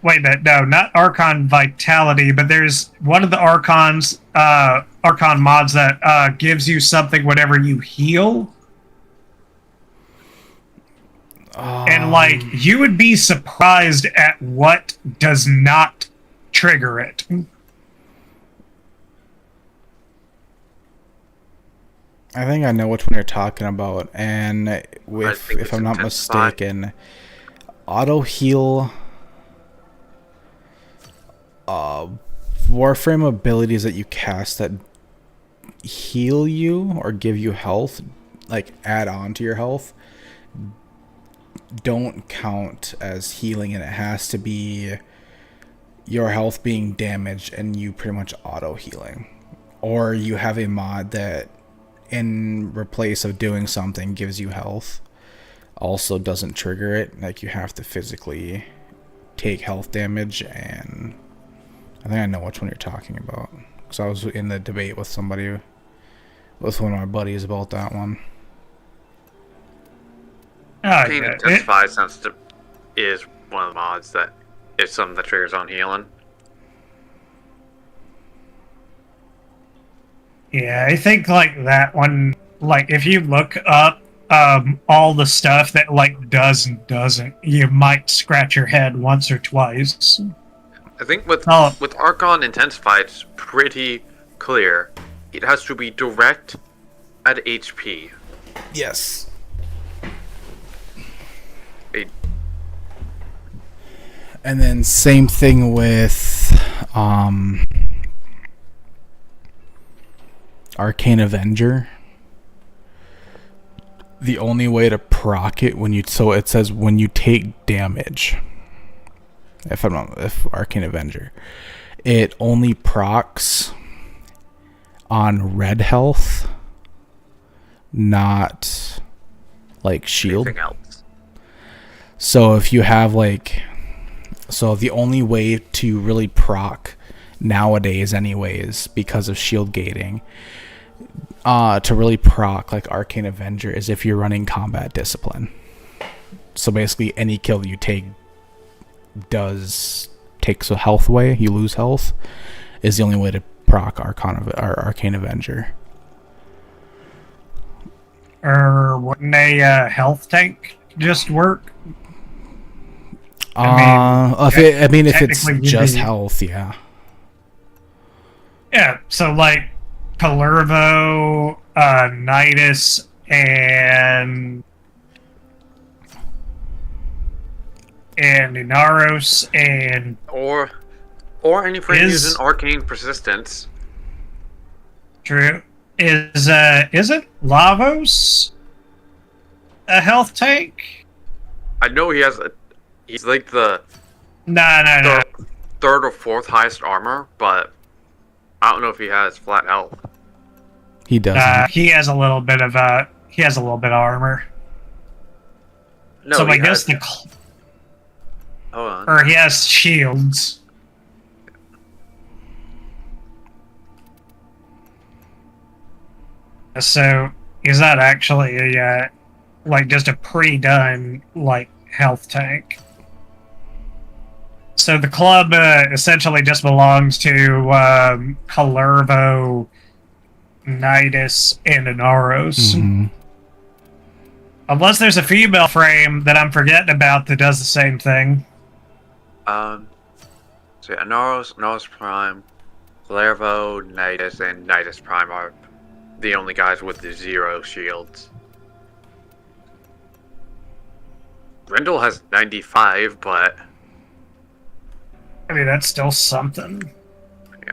wait a minute, no, not Archon Vitality, but there's one of the Archons, Archon mods that, gives you something whenever you heal. And, like, you would be surprised at what does not trigger it. I think I know which one you're talking about, and if I'm not mistaken, auto heal Warframe abilities that you cast that heal you or give you health, like add on to your health, don't count as healing, and it has to be your health being damaged and you pretty much auto healing, or you have a mod that in replace of doing something gives you health, also doesn't trigger it. Like, you have to physically take health damage, and I think I know which one you're talking about, because I was in the debate with somebody, with one of my buddies, about that one. Being intensified sensitive is one of the mods that is something that triggers on healing. Yeah, I think, like, that one, like, if you look up all the stuff that, like, does and doesn't, you might scratch your head once or twice. I think with Archon Intensify, it's pretty clear, it has to be direct at HP. Yes. It, And then same thing with Arcane Avenger. The only way to proc it so it says when you take damage. If Arcane Avenger, it only procs on red health, not like shield. anything else. So if you have the only way to really proc nowadays anyways, because of shield gating, to really proc like Arcane Avenger is if you're running combat discipline. So basically any kill that you take takes a health away, you lose health, is the only way to proc Arcane Avenger. Or wouldn't a health tank just work? If it's just health, yeah. Yeah, so like Palervo, Nidus, and Inaros, and Or any frame using arcane persistence. True. Isn't Lavos a health tank? I know he's like the No. third or fourth highest armor, but I don't know if he has flat health. He doesn't. He has a little bit of armor. No, So he I guess has, hold on. or he has shields. So he's not actually just a pre-done health tank. So the club essentially just belongs to Palervo, Nidus, and Inaros. Mm-hmm. Unless there's a female frame that I'm forgetting about that does the same thing. So yeah, Naros Prime, Palervo, Nidus, and Nidus Prime are the only guys with the 0 shields. Grendel has 95, but I mean, that's still something. yeah.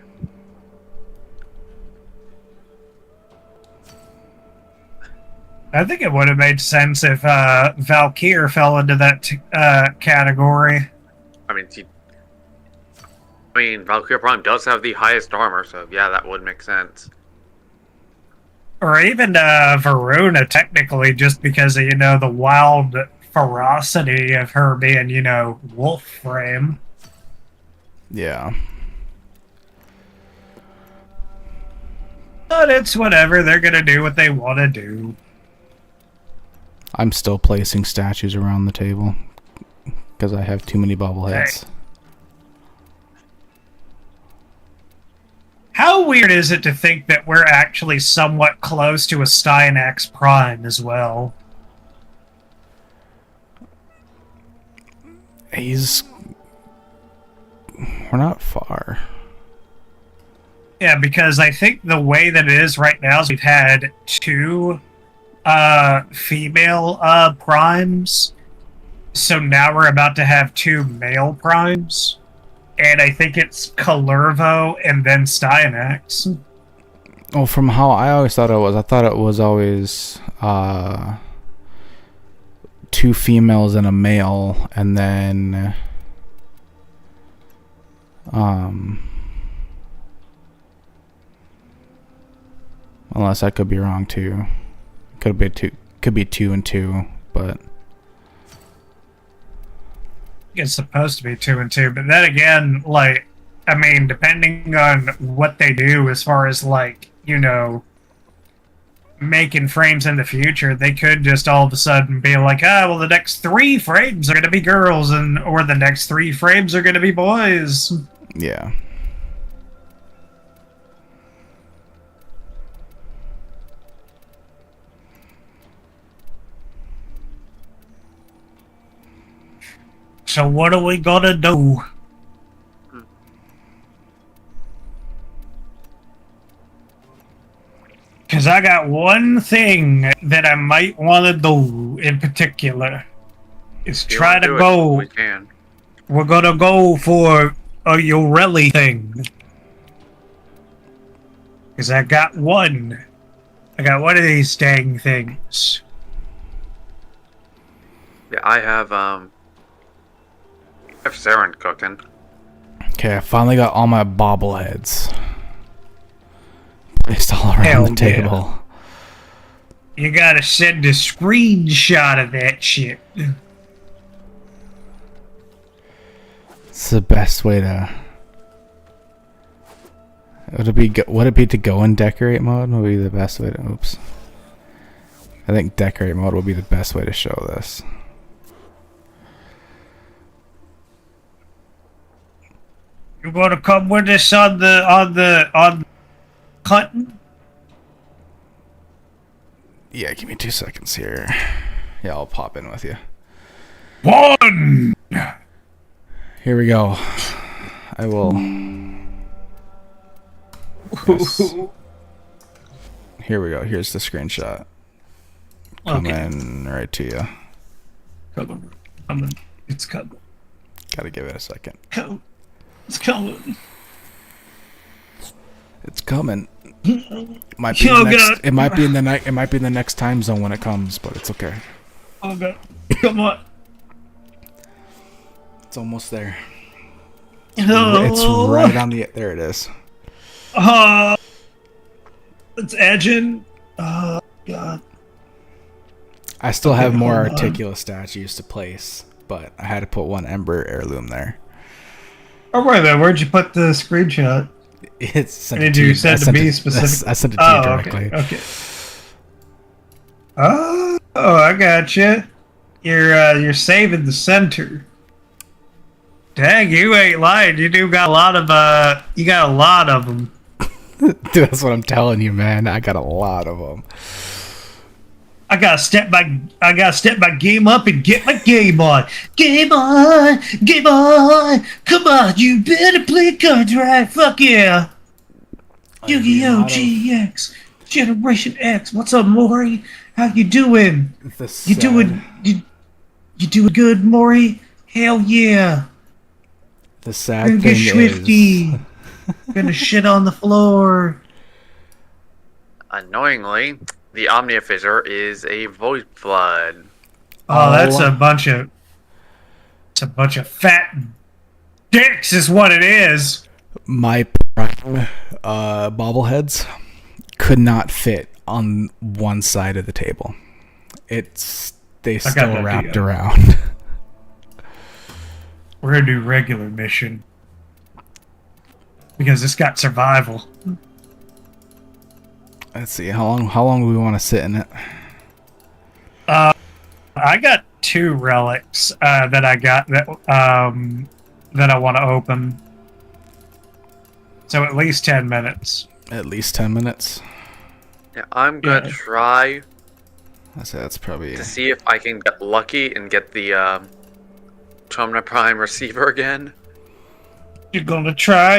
I think it would have made sense if Valkyr fell into that category. I mean, Valkyrie Prime does have the highest armor, so yeah, that would make sense. Or even Varuna, technically, just because of, the wild ferocity of her being, Warframe. Yeah. But it's whatever. They're going to do what they want to do. I'm still placing statues around the table because I have too many bobbleheads. Hey. How weird is it to think that we're actually somewhat close to a Stynax Prime as well? We're not far. Yeah, because I think the way that it is right now is we've had 2 female primes, so now we're about to have 2 male primes. And I think it's Kalervo and then Stynax. Well, from how I always thought it was always 2 females and a male, and then unless I could be wrong too. Could be 2 and 2, but It's supposed to be 2 and 2, but then again, depending on what they do as far as making frames in the future, they could just all of a sudden be like, the next 3 frames are going to be girls, or the next 3 frames are going to be boys. yeah. So what are we gonna do? I got one thing that I might want to do in particular. Is If you try wanna to do it, go. we can. We're gonna go for a Yorelli thing. Because I got one. I got one of these dang things. Yeah, I have Saren cooking. Okay, I finally got all my bobbleheads placed all around Hell the table. You gotta send a screenshot of that shit. It's the best way to. Would it be to go in decorate mode? Would be the best way to. Oops. I think decorate mode will be the best way to show this. You wanna come with us on hunting? Yeah, give me 2 seconds here. Yeah, I'll pop in with you. One. Here we go. I will. Yes. Here we go. Here's the screenshot. Coming right to you. Coming. It's coming. Gotta give it a second. It's coming. It's coming. Might be the next, it might be in the night. It might be in the next time zone when it comes, but it's okay. Oh god! Come on. It's almost there. No. It's right on the. There it is. It's edging. Oh god. I still have more hold on. articulate statues to place, but I had to put one Ember heirloom there. Oh wait a minute. Where'd you put the screenshot? It's sent Did to you send to me specifically? specifically? I sent it to you directly. Okay. Oh, I got you. You're saving the center. Dang, you ain't lying. You do got a lot of you got a lot of them. Dude, that's what I'm telling you, man. I got a lot of them. I gotta step my game up and get my game on. Game on, game on. Come on, you better play cards right. Fuck yeah. Yu-Gi-Oh! GX Generation X. What's up, Maury? How you doing? You doing good, Maury? Hell yeah. The sad Gonna thing get swifty. is, Gonna shit on the floor. Annoyingly, the Omnia Fissure is a Void Flood. Oh, that's a bunch of. It's a bunch of fat dicks, is what it is. my prime bobbleheads could not fit on one side of the table. They still wrapped around. We're gonna do regular mission because it's got survival. Let's see how long do we want to sit in it? I got 2 relics that I got that I want to open. So at least 10 minutes. At least 10 minutes. Yeah, I'm gonna try I say that's probably to see if I can get lucky and get the Trumna Prime receiver again. You're gonna try,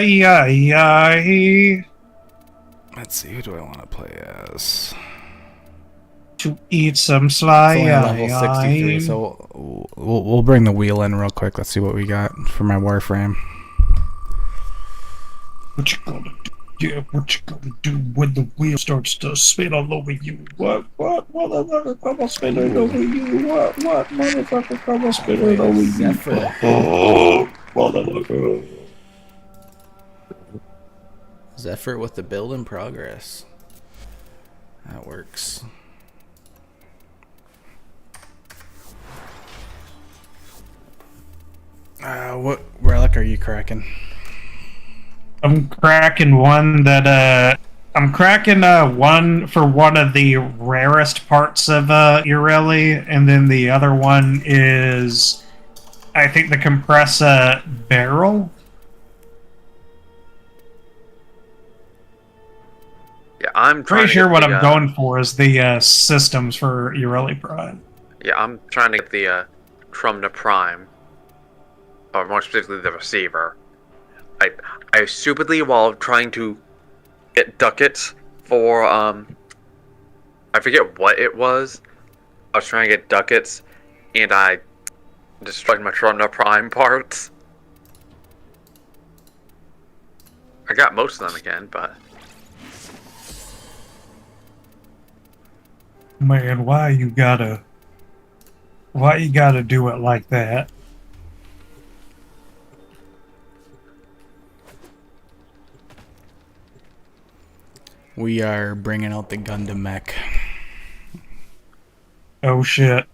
Let's see, who do I want to play as? to eat some sly. It's only level 63, so we'll bring the wheel in real quick. Let's see what we got for my Warframe. What you gonna do? Yeah, what you gonna do when the wheel starts to spin all over you? What, motherfucker, come on, spin it over you? What, motherfucker, come on, spin it over you? Oh, motherfucker. Zephyr with the build in progress. That works. What relic are you cracking? I'm cracking one that I'm cracking one for one of the rarest parts of Ureli, and then the other one is I think the compressor barrel. Yeah, I'm trying Pretty to sure get what the, I'm going for is the systems for Ureli Prime. Yeah, I'm trying to get the Trumna Prime, or more specifically the receiver. I stupidly, while trying to get ducats for I forget what it was. I was trying to get ducats, and I destroyed my Toronto Prime parts. I got most of them again, but... Man, why you gotta do it like that? We are bringing out the Gundam mech. Oh shit.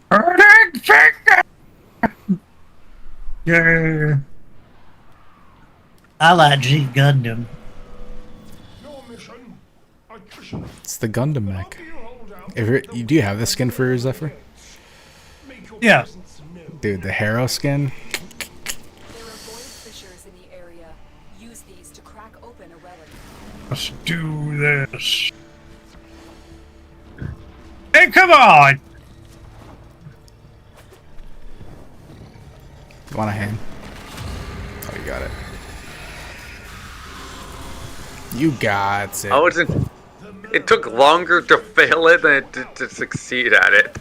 Burning finger! Yeah. I like G Gundam. Your mission, attrition. It's the Gundam mech. Do you have the skin for Zephyr? Make your Yeah. presence known. Dude, the Harrow skin? There are void fissures in the area. Use these to crack open a relic. Let's do this. Hey, come on! You want a hand? Oh, you got it. You got it. I wasn't... It took longer to fail it than it did to succeed at it.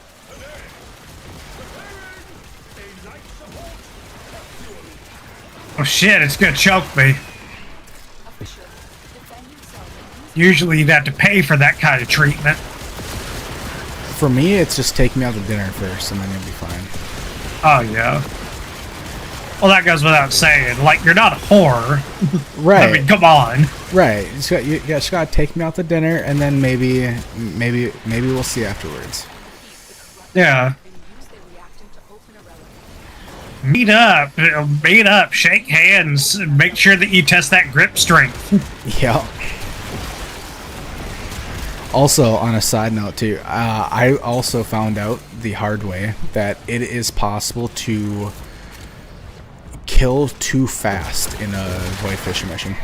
Oh shit, it's gonna choke me. Official, defend yourself and use Usually you'd have to pay for that kind of treatment. For me, it's just take me out to dinner first, and then you'll be fine. Oh yeah. Well, that goes without saying. Like, you're not a whore. Right. I mean, come on. Right. You just gotta take me out to dinner, and then maybe we'll see afterwards. Yeah. and use the reactant to open a relic. Meet up, shake hands, and make sure that you test that grip strength. Yeah. Also, on a side note too, I also found out the hard way that it is possible to kill too fast in a void fissure mission.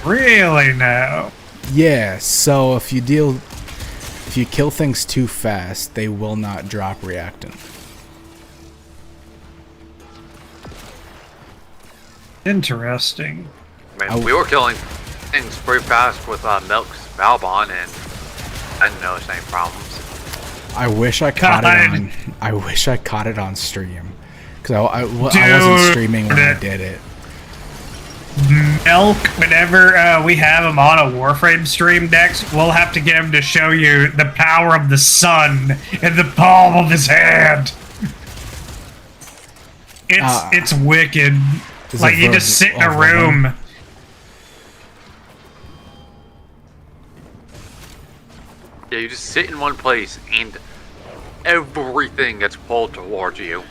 Really now? Yeah, so if you kill things too fast, they will not drop reactant. Interesting. Man, we were killing things pretty fast with Milk's Valbon, and I didn't notice any problems. I wish I caught God. it on. I wish I caught it on stream, because I wasn't streaming when I did it. Milk, whenever we have him on a Warframe stream next, we'll have to get him to show you the power of the sun in the palm of his hand. It's wicked. Is Like, it you for just sit in a Warframe? room. Yeah, you just sit in one place, and everything gets pulled towards you.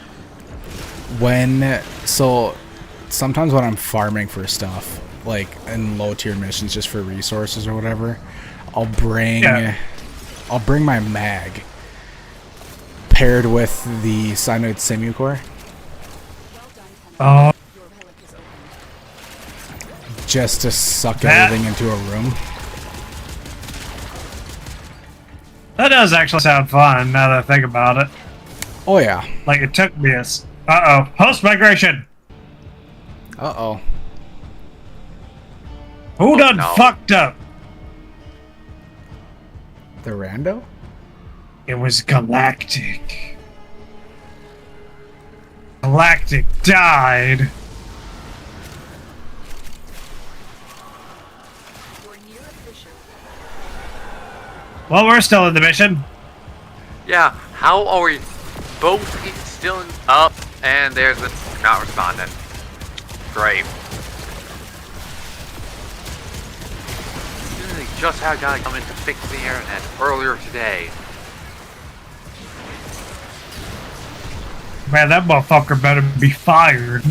Sometimes when I'm farming for stuff, like in low tier missions just for resources or whatever, I'll bring my mag paired with the Cyanoid Simucore Oh, Your relic is open. just to suck That- everything into a room. that does actually sound fun now that I think about it. Oh yeah. Like, it took me a... Uh-oh. Post-migration! Uh-oh. Who done no. fucked up? The rando? It was Galactic. Galactic died. You're near a fissure. Well, we're still in the mission. Yeah, how are we both still up, and there's the not responding. Great. They just had a guy come in to fix the internet earlier today. Man, that motherfucker better be fired.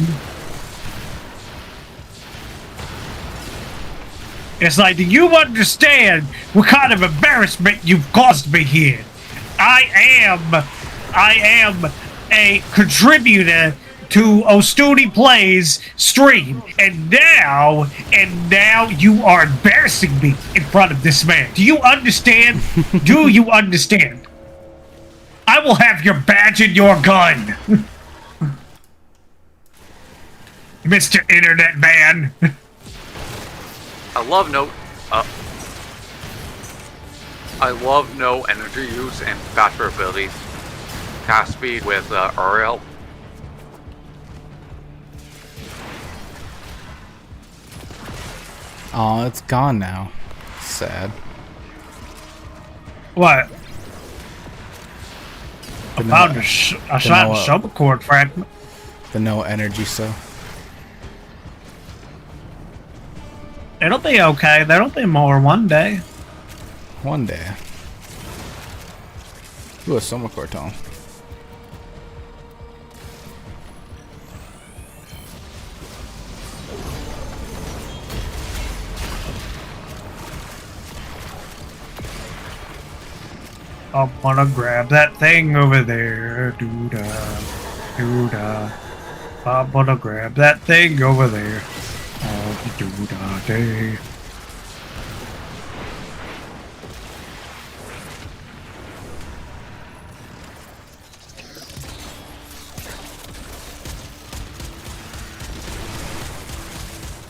It's like, do you understand what kind of embarrassment you've caused me here? I am a contributor to Ostuni Plays stream, and now you are embarrassing me in front of this man. Do you understand? Do you understand? I will have your badge and your gun, Mr. Internet Man. I love no energy use and faster abilities. Cast speed with Uriel. Oh, it's gone now. Sad. What? I The found no- a the shot no- super cord fragment. The no energy stuff. It'll be okay. There'll be more one day. One day. Ooh, a summer corton. I'm gonna grab that thing over there. Doo-da. Doo-da. I'm gonna grab that thing over there. Oh, doo-da day.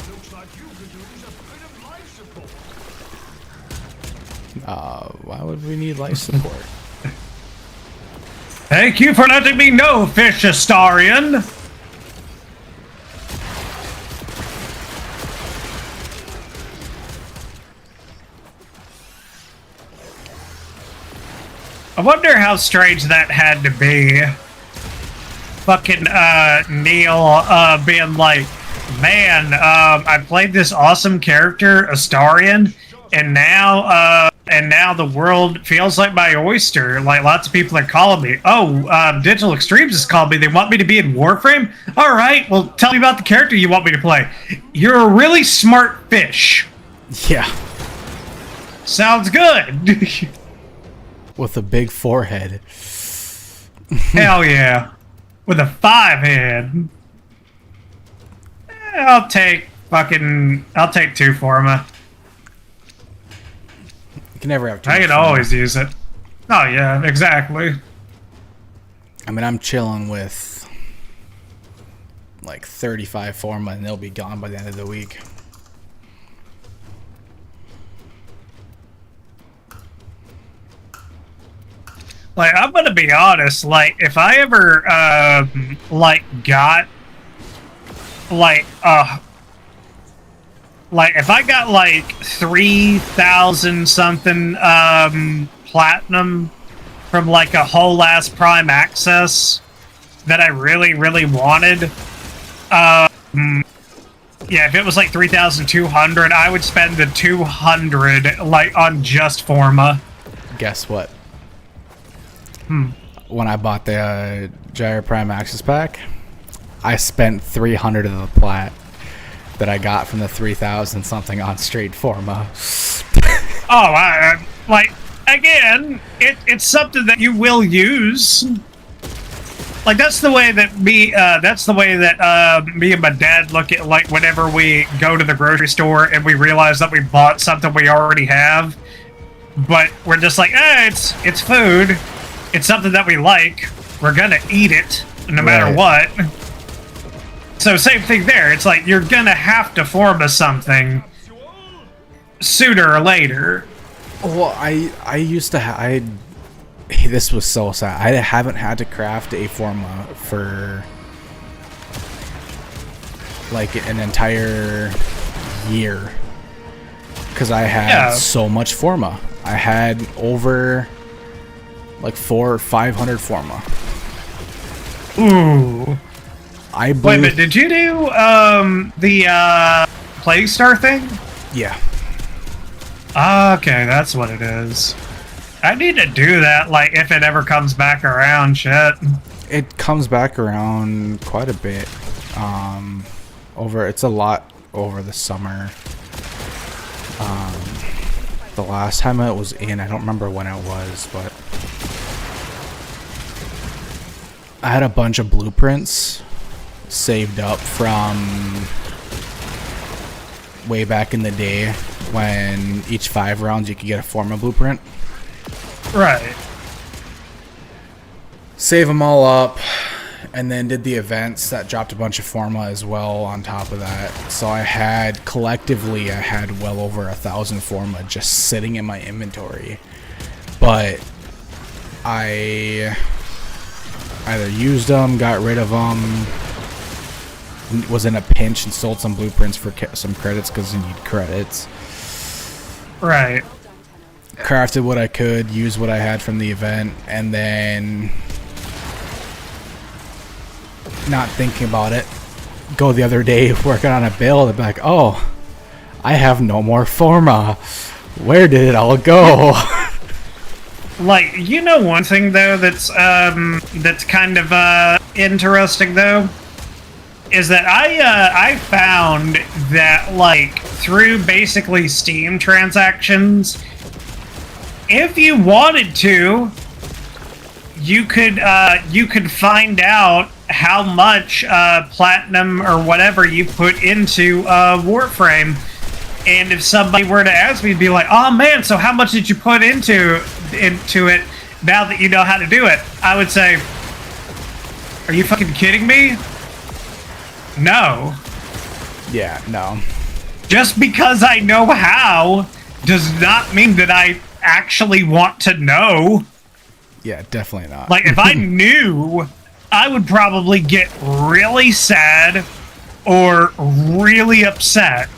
Looks like you could use a bit of life support. Why would we need life support? Thank you for letting me know, Fish Astarian. I wonder how strange that had to be. Fucking Neil being like, man, I played this awesome character, Astarian, and now the world feels like my oyster. Like, lots of people are calling me. Oh, Digital Extremes has called me. They want me to be in Warframe? Alright, well, tell me about the character you want me to play. You're a really smart fish. Yeah. Sounds good. With a big forehead. Hell yeah. With a 5 head. I'll take 2 Forma. You can never have too I much can fun. always use it. Oh yeah, exactly. I mean, I'm chilling with like 35 Forma and they'll be gone by the end of the week. Like, I'm gonna be honest, like, if I ever, got, if I got, 3,000 something, platinum from, a whole ass Prime Access that I really, really wanted, yeah, if it was, 3,200, I would spend the 200, on just Forma. Guess what? When I bought the Gyro Prime Access Pack, I spent 300 of the plat that I got from the 3,000 something on straight Forma. Again, it's something that you will use. Like, that's the way that me and my dad look at, whenever we go to the grocery store and we realize that we bought something we already have, but we're just like, it's food. It's something that we like. We're gonna eat it no matter what. So same thing there. It's like you're gonna have to Forma something sooner or later. Well, I used to this was so sad. I haven't had to craft a Forma for an entire year because I had so much Forma. I had over 400 or 500 Forma. Ooh. Wait a minute, did you do the Plague Star thing? Yeah. Okay, that's what it is. I need to do that, if it ever comes back around, shit. It comes back around quite a bit. It's a lot over the summer. The last time it was in, I don't remember when it was, but I had a bunch of blueprints saved up from way back in the day when each 5 rounds you could get a Forma blueprint. Right. Save them all up, and then did the events that dropped a bunch of forma as well on top of that. So I had well over 1,000 forma just sitting in my inventory, but I either used them, got rid of them, was in a pinch and sold some blueprints for some credits because you need credits. Right. Crafted what I could, used what I had from the event, and then not thinking about it, go the other day working on a build and be like, oh, I have no more forma. Where did it all go? Like, you know, one thing though that's kind of interesting though is that I found that, like, through basically Steam transactions, if you wanted to, you could find out how much platinum or whatever you put into Warframe, and if somebody were to ask me, be like, "Oh man, so how much did you put into it? Now that you know how to do it," I would say, "Are you fucking kidding me? No." Yeah, no. Just because I know how does not mean that I actually want to know. Yeah, definitely not. Like, if I knew, I would probably get really sad or really upset.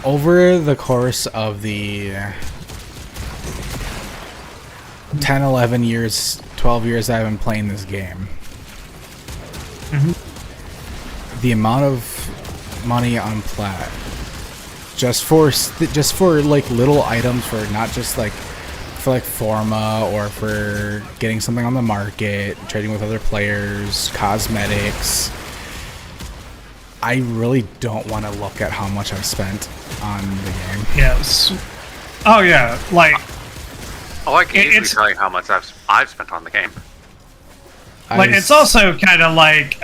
Over the course of the 10, 11 years, 12 years I've been playing this game, the amount of money on plat just for like little items, for not just like for like forma or for getting something on the market, trading with other players, cosmetics. I really don't want to look at how much I've spent on the game. Yes. Oh yeah, like. Oh, I can easily tell you how much I've spent on the game. Like, it's also kind of like,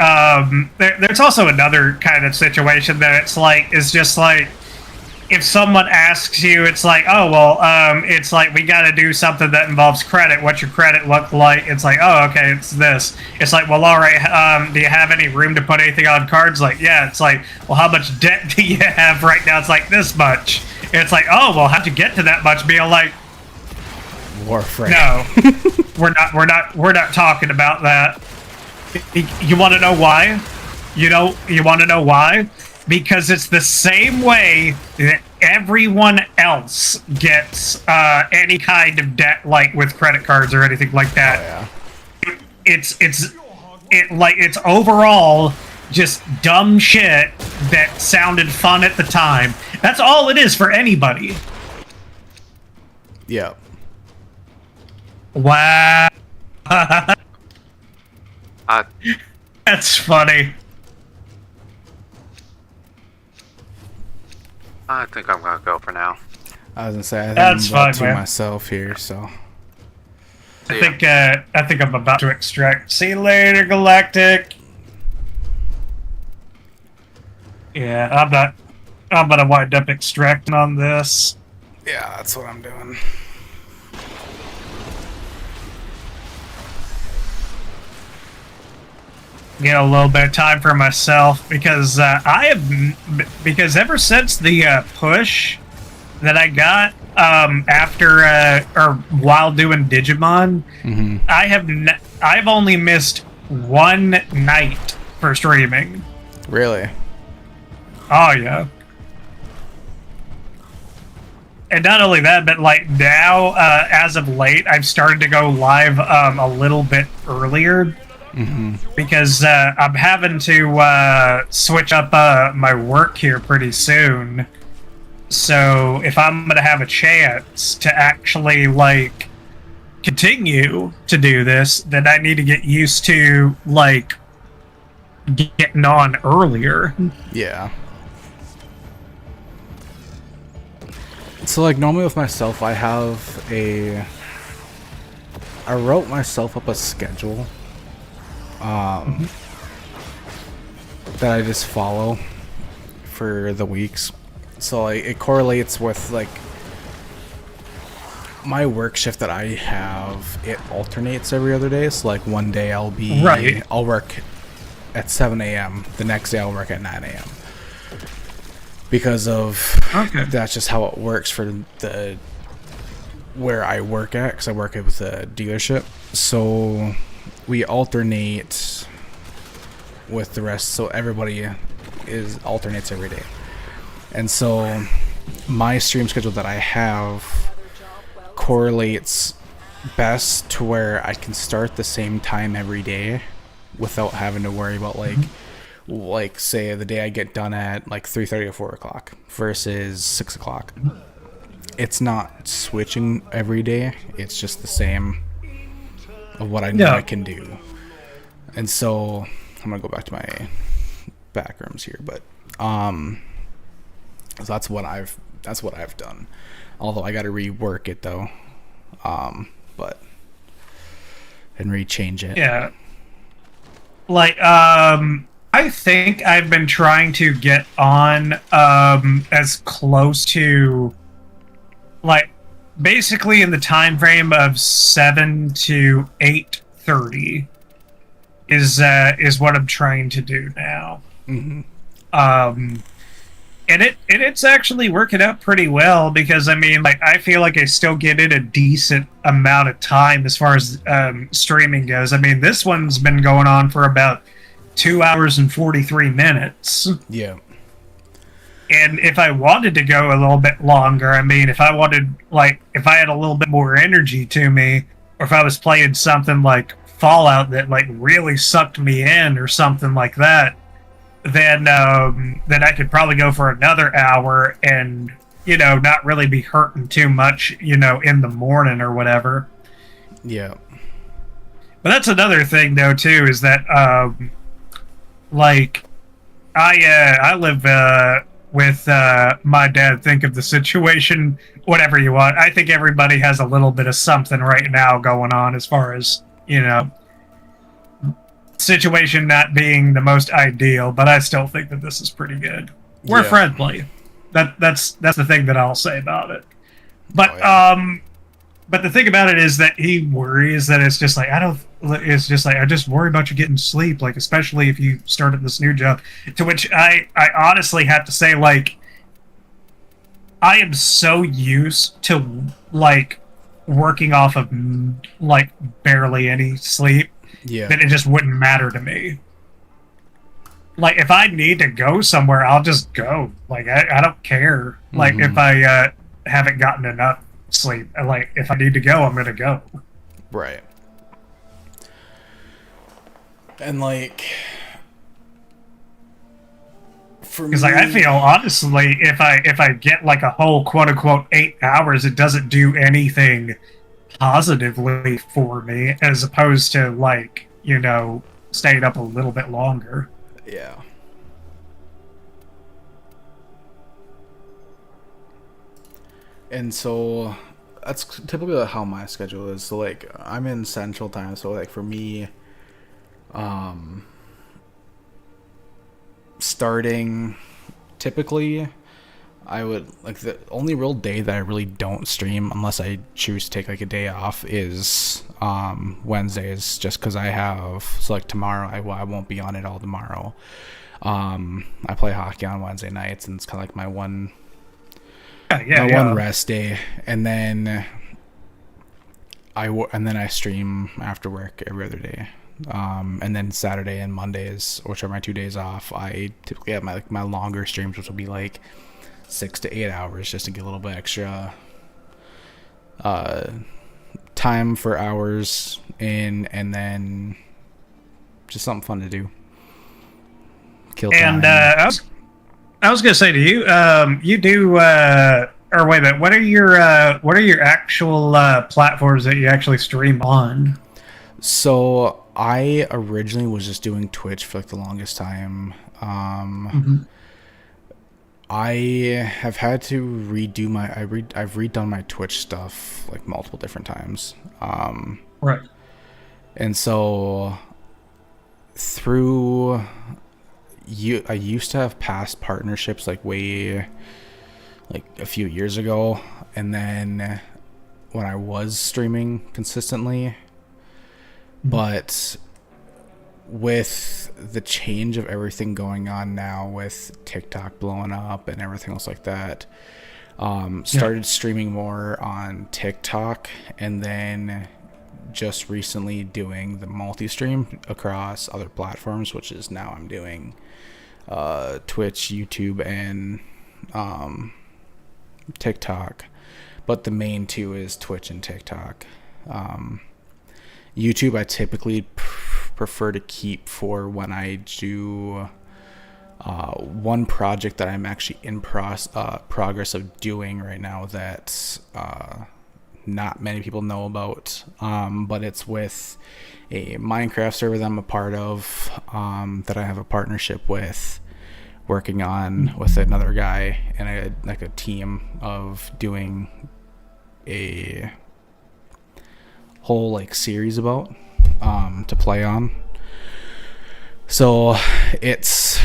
there's also another kind of situation that it's just like, if someone asks you, it's like, oh, well, it's like, we got to do something that involves credit. What's your credit look like? It's like, oh, okay, it's this. It's like, well, all right, do you have any room to put anything on cards? Like, yeah. It's like, well, how much debt do you have right now? It's like, this much. It's like, oh, well, how'd you get to that much? Being like, Warframe. No, we're not talking about that. You want to know why? You want to know why? Because it's the same way that everyone else gets any kind of debt, like with credit cards or anything like that. Oh, yeah. It's overall just dumb shit that sounded fun at the time. That's all it is for anybody. Yeah. Wow. That's funny. I think I'm gonna go for now. I was gonna say, I think That's I'm about fine, to man. myself here, so. I think I'm about to extract. See you later, Galactic. Yeah, I'm gonna wind up extracting on this. Yeah, that's what I'm doing. Get a little bit of time for myself because because ever since the push that I got after or while doing Digimon, I've only missed one night for streaming. Really? Oh yeah. And not only that, but like now, as of late, I've started to go live a little bit earlier. Because I'm having to switch up my work here pretty soon. So if I'm going to have a chance to actually, like, continue to do this, then I need to get used to, like, getting on earlier. Yeah. So, like, normally with myself, I wrote myself up a schedule. That I just follow for the weeks. So like, it correlates with like my work shift that I have, it alternates every other day. So like one day I'll work at 7 a.m. The next day I'll work at 9 a.m. Because of that's just how it works for the where I work at, because I work with a dealership. So we alternate with the rest, so everybody alternates every day. And so my stream schedule that I have correlates best to where I can start the same time every day without having to worry about like say the day I get done at like 3:30 or 4 o'clock versus 6 o'clock. It's not switching every day, it's just the same of what I know I can do. And so I'm gonna go back to my back rooms here, but so that's what I've done. Although I gotta rework it though. But and rechange it. Yeah. Like I think I've been trying to get on as close to like basically in the time frame of 7 to 8:30 is what I'm trying to do now. Mm-hmm. And it's actually working out pretty well, because I mean, like, I feel like I still get in a decent amount of time as far as streaming goes. I mean, this one's been going on for about 2 hours and 43 minutes. Yeah. And if I wanted to go a little bit longer, I mean, if I had a little bit more energy to me, or if I was playing something like Fallout that like really sucked me in or something like that, then I could probably go for another hour and, you know, not really be hurting too much, you know, in the morning or whatever. Yeah. But that's another thing though too, is that like I live with my dad. Think of the situation whatever you want. I think everybody has a little bit of something right now going on as far as, you know, situation not being the most ideal, but I still think that this is pretty good. We're friendly. That's the thing that I'll say about it. But but the thing about it is that he worries that it's just like I just worry about you getting sleep, like especially if you start at this new job. To which I honestly have to say, like, I am so used to like working off of like barely any sleep. Yeah. That it just wouldn't matter to me. Like, if I need to go somewhere, I'll just go. Like, I don't care. Like, if I haven't gotten enough sleep. Like, if I need to go, I'm going to go. Right. And, like, for me... Because, like, I feel, honestly, if I get, like, a whole, quote-unquote, 8 hours, it doesn't do anything positively for me, as opposed to, like, you know, staying up a little bit longer. Yeah. And so that's typically how my schedule is. So like I'm in Central Time, so like for me starting typically I would like the only real day that I really don't stream unless I choose to take like a day off is Wednesdays, just because I have, so like tomorrow I won't be on it all tomorrow. I play hockey on Wednesday nights, and it's kind of like my one one rest day, and then I stream after work every other day. And then Saturday and Mondays, which are my 2 days off, I typically have my longer streams, which will be like 6 to 8 hours, just to get a little bit extra time for hours in, and then just something fun to do. Kill time. And I was gonna say to you, you do or wait a minute, what are your actual platforms that you actually stream on? So I originally was just doing Twitch for like the longest time. I have had to redo I've redone my Twitch stuff like multiple different times. Right. And so I used to have past partnerships like way like a few years ago, and then when I was streaming consistently, but with the change of everything going on now with TikTok blowing up and everything else like that, started streaming more on TikTok, and then just recently doing the multi-stream across other platforms, which is now I'm doing Twitch, YouTube, and TikTok, but the main two is Twitch and TikTok. YouTube I typically prefer to keep for when I do one project that I'm actually in progress of doing right now that not many people know about, but it's with a Minecraft server that I'm a part of, that I have a partnership with, working on with another guy and a team of doing a whole like series about to play on. So it's,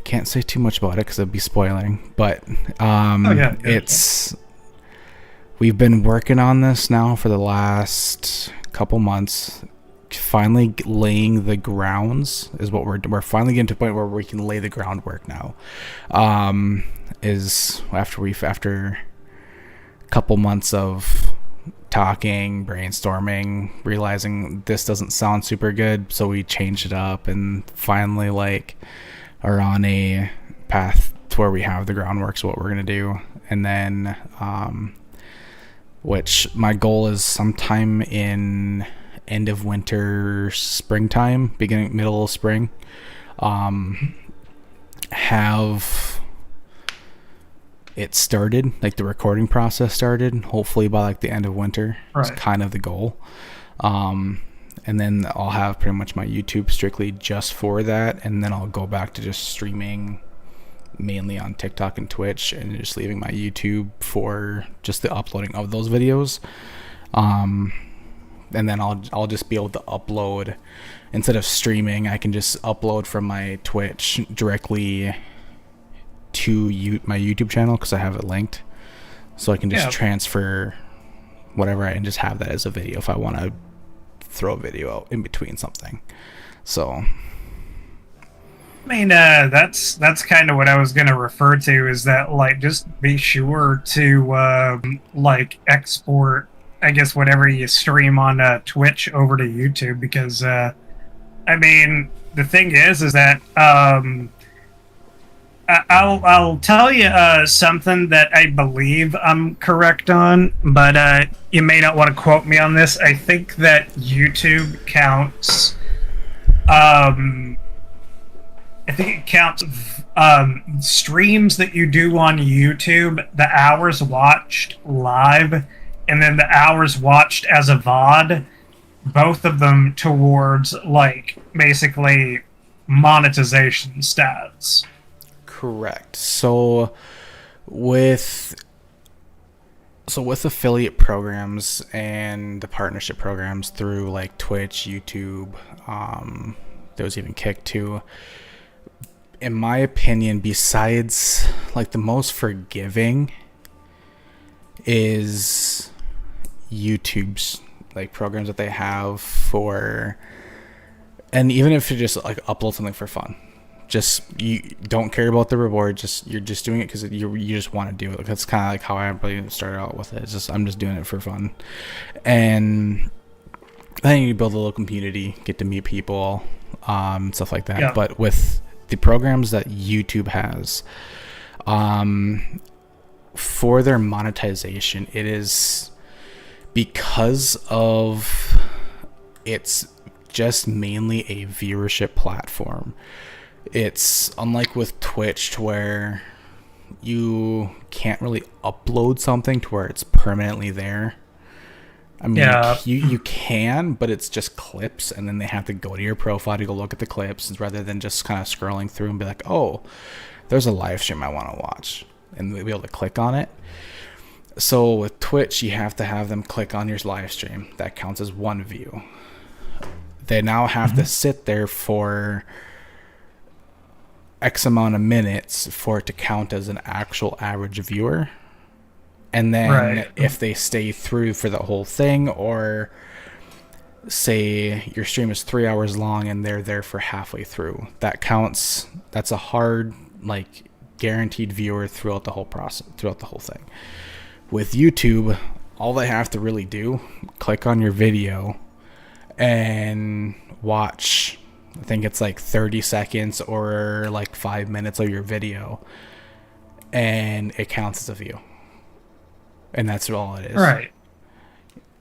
can't say too much about it because it'd be spoiling, but it's, we've been working on this now for the last couple months, finally laying the grounds is what we're finally getting to a point where we can lay the groundwork now. Is after a couple months of talking, brainstorming, realizing this doesn't sound super good, so we changed it up and finally like are on a path to where we have the groundwork, so what we're gonna do. And then which my goal is sometime in end of winter, springtime, middle of spring, have it started, like the recording process started, hopefully by like the end of winter. It's kind of the goal. And then I'll have pretty much my YouTube strictly just for that, and then I'll go back to just streaming mainly on TikTok and Twitch, and just leaving my YouTube for just the uploading of those videos. And then I'll just be able to upload, instead of streaming, I can just upload from my Twitch directly to my YouTube channel because I have it linked, so I can just transfer whatever and just have that as a video if I want to throw a video out in between something. So I mean, that's kind of what I was going to refer to, is that like just be sure to like export, I guess, whatever you stream on Twitch over to YouTube, because I mean, the thing is that I'll tell you something that I believe I'm correct on, but you may not want to quote me on this. I think that YouTube counts. I think it counts streams that you do on YouTube, the hours watched live, and then the hours watched as a VOD, both of them towards, like, basically monetization stats. Correct. So with affiliate programs and the partnership programs through like Twitch, YouTube, there was even Kick too, in my opinion, besides like the most forgiving is YouTube's like programs that they have for, and even if you just like upload something for fun, just you don't care about the reward, you're just doing it because you just want to do it. Like, that's kind of like how I really started out with it. It's just I'm just doing it for fun, and then you build a little community, get to meet people, stuff like that. But with the programs that YouTube has, for their monetization, it is because of it's just mainly a viewership platform. It's unlike with Twitch, where you can't really upload something to where it's permanently there. I mean, you can, but it's just clips, and then they have to go to your profile to go look at the clips, rather than just kind of scrolling through and be like, oh, there's a live stream I want to watch, and be able to click on it. So with Twitch, you have to have them click on your live stream. That counts as one view. They now have to sit there for X amount of minutes for it to count as an actual average viewer. And then Right. if they stay through for the whole thing, or say your stream is 3 hours long and they're there for halfway through, that counts. That's a hard, like, guaranteed viewer throughout the whole process, throughout the whole thing. With YouTube, all they have to really do, click on your video and watch, I think it's like 30 seconds or like 5 minutes of your video, and it counts as a view. And that's all it is. Right.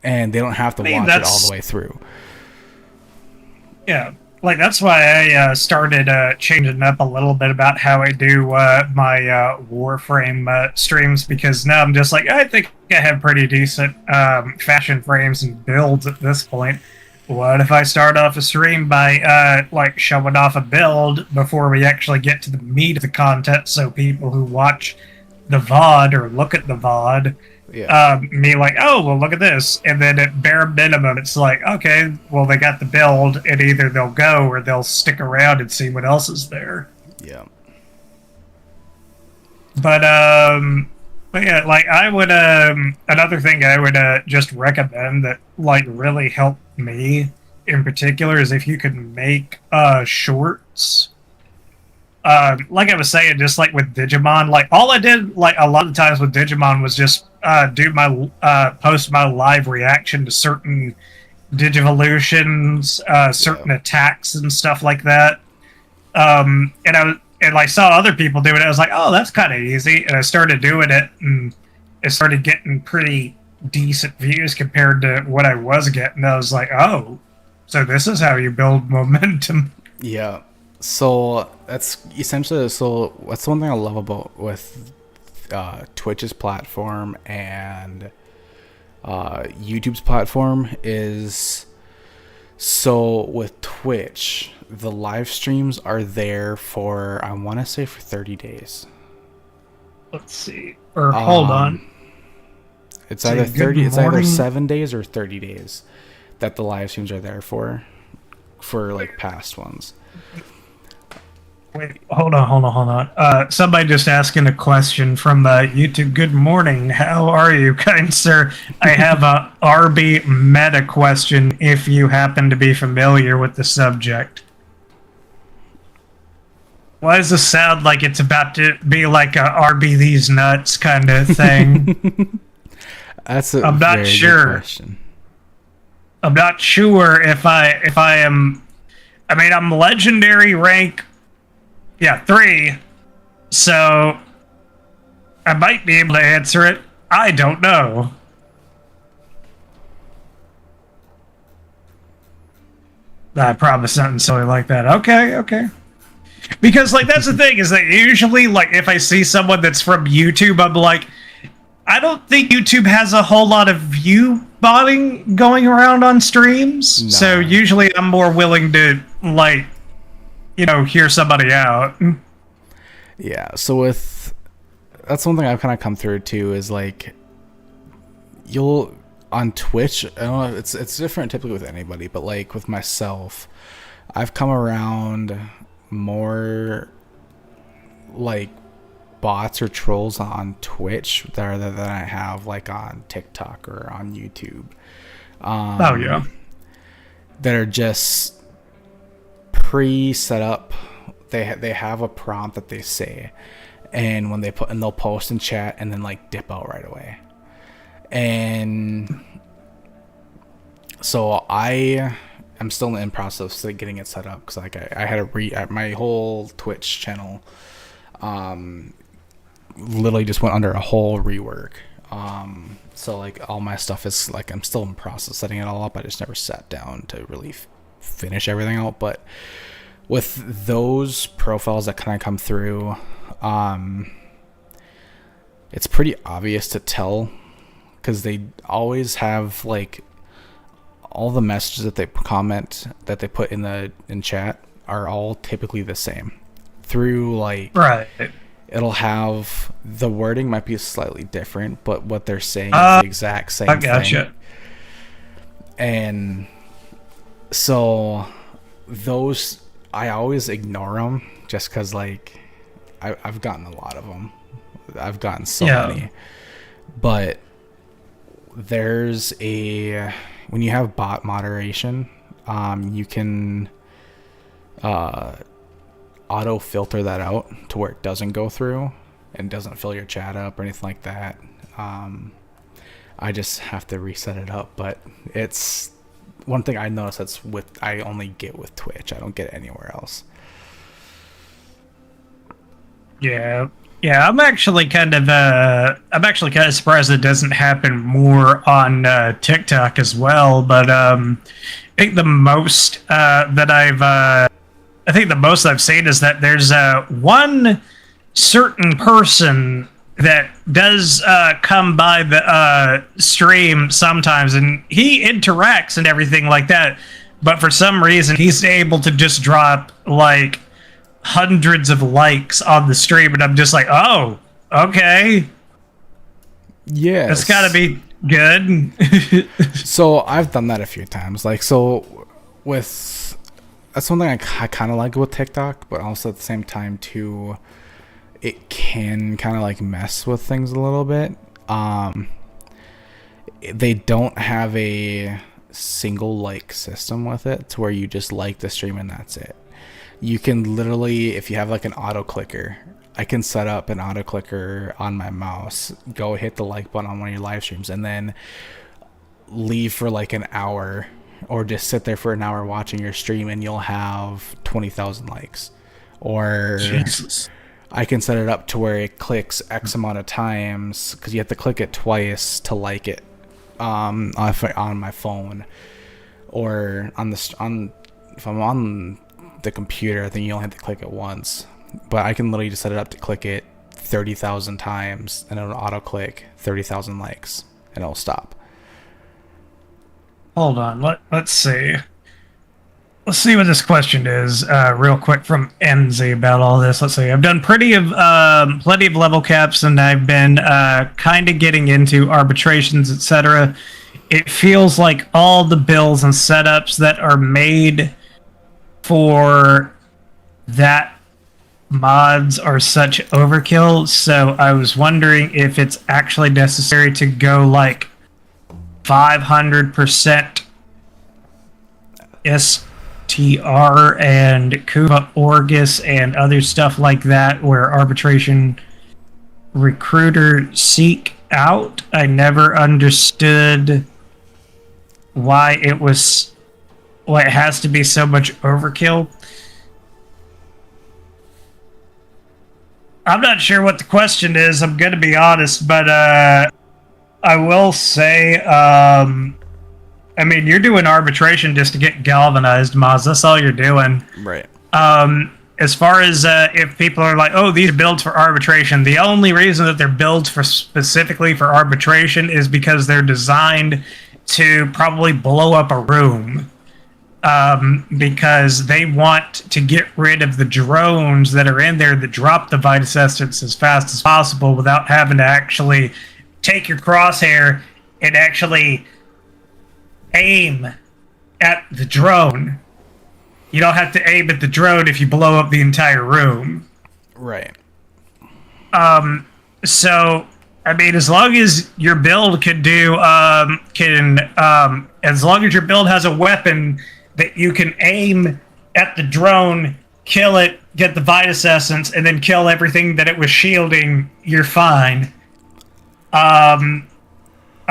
And they don't have to watch it all the way through. Yeah. Like, that's why I started changing up a little bit about how I do my Warframe streams, because now I'm just like, I think I have pretty decent fashion frames and builds at this point. What if I start off a stream by like showing off a build before we actually get to the meat of the content, so people who watch the VOD or look at the VOD me like, oh, well, look at this. And then at bare minimum, it's like, okay, well, they got the build, and either they'll go or they'll stick around and see what else is there. Yeah. But yeah, like, I would, another thing I would just recommend that, like, really helped me in particular is if you could make shorts. Like I was saying, just like with Digimon, like, all I did, like, a lot of times with Digimon was just do my post my live reaction to certain Digivolutions, certain attacks and stuff like that. And I saw other people do it. I was like, oh, that's kind of easy. And I started doing it, and it started getting pretty decent views compared to what I was getting. I was like, oh, so this is how you build momentum. Yeah. So that's essentially, so that's one thing I love about with Twitch's platform and YouTube's platform is, so with Twitch, the live streams are there for, I want to say, for 30 days. Let's see. Or hold on. It's either 30, it's either 7 days or 30 days that the live streams are there for like past ones. Wait, hold on. Somebody just asking a question from YouTube. Good morning. How are you, kind sir? I have a RB meta question if you happen to be familiar with the subject. Why does this sound like it's about to be like a RB these nuts kind of thing? That's a I'm not very sure. good question. I'm not sure if I am. I mean, I'm legendary rank. Yeah, 3. So I might be able to answer it. I don't know. I promise something silly like that. Okay. Because, like, that's the thing, is that usually, like, if I see someone that's from YouTube, I'm like, I don't think YouTube has a whole lot of view botting going around on streams. No. So usually I'm more willing to, like, you know, hear somebody out. Yeah, so that's one thing I've kind of come through too, is like, you'll, on Twitch, I don't know, it's different typically with anybody, but like with myself, I've come around more like bots or trolls on Twitch rather than I have like on TikTok or on YouTube. Oh yeah. That are just pre-set up. They have a prompt that they say, and when they'll post in chat and then like dip out right away. And so I am still in process of getting it set up, because like I had my whole Twitch channel literally just went under a whole rework. So like all my stuff is like, I'm still in process setting it all up. I just never sat down to really finish everything out. But with those profiles that kind of come through, it's pretty obvious to tell, because they always have like all the messages that they comment, that they put in chat are all typically the same through, like, right. It'll have, the wording might be slightly different, but what they're saying is the exact same I gotcha. thing. And so those, I always ignore them, just because, like, I've gotten a lot of them. I've gotten so many. But there's when you have bot moderation, you can auto filter that out to where it doesn't go through and doesn't fill your chat up or anything like that. I just have to reset it up, but it's one thing I noticed I only get with Twitch. I don't get it anywhere else. Yeah, I'm actually kind of surprised it doesn't happen more on TikTok as well. But I think the most I think the most I've seen is that there's one certain person that does come by the stream sometimes, and he interacts and everything like that. But for some reason, he's able to just drop like hundreds of likes on the stream, and I'm just like, oh, okay. Yeah, that's gotta be good. So I've done that a few times. Like, so with that's something I kind of like with TikTok, but also at the same time too, it can kind of like mess with things a little bit. They don't have a single like system with it to where you just like the stream and that's it. You can literally, if you have like an auto clicker, I can set up an auto clicker on my mouse, go hit the like button on one of your live streams, and then leave for like an hour or just sit there for an hour watching your stream, and you'll have 20,000 likes. Or Jesus. I can set it up to where it clicks X amount of times, because you have to click it twice to like it on my phone, or if I'm on the computer, I think you only have to click it once. But I can literally just set it up to click it 30,000 times, and it'll auto click 30,000 likes, and it'll stop. Hold on, let's see. Let's see what this question is, real quick from MZ about all this. Let's see. I've done plenty of level caps, and I've been kind of getting into arbitrations, etc. It feels like all the builds and setups that are made for that mods are such overkill. So I was wondering if it's actually necessary to go like 500% STR and Kuba Orgus and other stuff like that, where arbitration recruiter seek out. I never understood why it has to be so much overkill. I'm not sure what the question is, I'm gonna be honest, but I will say, I mean, you're doing arbitration just to get galvanized, Maz. That's all you're doing. Right. As far as if people are like, oh, these are builds for arbitration, the only reason that they're builds for specifically for arbitration is because they're designed to probably blow up a room. Because they want to get rid of the drones that are in there that drop the Vitus Essence as fast as possible without having to actually take your crosshair and actually aim at the drone. You don't have to aim at the drone if you blow up the entire room. Right. So, I mean, as long as your build can do, as long as your build has a weapon that you can aim at the drone, kill it, get the Vitus Essence, and then kill everything that it was shielding, you're fine. I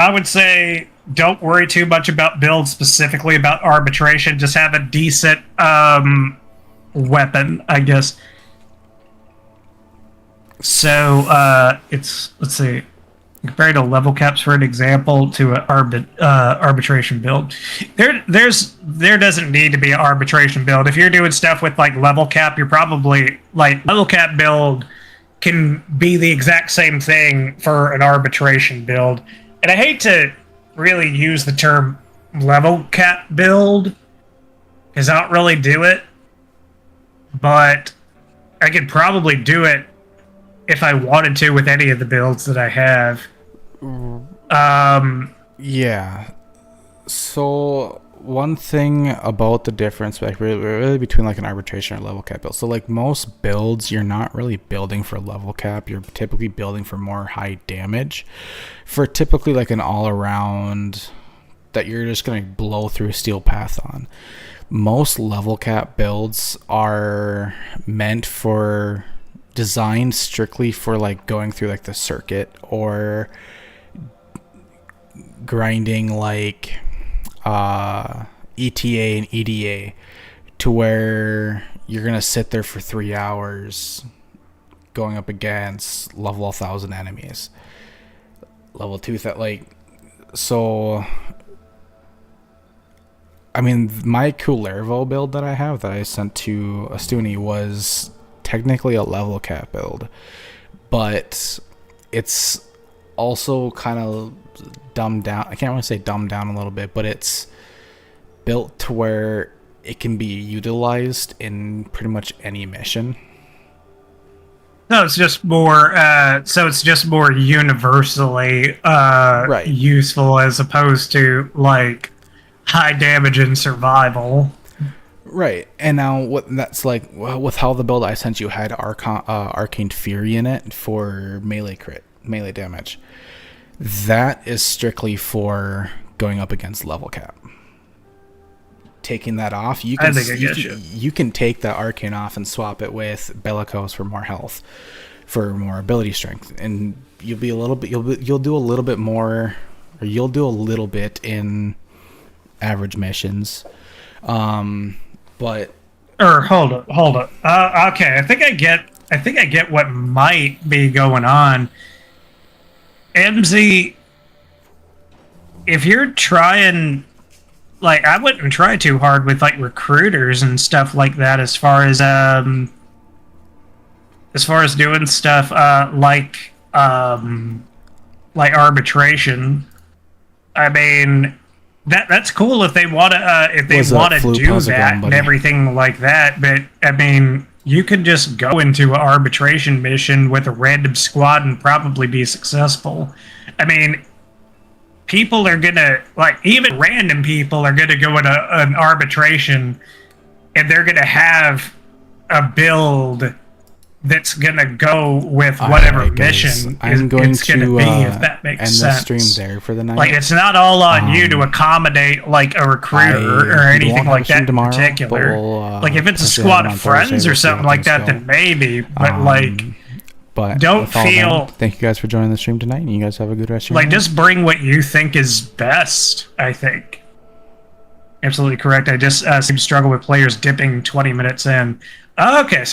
would say don't worry too much about builds specifically about arbitration. Just have a decent weapon, I guess. So let's see. Compared to level caps, for an example, to an arbitration build, there doesn't need to be an arbitration build. If you're doing stuff with like level cap, you're probably like level cap build can be the exact same thing for an arbitration build. And I hate to really use the term level cap build because I don't really do it, but I could probably do it if I wanted to with any of the builds that I have. Yeah. So one thing about the difference, like really between like an arbitration or level cap build. So like most builds, you're not really building for level cap. You're typically building for more high damage. For typically like an all around that you're just gonna blow through Steel Path on. Most level cap builds are meant for designed strictly for like going through like the circuit or grinding like ETA and EDA to where you're gonna sit there for 3 hours going up against level 1000 enemies, level 2 that like. So I mean, my Kullervo build that I have that I sent to Astuni was technically a level cap build, but it's also kind of dumbed down. I can't really say dumbed down a little bit, but it's built to where it can be utilized in pretty much any mission. No, it's just more. So it's just more universally Right. useful as opposed to like high damage and survival. Right, and now what that's like with how the build I sent you had Arcane Fury in it for melee damage. That is strictly for going up against level cap. Taking that off, you can take the Arcane off and swap it with Bellicose for more health, for more ability strength, and you'll be a little bit you'll do a little bit more, or you'll do a little bit in average missions. But hold up. Okay, I think I get what might be going on. MZ, if you're trying, like, I wouldn't try too hard with like recruiters and stuff like that. As far as doing stuff like arbitration. I mean, that's cool if they want to do that and everything like that. But I mean, you can just go into an arbitration mission with a random squad and probably be successful. I mean, people are gonna, like, even random people are gonna go into an arbitration and they're gonna have a build that's gonna go with whatever mission I'm going it's gonna to be, if that makes end sense. the stream there for the night. Like, it's not all on you to accommodate like a recruiter or anything like that in particular. Like, if it's a squad of friends or something like that, then maybe. But but don't feel. Thank you guys for joining the stream tonight, and you guys have a good rest of your night. Just bring what you think is best. I think. Absolutely correct. I just seem to struggle with players dipping 20 minutes in. Okay, so